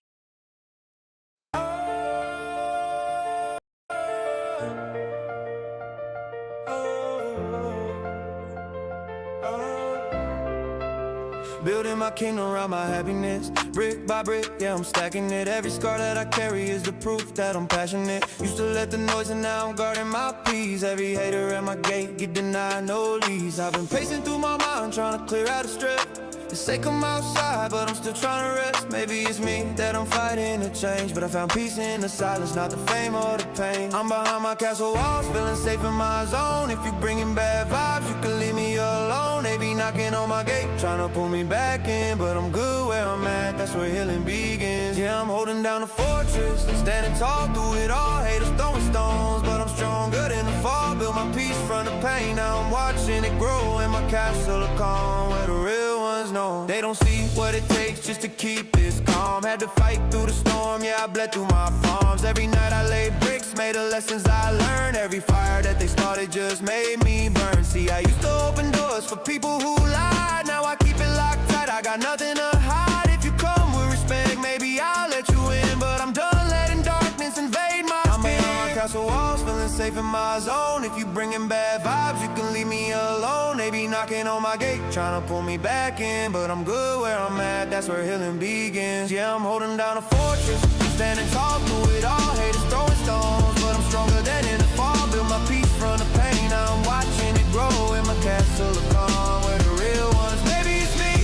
Building my kingdom around my happiness, brick by brick, yeah, I'm stacking it. Every scar that I carry is the proof that I'm passionate. Used to let the noise and now I'm guarding my peace. Every hater at my gate get denied no leads. I've been pacing through my mind trying to clear out the stress. They say come outside, but I'm still trying to rest. Maybe it's me that I'm fighting to change, but I found peace in the silence, not the fame or the pain. I'm behind my castle walls, feeling safe in my zone. If you bringing bad vibes, you can leave me alone. They be knocking on my gate, trying to pull me back in, but I'm good where I'm at, that's where healing begins. Yeah, I'm holding down the fortress, standing tall through it all. Haters throwing stones, but I'm stronger than the fall. Build my peace from the pain, now I'm watching it grow in my castle of calm, where the real ones know. They don't see what it takes just to keep this calm. Had to fight through the storm, yeah, I bled through my palms. Every night I laid bricks, made the lessons I learned. Every fire that they started just made me burn. See, I used to open doors for people who lied. Now I keep it locked tight, I got nothing to hide. If you come with respect, maybe I'll let you in, but I'm done letting darkness invade my spirit. I'm castle walls, feeling safe in my zone. If you bringing bad vibes, you can leave me alone. They be knocking on my gate, trying to pull me back in, but I'm good where I'm at, that's where healing begins. Yeah, I'm holding down a fortress, standing tall through it all. Haters throwing stones, but I'm stronger than in the fall. Build my peace from the pain, now I'm watching it grow in my castle of calm, where the real ones. Maybe it's me,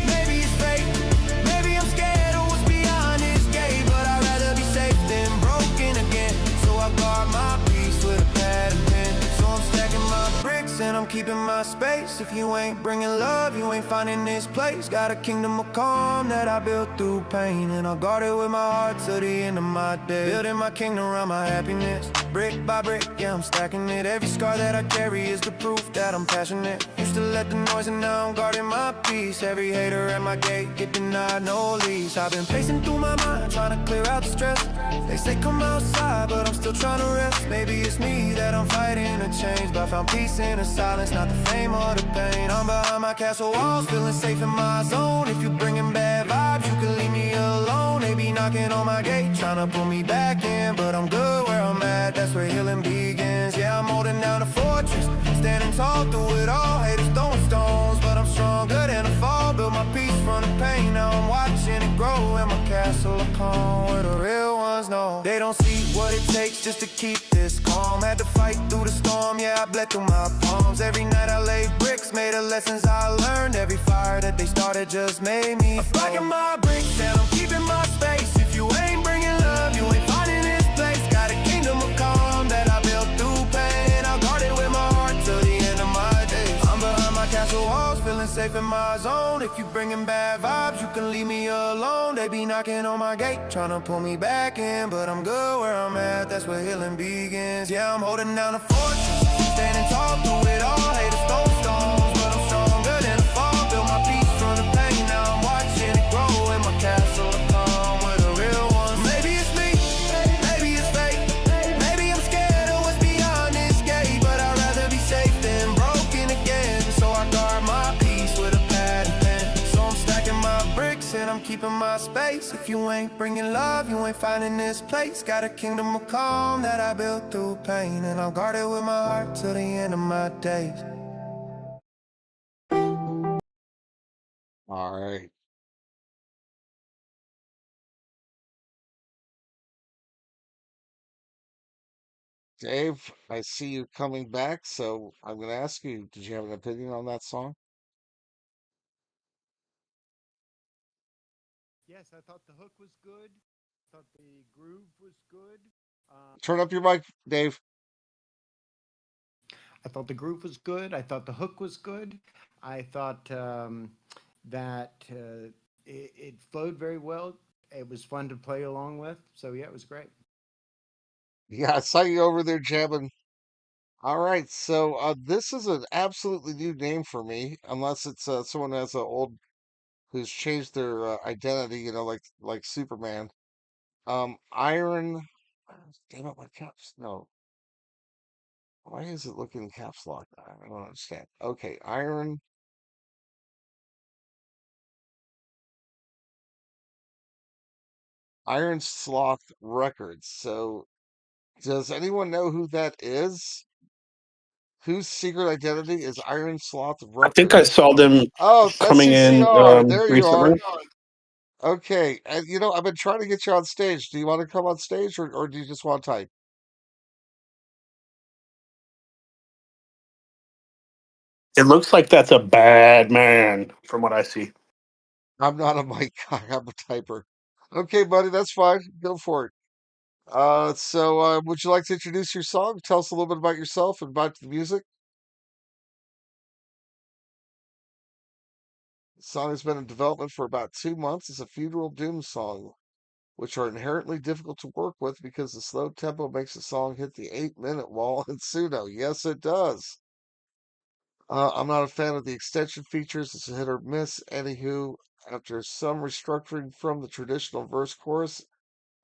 maybe it's fate, maybe I'm scared of what's behind this gate, but I'd rather be safe than broken again. So I guard my peace with a pad and pen. So I'm stacking my bricks and I'm keeping my space. If you ain't bringing love, you ain't finding this place. Got a kingdom of calm that I built through pain, and I'll guard it with my heart till the end of my day. Building my kingdom around my happiness, brick by brick, yeah, I'm stacking it. Every scar that I carry is the proof that I'm passionate. Used to let the noise and now I'm guarding my peace. Every hater at my gate get denied no lease. I've been pacing through my mind trying to clear out the stress. They say come outside, but I'm still trying to rest. Maybe it's me that I'm fighting to change, but I found peace in the silence, not the fame or the pain. I'm behind my castle walls, feeling safe in my zone. If you bringing bad vibes, you can leave me alone. They be knocking on my gate, trying to pull me back in, but I'm good where I'm at, that's where healing begins. Yeah, I'm holding down a fortress, standing tall through it all. Haters throwing stones, but I'm stronger than the fall. Build my peace from the pain, now I'm watching it grow in my castle of calm, where the real ones know. They don't see what it takes just to keep this calm. Had to fight through the storm, yeah, I bled through my palms. Every night I laid bricks, made the lessons I learned. Every fire that they started just made me fall. I'm stacking my bricks and I'm keeping my space. If you ain't bringing love, you ain't finding this place. Got a kingdom of calm that I built through pain. I'll guard it with my heart till the end of my days. I'm behind my castle walls, feeling safe in my zone. If you bringing bad vibes, you can leave me alone. They be knocking on my gate, trying to pull me back in, but I'm good where I'm at, that's where healing begins. Yeah, I'm holding down a fortress, standing tall through it all. Haters throw stones, but I'm stronger than a fall. Build my peace from the pain, now I'm watching it grow in my castle of calm with the real ones. Maybe it's me, maybe it's fate, maybe I'm scared of what's beyond this gate, but I'd rather be safe than broken again. So I guard my peace with a pad and pen. So I'm stacking my bricks and I'm keeping my space. If you ain't bringing love, you ain't finding this place. Got a kingdom of calm that I built through pain, and I'll guard it with my heart till the end of my days. All right. Dave, I see you coming back, so I'm going to ask you, did you have an opinion on that song? Yes, I thought the hook was good. I thought the groove was good. Turn up your mic, Dave. I thought the groove was good. I thought the hook was good. I thought that it flowed very well. It was fun to play along with. So yeah, it was great. Yeah, I saw you over there jamming. All right, so this is an absolutely new name for me, unless it's someone has a old who's changed their identity, like Superman. Iron. Damn it, my caps. No, why is it looking caps lock? I don't understand. Okay, Iron Sloth Records. So, does anyone know who that is? Whose secret identity is Iron Sloth I think I Records? saw them Oh, coming in SCCR. There you are. recently. Okay, and I've been trying to get you on stage. Do you want to come on stage, or do you just want to type? It looks like that's a bad man from what I see. I'm not a mic guy. I'm a typer. Okay, buddy, that's fine. Go for it. So would you like to introduce your song? Tell us a little bit about yourself and about the music. The song has been in development for about 2 months. It's a funeral doom song, which are inherently difficult to work with because the slow tempo makes the song hit the 8-minute wall in Suno. Yes, it does. I'm not a fan of the extension features. It's a hit or miss. Anywho, after some restructuring from the traditional verse chorus,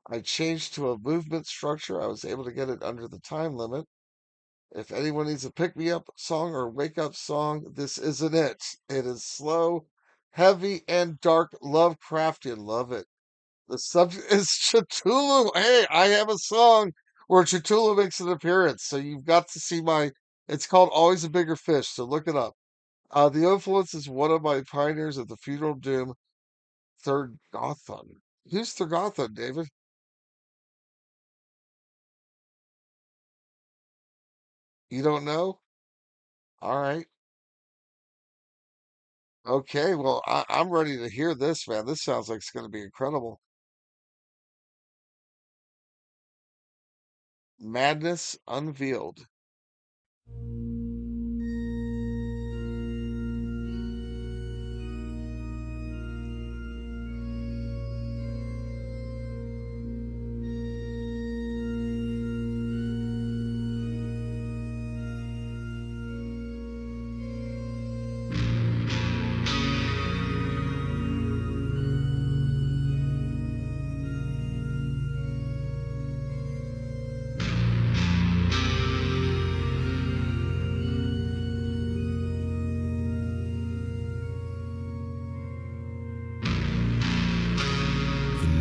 I changed to a movement structure. I was able to get it under the time limit. If anyone needs a pick me up song or wake up song, this isn't it. It is slow, heavy, and dark, Lovecraftian. Love it. The subject is Cthulhu. Hey, I have a song where Cthulhu makes an appearance. So you've got to see it's called Always a Bigger Fish. So look it up. The influence is one of my pioneers of the funeral doom, Thurgothon. Who's Thurgothon, David? You don't know? All right. Okay. Well, I'm ready to hear this, man. This sounds like it's going to be incredible. Madness Unveiled.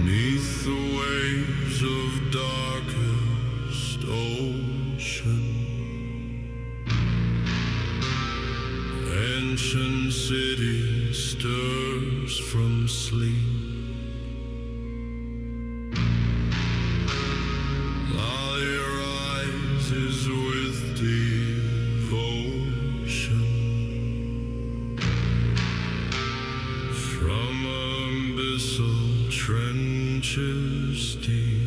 Beneath the waves of darkest ocean, ancient city stirs from sleep. While your eyes is with devotion, from abyssal trenches deep,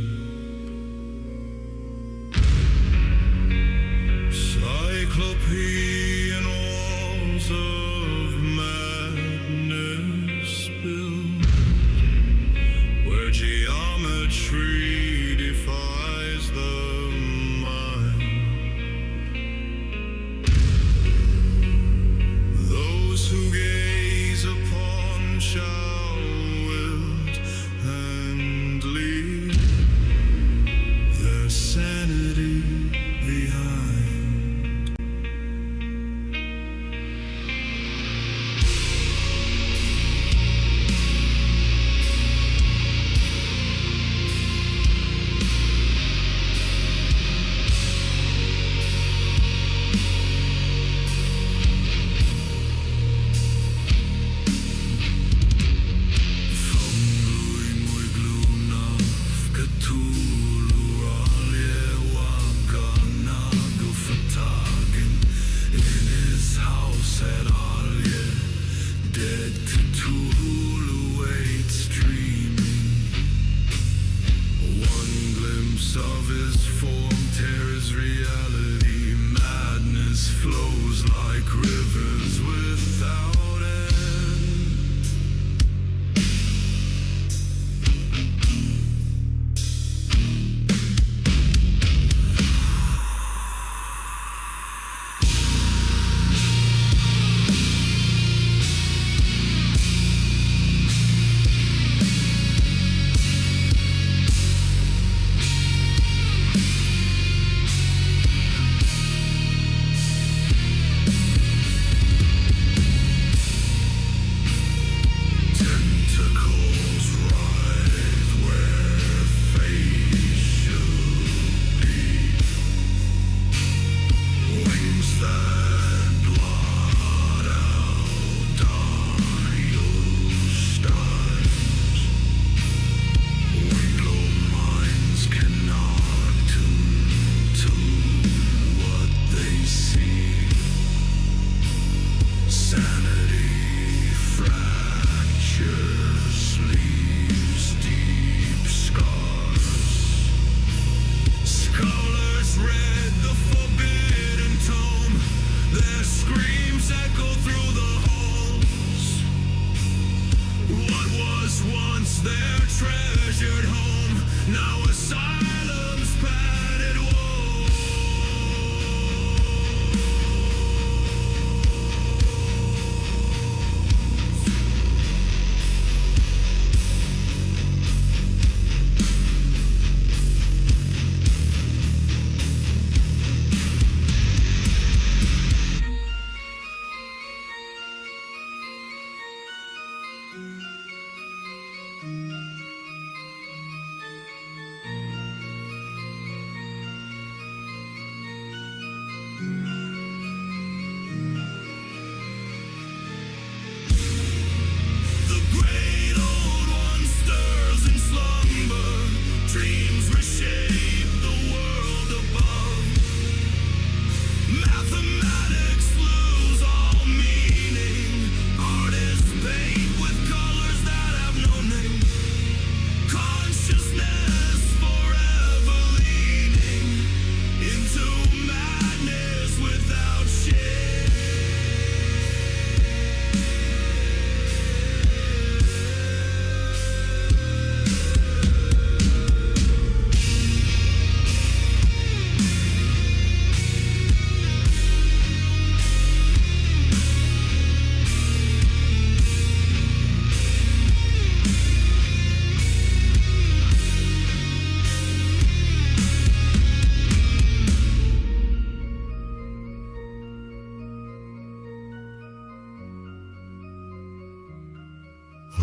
cyclopean walls of man.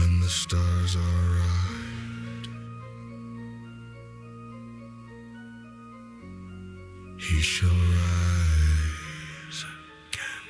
when the stars are right, he shall rise again.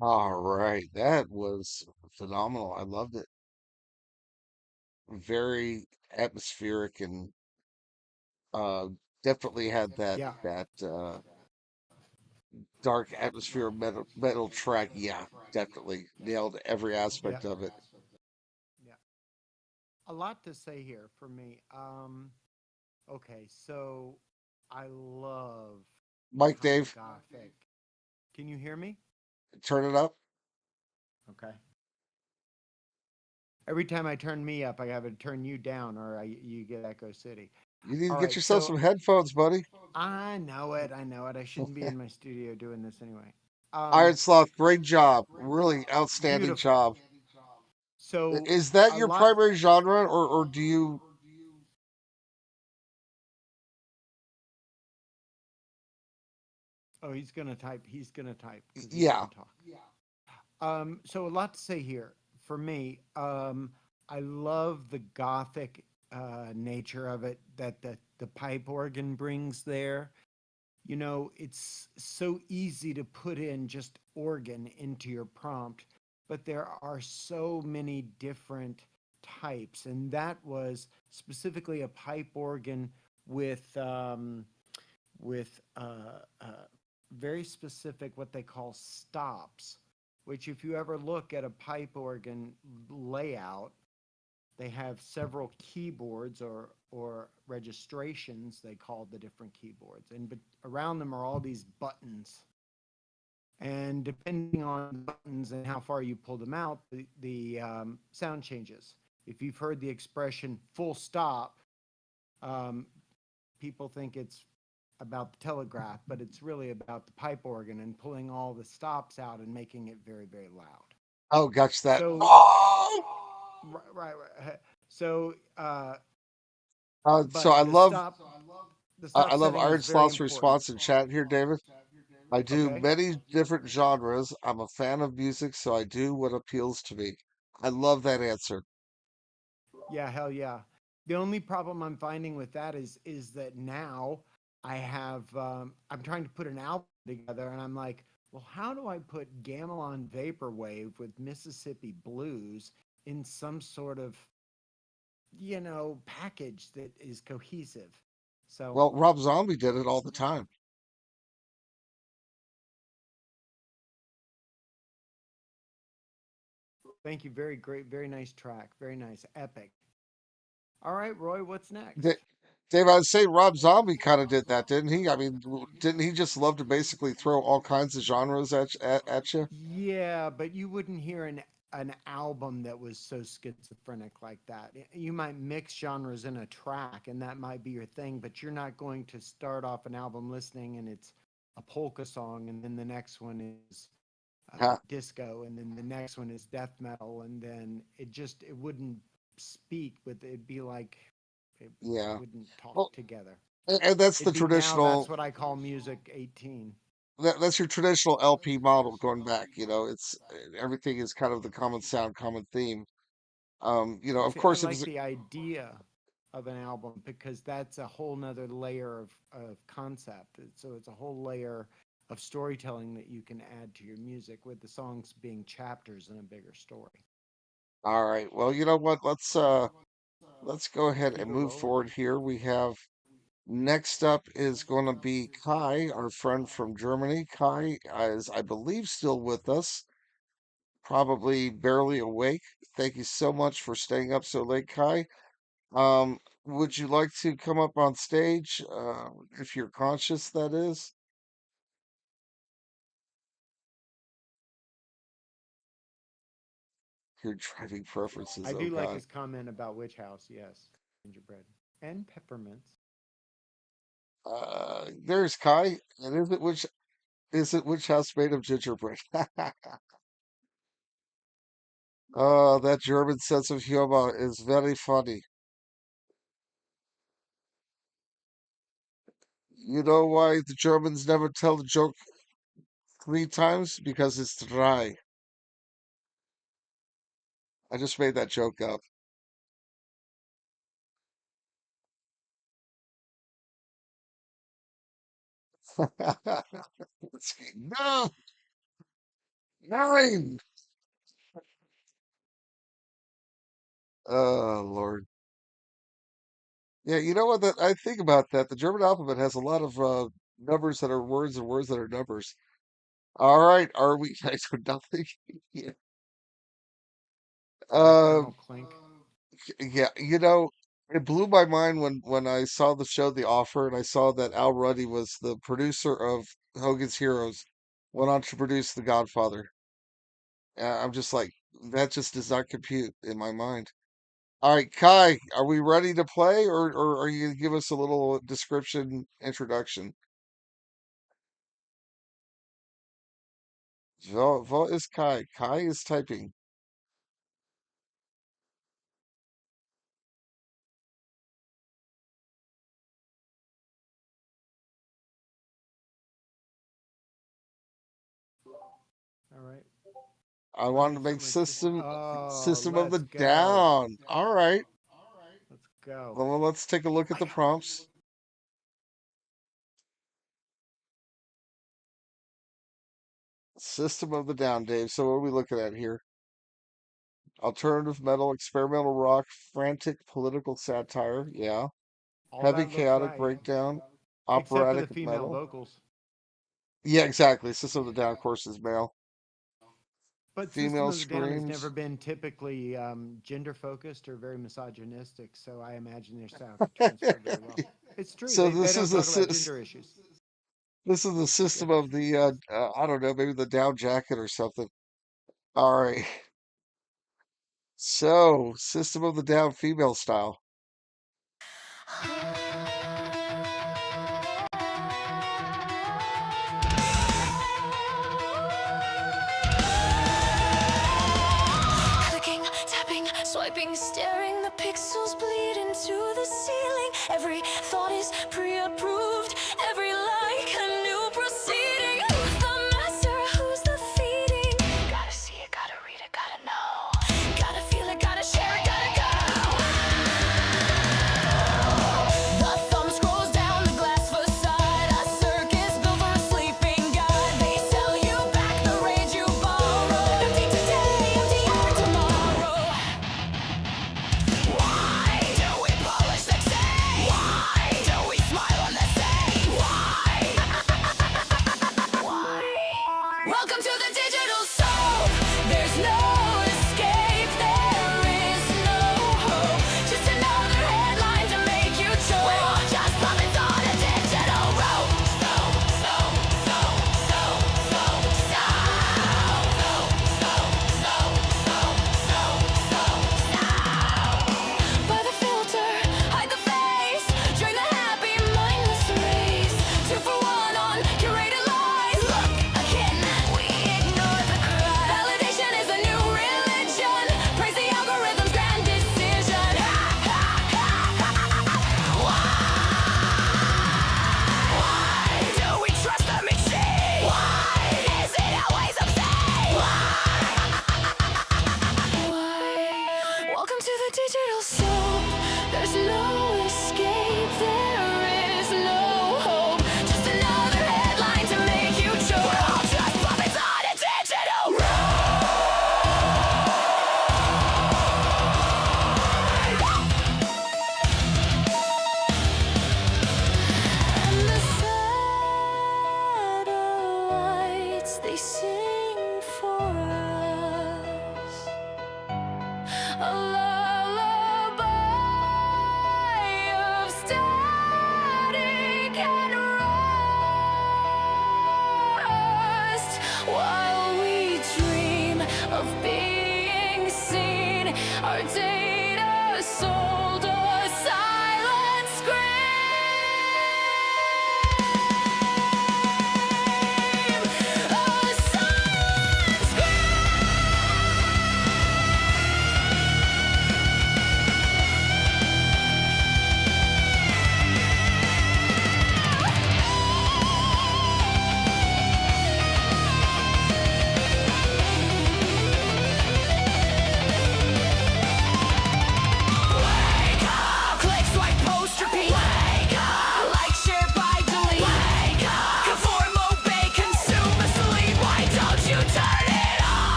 All right, that was phenomenal. I loved it. Very atmospheric and uh definitely had that Yeah. dark atmosphere metal track. Yeah, definitely nailed every Yeah. aspect of it. Yeah. A lot to say here for me. Okay, so I love Mike kind of Dave, gothic. Can you hear me? turn it up. Okay. Every time I turn me up, I have to turn you down, or you get Echo City. You need to All get right, yourself so some headphones, buddy. I know it. I know it. I shouldn't be in my studio doing this anyway. Iron Sloth, great job. Really outstanding Beautiful. job. So Is that a your lot. primary genre, or do you? Oh, he's gonna type. He's gonna type because he Yeah. doesn't talk. So a lot to say here for me. I love the gothic nature of it that the pipe organ brings there. You know, it's so easy to put in just organ into your prompt, but there are so many different types, and that was specifically a pipe organ with very specific what they call stops, which if you ever look at a pipe organ layout, they have several keyboards or registrations they call the different keyboards, and but around them are all these buttons, and depending on the buttons and how far you pull them out, the sound changes. If you've heard the expression full stop, um, people think it's about the telegraph, but it's really about the pipe organ and pulling all the stops out and making it very, very loud. Oh, gotcha. That. So, Oh! right. So, So but the I stop love setting Iron is very Sloth's important. response in chat here, David. I do Okay. many different genres. I'm a fan of music, so I do what appeals to me. I love that answer. Yeah, hell yeah. The only problem I'm finding with that is that now I have I'm trying to put an album together and I'm like, well, how do I put Gamelan Vaporwave with Mississippi Blues in some sort of, package that is cohesive? So Well, Rob Zombie did it all the time. thank you. Very great, very nice track. Very nice. Epic. All right, Roy, what's Da- next? Dave, I'd say Rob Zombie kind of did that, didn't he? I mean, didn't he just love to basically throw all kinds of genres at you? Yeah, but you wouldn't hear an album that was so schizophrenic like that. You might mix genres in a track, and that might be your thing, but you're not going to start off an album listening and it's a polka song, and then the next one is Huh, disco, and then the next one is death metal, and then it wouldn't speak, but it'd be like it yeah. wouldn't talk Well, together. and that's the It'd be now that's traditional. what I call music 18. That's your traditional LP model going back. It's everything is kind of the common sound, common theme. Of See, I course, if like it's the idea of an album because that's a whole nother layer of concept. So it's a whole layer of storytelling that you can add to your music with the songs being chapters in a bigger story. all right. Well, you know what? Let's go ahead Keep and it move rolling. forward here. We have next up is going to be Kai, our friend from Germany. Kai is, I believe, still with us. probably barely awake. Thank you so much for staying up so late, Kai. Would you like to come up on stage? If you're conscious, that is. Your driving preferences, I oh do like God. his comment about Witch House. Yes, gingerbread and peppermints. There's Kai. And is it which house made of gingerbread? That German sense of humor is very funny. You know why the Germans never tell the joke 3 times? Because it's dry. I just made that joke up. No, 9. Oh Lord. Yeah, you know what? That I think about that. The German alphabet has a lot of numbers that are words and words that are numbers. All right, are we? I do nothing. Yeah. Uh, Colonel Clink. yeah. It blew my mind when I saw the show The Offer and I saw that Al Ruddy was the producer of Hogan's Heroes, went on to produce The Godfather. I'm just like, that just does not compute in my mind. All right, Kai, are we ready to play, or are you gonna give us a little description introduction? What is Kai? Kai is typing. All right. I I want to mean, make certainly system Oh, system of the let's go. down. All right. Let's go. Well, let's take a look at the prompts. System of the Down, Dave. So what are we looking at here? Alternative metal, experimental rock, frantic political satire. Yeah. All Heavy that looks chaotic right, breakdown, except for the operatic female metal. vocals. Yeah, exactly. System of the Down, of course, is male. But System Female of a Down has never screams. been typically gender focused or very misogynistic, so I imagine their sound could transfer very well. It's true. So They this don't is the talk about gender issues. this is the system of the I don't know, maybe the down jacket or something. All right. So, System of the Down female style. Clicking, tapping, swiping, staring, the pixels bleed into the ceiling. Every thought is pre-approved, every like a new proceeding. Who's the master, who's the feeding? Gotta see it, gotta read it, gotta know. Gotta feel it, gotta share it, gotta go.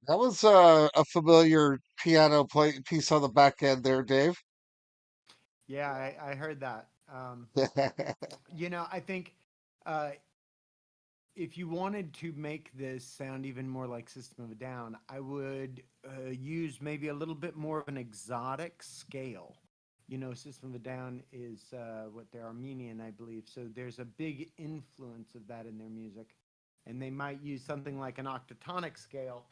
That was a familiar piano play piece on the back end there, Dave. Yeah, I heard that. I think uh, if you wanted to make this sound even more like System of a Down, I would use maybe a little bit more of an exotic scale. System of a Down is what they're Armenian, I believe. So there's a big influence of that in their music. And they might use something like an octatonic scale.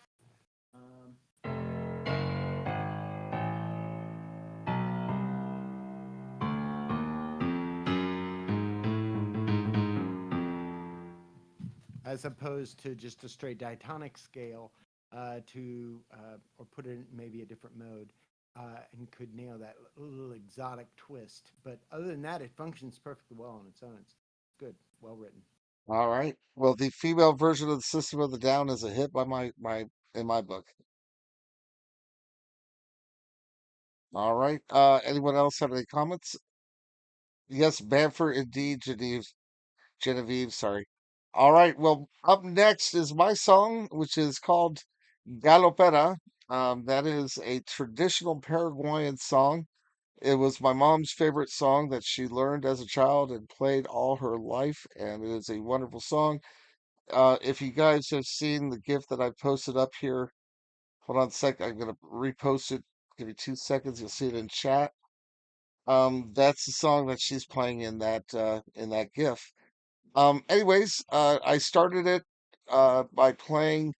As opposed to just a straight diatonic scale or put it in maybe a different mode and could nail that little exotic twist. But other than that, it functions perfectly well on its own. It's good, well written. All right. Well, the female version of the System of the Down is a hit by my in my book. All right. Anyone else have any comments? Yes, Bamford indeed, Genevieve, sorry. All right. Well, up next is my song, which is called Galopera. That is a traditional Paraguayan song. It was my mom's favorite song that she learned as a child and played all her life, and it is a wonderful song. If you guys have seen the GIF that I posted up here, hold on a sec. I'm gonna repost it. Give me 2 seconds. You'll see it in chat. That's the song that she's playing in that GIF. Anyways, I started it by playing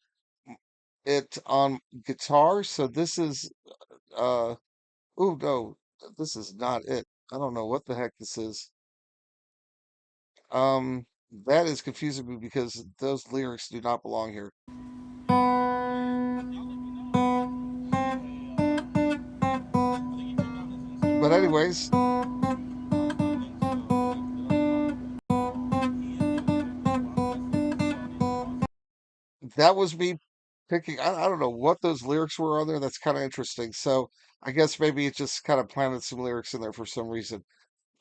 it on guitar. So this is oh no, this is not it. I don't know what the heck this is. That is confusing me because those lyrics do not belong here. But anyways, that was me picking. I don't know what those lyrics were on there. That's kind of interesting. So I guess maybe it just kind of planted some lyrics in there for some reason.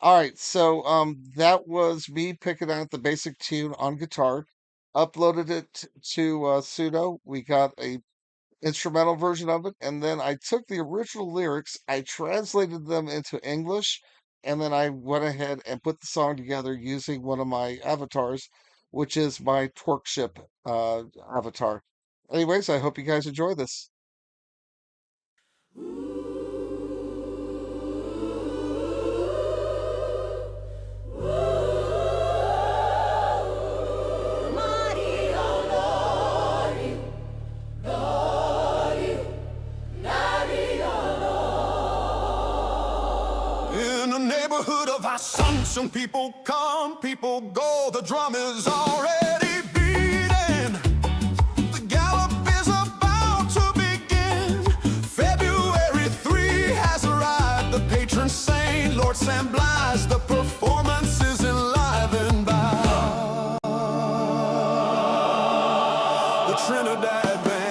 All right, so that was me picking out the basic tune on guitar, uploaded it to Sudo. We got a instrumental version of it, and then I took the original lyrics, I translated them into English, and then I went ahead and put the song together using one of my avatars, which is my Twerkship avatar. Anyways, I hope you guys enjoy this. In the neighborhood of our some people come, people go. The drum is already beating. The gallop is about to begin. February 3 has arrived. The patron saint, Lord Sam Blige. The performance is enlivened by the Trinidad Band.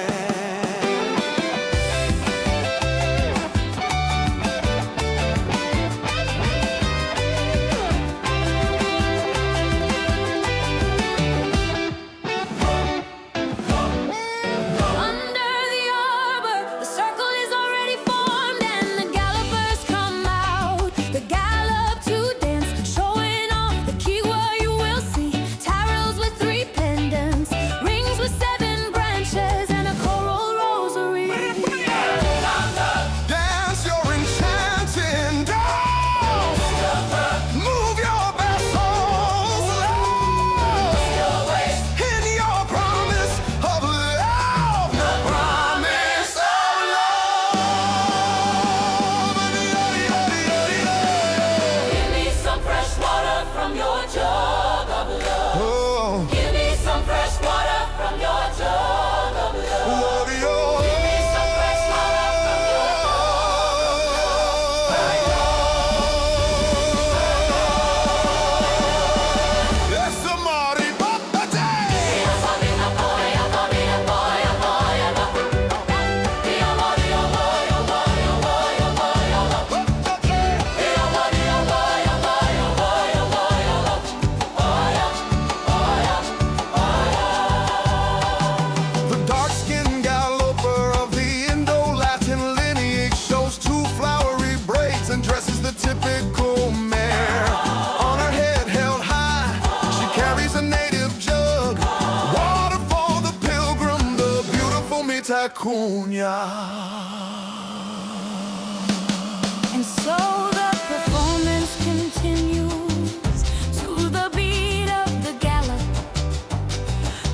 Under the arbor, the circle is already formed, and the gallopers come out. The gallop to dance. cuña. And so the performance continues to the beat of the gallop,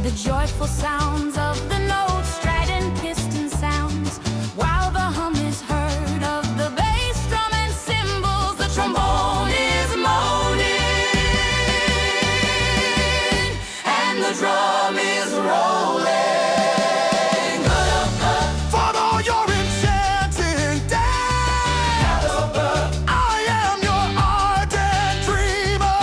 the joyful sounds of the notes, strident piston sounds, while the hum is heard of the bass drum and cymbals. The trombone is moaning and the drum is rolling. Follow your enchanting dance. I am your ardent dreamer.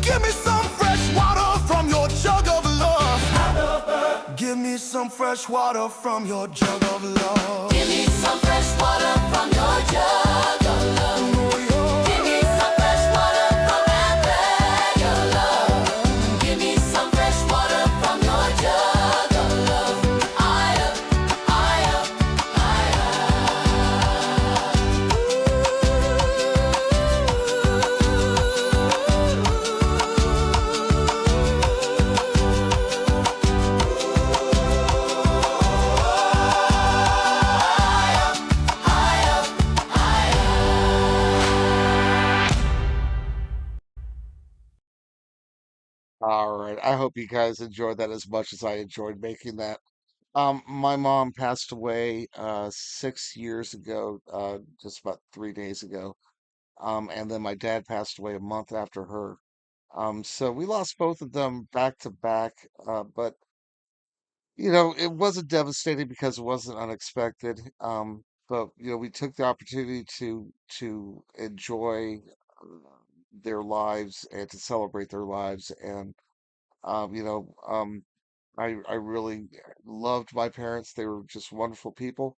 Give me some fresh water from your jug of love. Give me some fresh water from your jug of love. Give me some fresh water from your jug of love. Give me some fresh water from that bag of love. Give me some fresh water from your jug of love. I up, All right. I hope you guys enjoyed that as much as I enjoyed making that. My mom passed away 6 years ago, just about 3 days ago. And then my dad passed away a month after her. So we lost both of them back to back. But it wasn't devastating because it wasn't unexpected. But we took the opportunity to enjoy their lives and to celebrate their lives. And um, you know, um, I really loved my parents. They were just wonderful people.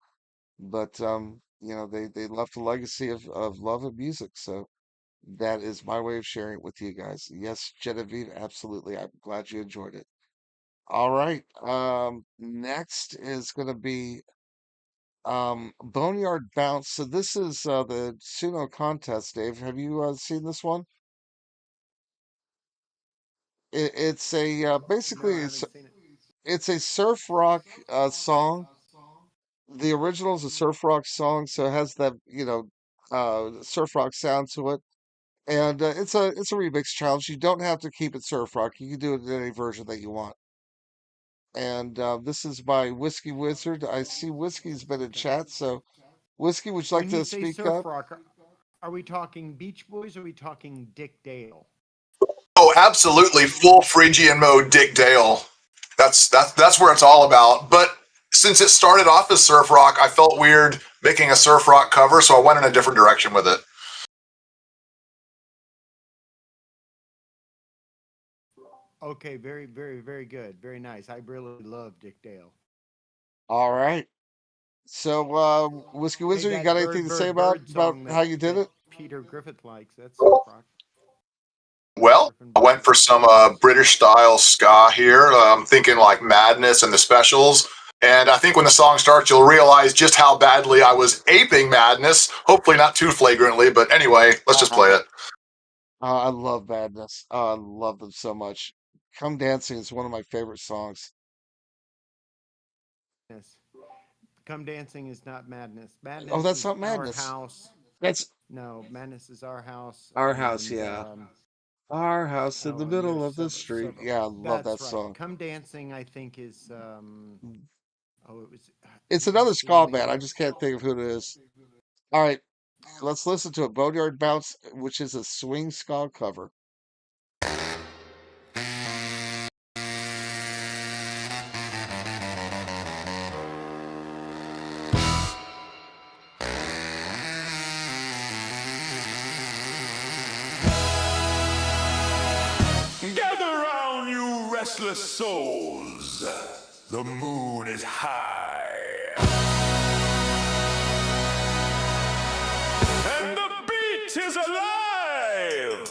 But they left a legacy of love and music. So that is my way of sharing it with you guys. Yes, Genevieve, absolutely. I'm glad you enjoyed it. All right. Next is gonna be Boneyard Bounce. So this is the Suno contest, Dave. Have you seen this one? It's a No, basically I haven't seen it. it's a surf rock song. The original is a surf rock song, so it has that, surf rock sound to it. And it's a remix challenge. You don't have to keep it surf rock. You can do it in any version that you want. And this is by Whiskey Wizard. I see Whiskey's been in chat, so Whiskey, would you like When you to say speak surf up? rock, are we talking Beach Boys or are we talking Dick Dale? Oh, absolutely, full Phrygian mode, Dick Dale. That's where it's all about. But since it started off as surf rock, I felt weird making a surf rock cover, so I went in a different direction with it. Okay, very, very, very good. Very nice. I really love Dick Dale. All right. So, Whiskey Hey, Wizard, you that got Bird, anything to say Bird, about Bird about song how you did that it? Peter Griffith likes, that's surf rock. Well, Griffin I went Bird. for some British style ska here. I'm thinking like Madness and the Specials. And I think when the song starts, you'll realize just how badly I was aping Madness. Hopefully not too flagrantly, but anyway, let's just play it. I love Madness. I love them so much. Come Dancing is one of my favorite songs. Yes. Come Dancing is not Madness. Oh, Madness that's is not Our Madness. House. That's No, Madness is Our House. Our House, And yeah. Our house in the and middle there's of the several, street. several. Yeah, I love that That's right. song. Come Dancing, I think, is Mm. oh, it was It's it was another ska Celine band. I Dion. just can't think of who it is. All right, let's listen to it. Boneyard Bounce, which is a swing ska cover. Gather round, you restless souls. The moon is high. And the beat is alive.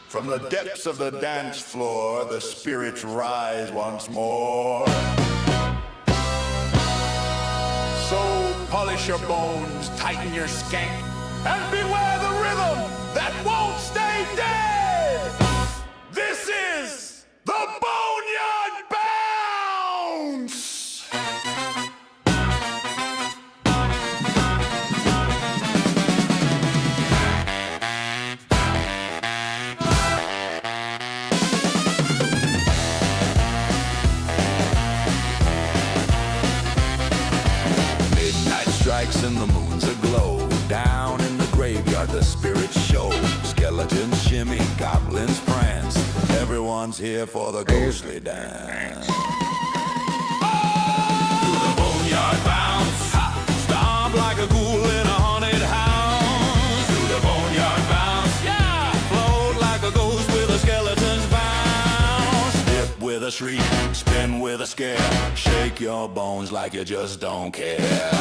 From the depths of the dance floor, the spirits rise once more. So polish your bones, tighten your skank, and beware the rhythm that won't stay dead. This is the Boneyard Bounce! spirits show. Skeletons shimmy, goblins prance. Everyone's here for the ghostly dance. Through the boneyard bounce, stomp like a ghoul in a haunted house. Through the boneyard bounce, yeah, float like a ghost with a skeleton's bounce. Dip with a shriek, spin with a scare, shake your bones like you just don't care.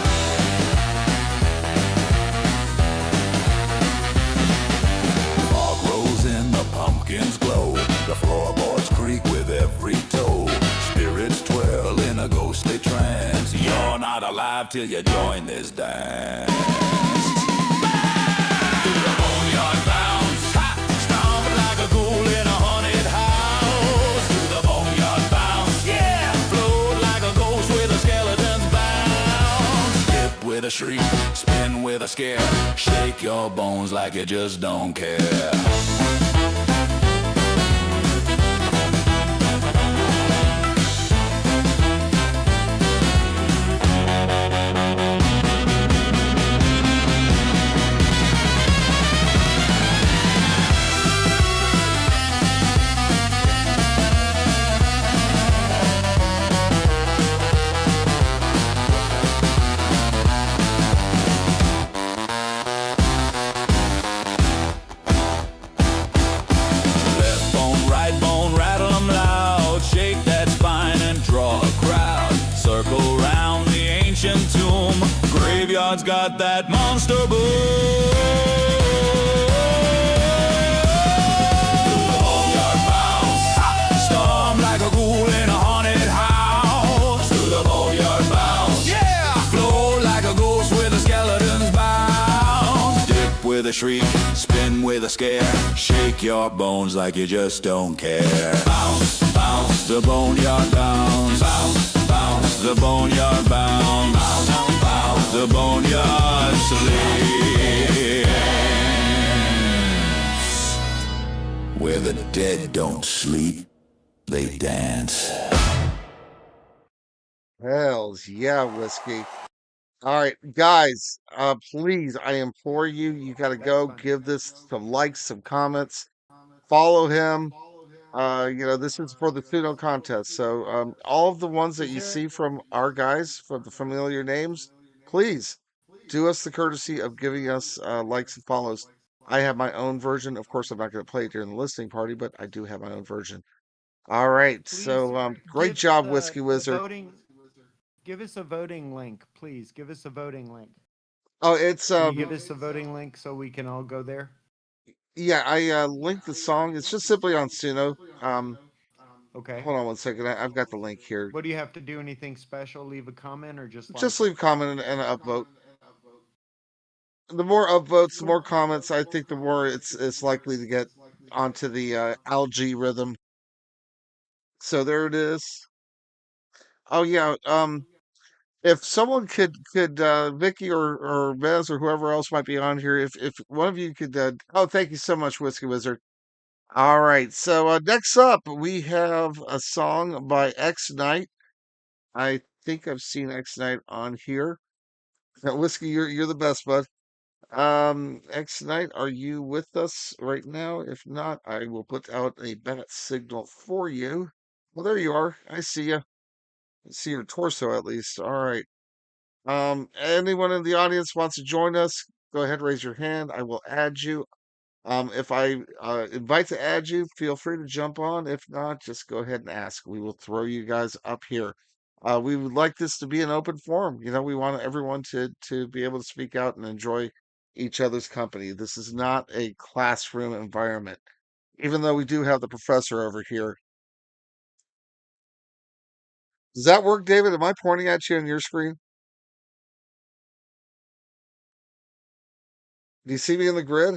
Fog rolls in, the pumpkins glow, the floorboards creak with every toe. Spirits twirl in a ghostly trance. You're not alive till you join this dance. Through the boneyard bounce, stomp like a ghoul in a haunted house. Through the boneyard bounce, yeah, float like a ghost with a skeleton's bounce. Dip with a shriek, spin with a scare, shake your bones like you just don't care. Left bone, right bone, rattle 'em loud. Shake that spine and draw a crowd. Circle round the ancient tomb. Graveyard's got that monster boom. Through the boneyard bounce, storm like a ghoul in a haunted house. Through the boneyard bounce, yeah, float like a ghost with a skeleton's bounce. Dip with a shriek, spin with a scare, shake your bones like you just don't care. Bounce, bounce, the boneyard bounce. Bounce, bounce, the boneyard bounce. Bounce, bounce, the boneyard sleeps. Where the dead don't sleep, they dance. Hells yeah, Whiskey. All right, guys, please, I implore you, you got to go give this some likes, some comments, follow him. This is for the pseudo contest. So, all of the ones that you see from our guys, from the familiar names, please do us the courtesy of giving us likes and follows. I have my own version. Of course, I'm not going to play it during the listening party, but I do have my own version. All right. So, great Give job, the- Whiskey the Wizard. Give us a voting link, please. Give us a voting link. Oh, it's Can you give us a voting link so we can all go there? yeah. I linked the song. It's just simply on Suno. Okay. Hold on one second. I've got the link here. What do you have to do? Anything special? Leave a comment or just like Just leave a comment and an upvote. The more upvotes, the more comments. I think the more it's likely to get onto the algae rhythm. So there it is. Oh yeah. If someone could Vicky or Bez or whoever else might be on here, if one of you could. Oh, thank you so much, Whiskey Wizard. All right. So next up, we have a song by X Knight. I think I've seen X Knight on here. Now, Whiskey, you're the best, bud. X Knight, are you with us right now? If not, I will put out a bat signal for you. Well, there you are. I see you. I see your torso at least. All right. Anyone in the audience wants to join us? Go ahead, raise your hand. I will add you. If I invite to add you, feel free to jump on. If not, just go ahead and ask. We will throw you guys up here. We would like this to be an open forum. We want everyone to be able to speak out and enjoy each other's company. This is not a classroom environment, even though we do have the professor over here. Does that work, David? Am I pointing at you on your screen? Do you see me in the grid?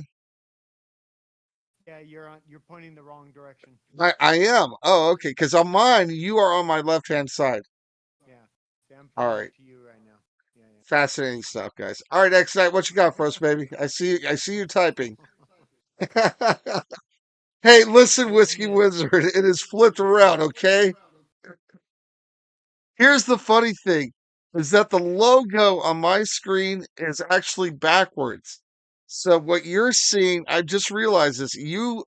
Yeah, you're pointing the wrong direction. I am. Oh, okay. Because on mine, you are on my left-hand side. Yeah. See, I'm All pointing right. to you right now. Yeah, Fascinating stuff, guys. All right, X Knight, what you got for us, baby? I see you typing. Hey, listen, Whiskey Wizard, it is flipped around, okay? Here's the funny thing, is that the logo on my screen is actually backwards. So what you're seeing, I just realized this.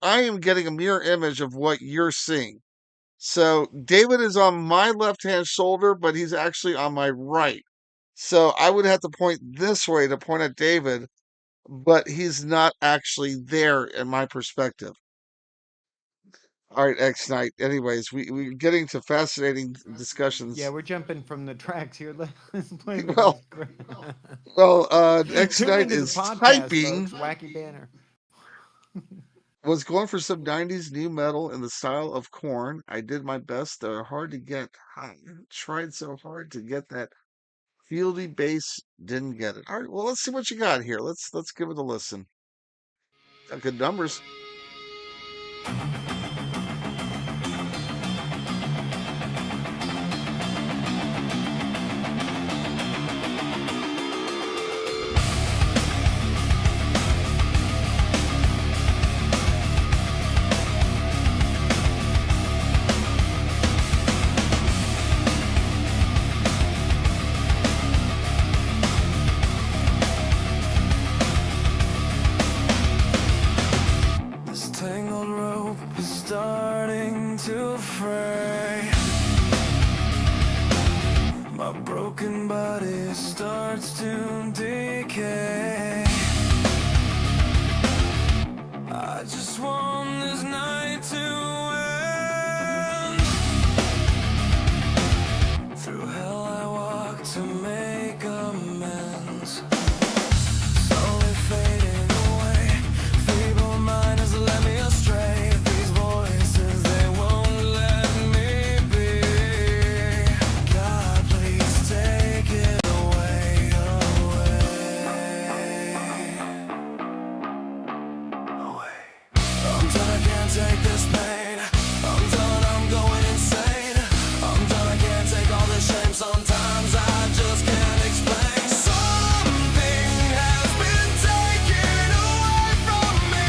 I am getting a mirror image of what you're seeing. So David is on my left-hand shoulder, but he's actually on my right. So I would have to point this way to point at David, but he's not actually there in my perspective. All right, X Knight. Anyways, we're getting to fascinating discussions. Yeah, we're jumping from the tracks here. Let's play with Well, this. well, X Tune Knight into the is podcast, typing. folks. Wacky Banner. Was going for some 90s new metal in the style of Corn. I did my best. They're hard to get. I tried so hard to get that fieldy bass. Didn't get it. All right, well, let's see what you got here. Let's give it a listen. Got good numbers. This tangled rope is starting to fray. My broken body starts to decay. I just want this night to end. Through hell I walk to make amends. Slowly fading away. Feeble mind has led me astray. These voices, they won't let me be. God, please take it away, away. I'm done, I can't take this pain. I'm done, I'm going insane. I'm done, I can't take all this shame. Sometimes I just can't explain. Something has been taken away from me.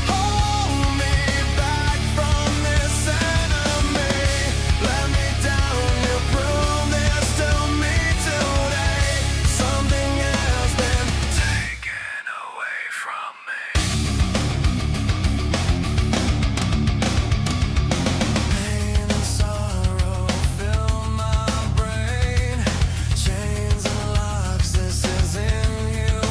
Hold me back from this enemy. Let me down, you prove this to me today. Something has been taken away from me. Pain and sorrow fill my brain. Chains and locks, this is inhumane.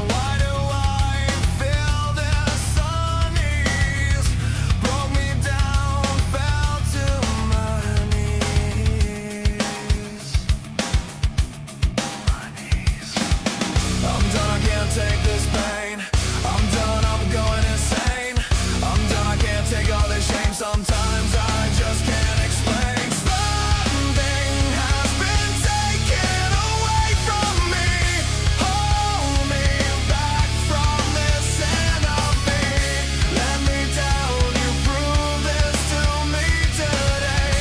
Why do I feel this unease? Broke me down, fell to my knees. I'm done, I can't take this pain. I'm done, I'm going insane. I'm done, I can't take all this shame. Sometimes I just can't explain. Something has been taken away from me. Hold me back from this enemy. Let me down, you prove this to me today.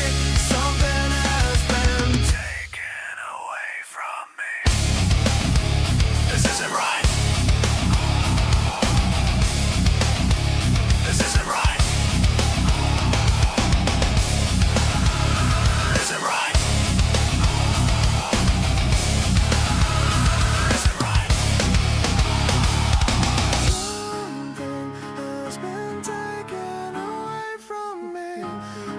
Something has been taken away from me. This isn't right. This isn't right. Isn't right. Isn't right. Something has been taken away from me.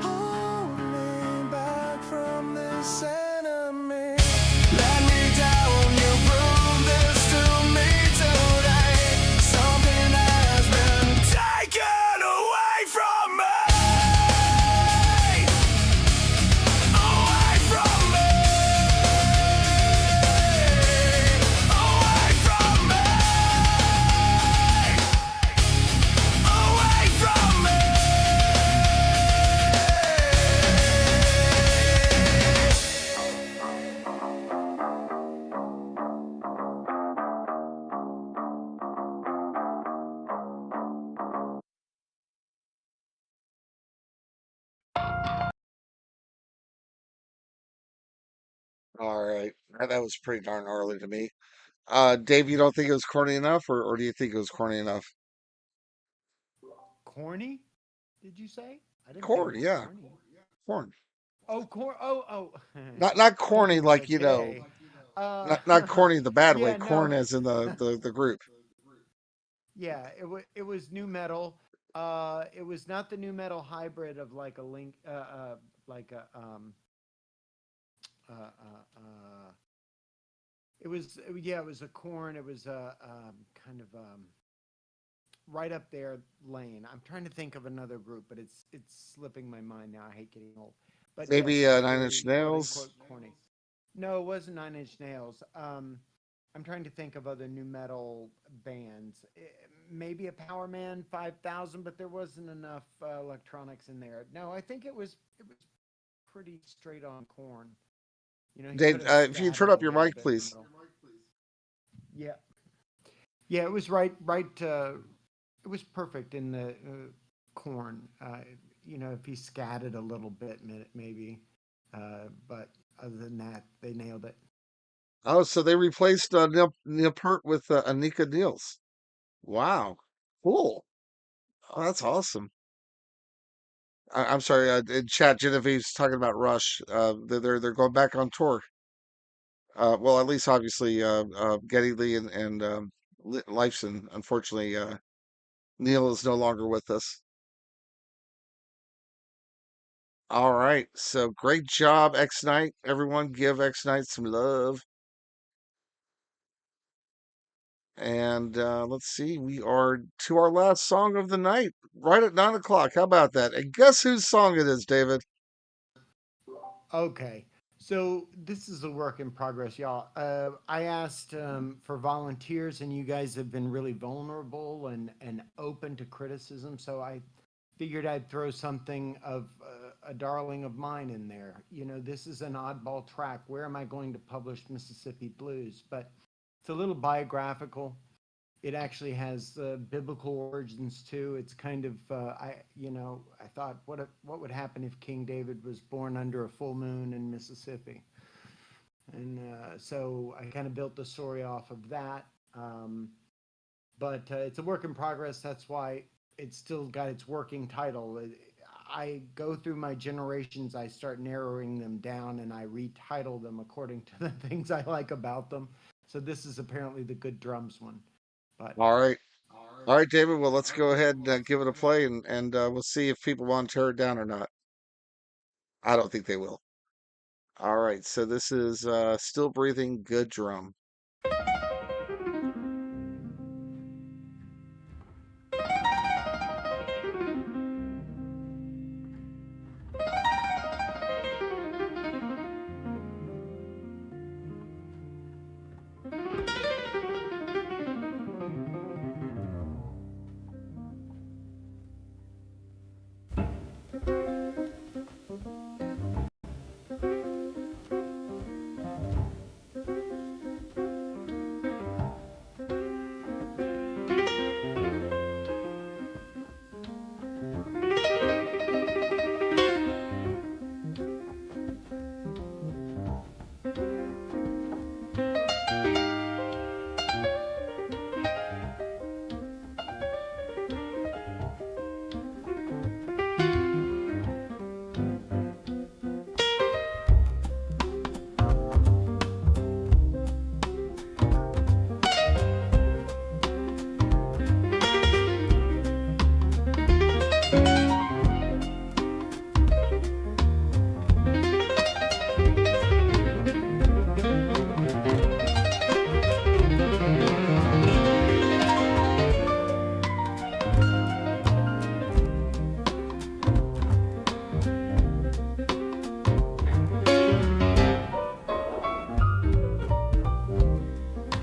Hold me back from this enemy. Let me down, you prove this to me today. Something has been taken away from me. Away from me. Away from me. Away from me. All right. That was pretty darn early to me. Dave, you don't think it was corny enough, or do you think it was corny enough? Corny? Did you say? I didn't think it Corn, was yeah, corny. corn. Oh, corn. Oh, oh. Not corny Corny with like a K. Not corny the bad way, yeah, corn no. as in the group. Yeah, it was new metal. It was not the new metal hybrid of like a link, like a uh, uh, uh, it was a corn. It was a kind of right up their lane. I'm trying to think of another group, but it's slipping my mind now. I hate getting old. But Maybe yes, it was Nine Inch very quote Nails. unquote corny. No, it wasn't Nine Inch Nails. I'm trying to think of other new metal bands. Maybe a Power Man 5000, but there wasn't enough electronics in there. No, I think it was pretty straight on corn. You know, he Dave, could have if you scattered turn a up your little mic, bit in the please. middle. Yeah, yeah, it was right. It was perfect in the corn. You know, if he scattered a little bit, maybe. But other than that, they nailed it. Oh, so they replaced Neil Peart with Anika Niels. Wow, cool. Oh, that's awesome. I'm sorry. In chat, Genevieve's talking about Rush. They're going back on tour. Well, at least obviously, Geddy Lee and Lifeson. Unfortunately, Neil is no longer with us. All right. So great job, X Night. Everyone, give X Night some love. And let's see, we are to our last song of the night, right at 9 o'clock. How about that? And guess whose song it is, David? Okay. So this is a work in progress, y'all. I asked for volunteers, and you guys have been really vulnerable and open to criticism. So I figured I'd throw something of a darling of mine in there. You know, this is an oddball track. Where am I going to publish Mississippi Blues? But it's a little biographical. It actually has biblical origins too. It's kind of I thought what would happen if King David was born under a full moon in Mississippi, and so I kind of built the story off of that. But it's a work in progress. That's why it's still got its working title. I go through my generations. I start narrowing them down, and I retitle them according to the things I like about them. So this is apparently the Good Drums one. But All right. All right, David. Well, let's go ahead and give it a play, and we'll see if people want to tear it down or not. I don't think they will. All right. So this is Still Breathing, Good Drum.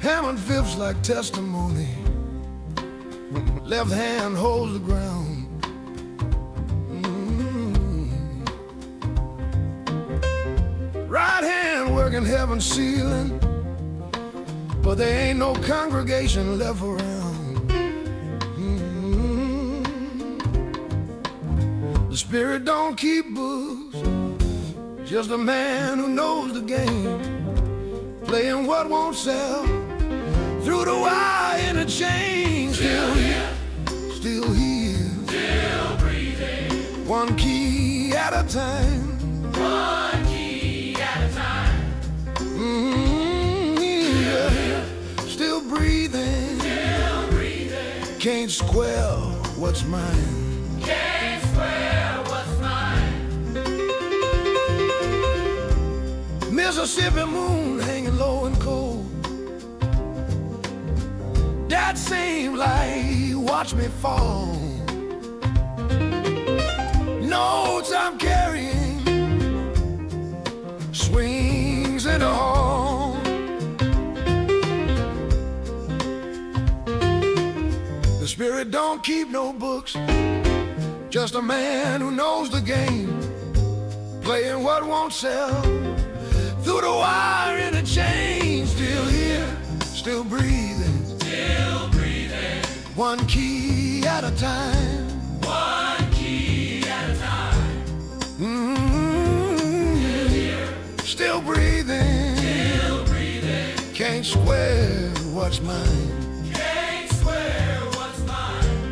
Hammond fifths like testimony. Left hand holds the ground. Right hand working heaven's ceiling, but there ain't no congregation left around. The spirit don't keep books, just a man who knows the game, playing what won't sell through the wire in a chain. Still here, still here, still breathing. One key at a time. One key at a time. Can't square what's mine. Can't square what's mine. Mississippi moon hanging low and cold. That same light watch me fall. Notes I'm carrying swings in the hall. The spirit don't keep no books, just a man who knows the game, playing what won't sell through the wire in a chain. Still here, still breathing, still breathing. One key at a time. One key at a time. Still here, still breathing, still breathing. Can't square what's mine. Can't square what's mine.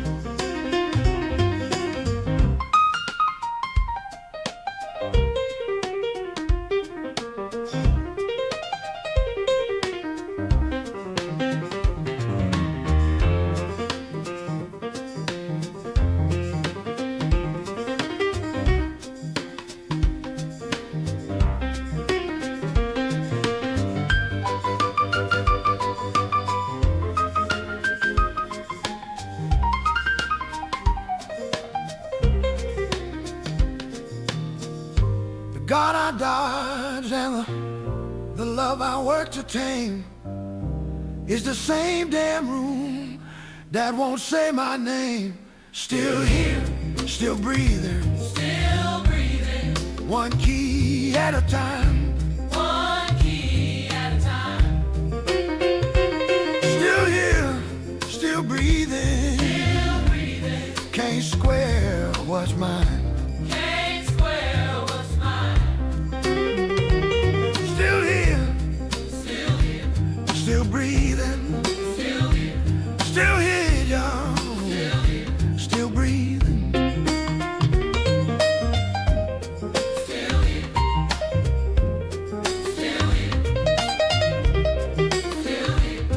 The God I dodged and the love I worked to tame is the same damn room that won't say my name. Still here, still breathing, still breathing. One key at a time. One key at a time. Still here, still breathing, still breathing. Can't square what's mine. Can't square what's mine. Still here, still here. Still breathing, still here. Still here, y'all. Still here. Still breathing. Still here. Still here. Still here.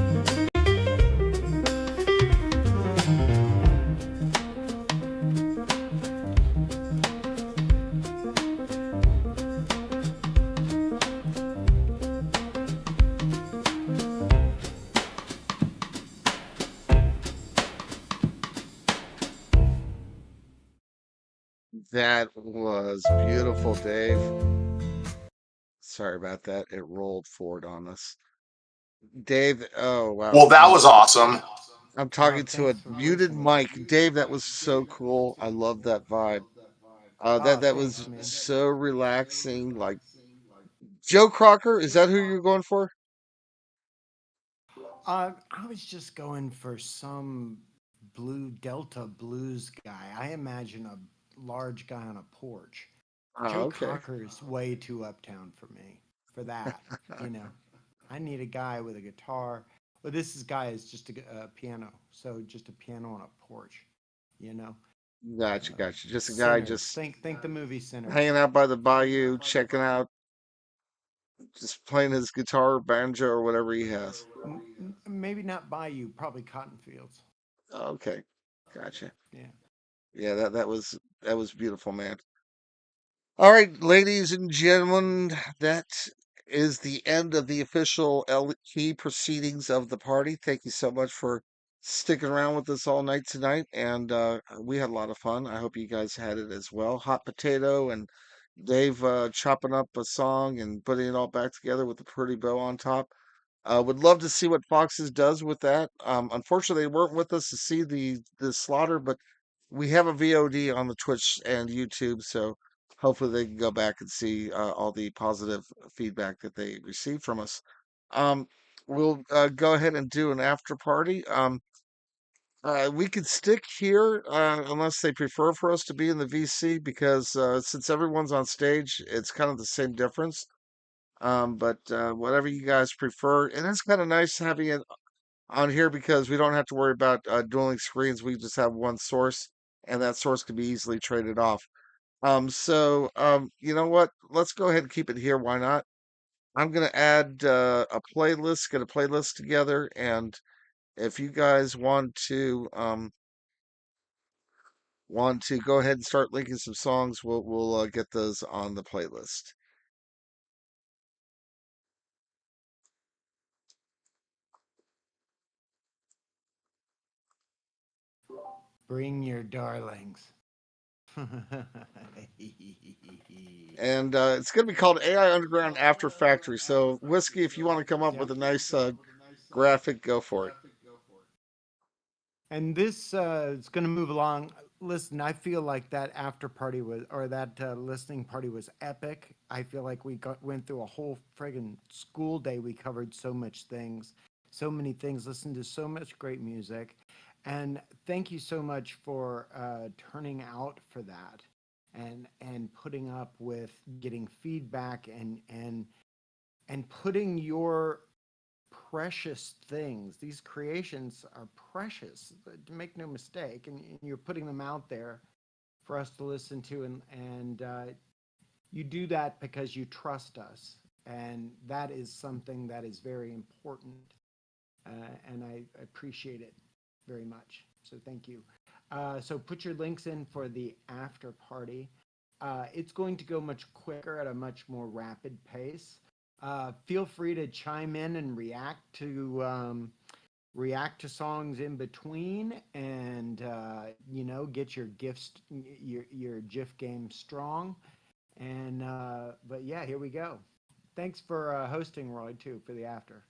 That was beautiful, Dave. Sorry about that. It rolled forward on us. Dave, oh wow. Well, that was awesome. I'm talking to a Thanks for muted voicing mic. Dave, that was so cool. I love that vibe. That Thanks, was man. so relaxing. Like Joe Crocker, is that who you're going for? I was just going for some blue Delta blues guy. I imagine a large guy on a porch. Oh, Joe okay. Cocker is way too uptown for me for that. You know, I need a guy with a guitar. Well, guy is just a piano, so just a piano on a porch. You know, Gotcha, gotcha. Just a guy Sinners. just Think the movie Sinners. hanging out by the bayou, checking out, just playing his guitar, or banjo, or whatever he has. Maybe not Bayou, probably Cotton Fields. Okay, gotcha. Yeah. Yeah, that was beautiful, man. All right, ladies and gentlemen, that is the end of the official LP proceedings of the party. Thank you so much for sticking around with us all night tonight, and we had a lot of fun. I hope you guys had it as well. Hot Potato and Dave chopping up a song and putting it all back together with a pretty bow on top. Would love to see what Foxes does with that. Unfortunately, they weren't with us to see the slaughter, but we have a VOD on the Twitch and YouTube, so hopefully they can go back and see all the positive feedback that they received from us. Um, we'll go ahead and do an after party. We could stick here unless they prefer for us to be in the VC because since everyone's on stage, it's kind of the same difference. But whatever you guys prefer, and it's kind of nice having it on here because we don't have to worry about dueling screens. We just have one source, and that source can be easily traded off. You know what? Let's go ahead and keep it here. Why not? I'm gonna add a playlist, get a playlist together, and if you guys want to go ahead and start linking some songs, we'll get those on the playlist. Bring your darlings. And it's going to be called AI Underground After Factory. So, Whiskey, if you want to come up with a nice graphic, go for it. And this is going to move along. Listen, I feel like that after party was, or that listening party was epic. I feel like we went through a whole friggin' school day. We covered so many things, listened to so much great music. And thank you so much for turning out for that and putting up with getting feedback and putting your precious things. These creations are precious, make no mistake, and you're putting them out there for us to listen to, and you do that because you trust us, and that is something that is very important, and I appreciate it very much. So thank you. So put your links in for the after party. It's going to go much quicker at a much more rapid pace. Feel free to chime in and react to songs in between, and get your gifts, your GIF game strong. And but yeah, here we go. Thanks for hosting, Roy, too, for the after.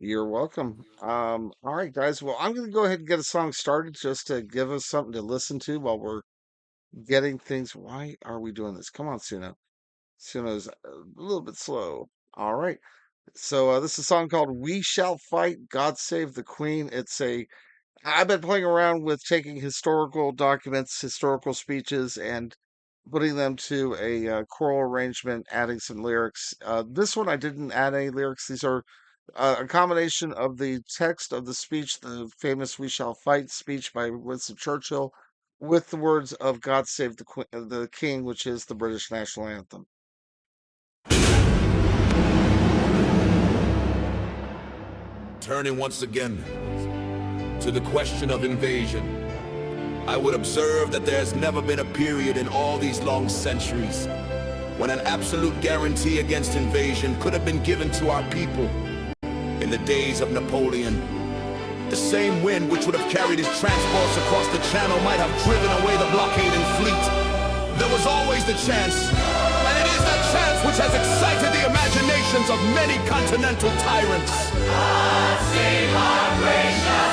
You're welcome. All right, guys. Well, I'm going to go ahead and get a song started just to give us something to listen to while we're getting things. Why are we doing this? Come on, Suno. Suno's a little bit slow. All right. So this is a song called "We Shall Fight, God Save the Queen." I've been playing around with taking historical documents, historical speeches, and putting them to a choral arrangement, adding some lyrics. This one I didn't add any lyrics. These are a combination of the text of the speech, the famous "We Shall Fight" speech by Winston Churchill, with the words of "God Save the King," which is the British national anthem. Turning once again to the question of invasion, I would observe that there has never been a period in all these long centuries when an absolute guarantee against invasion could have been given to our people. In the days of Napoleon, the same wind which would have carried his transports across the channel might have driven away the blockading fleet. There was always the chance, and it is that chance which has excited the imaginations of many continental tyrants. God save our gracious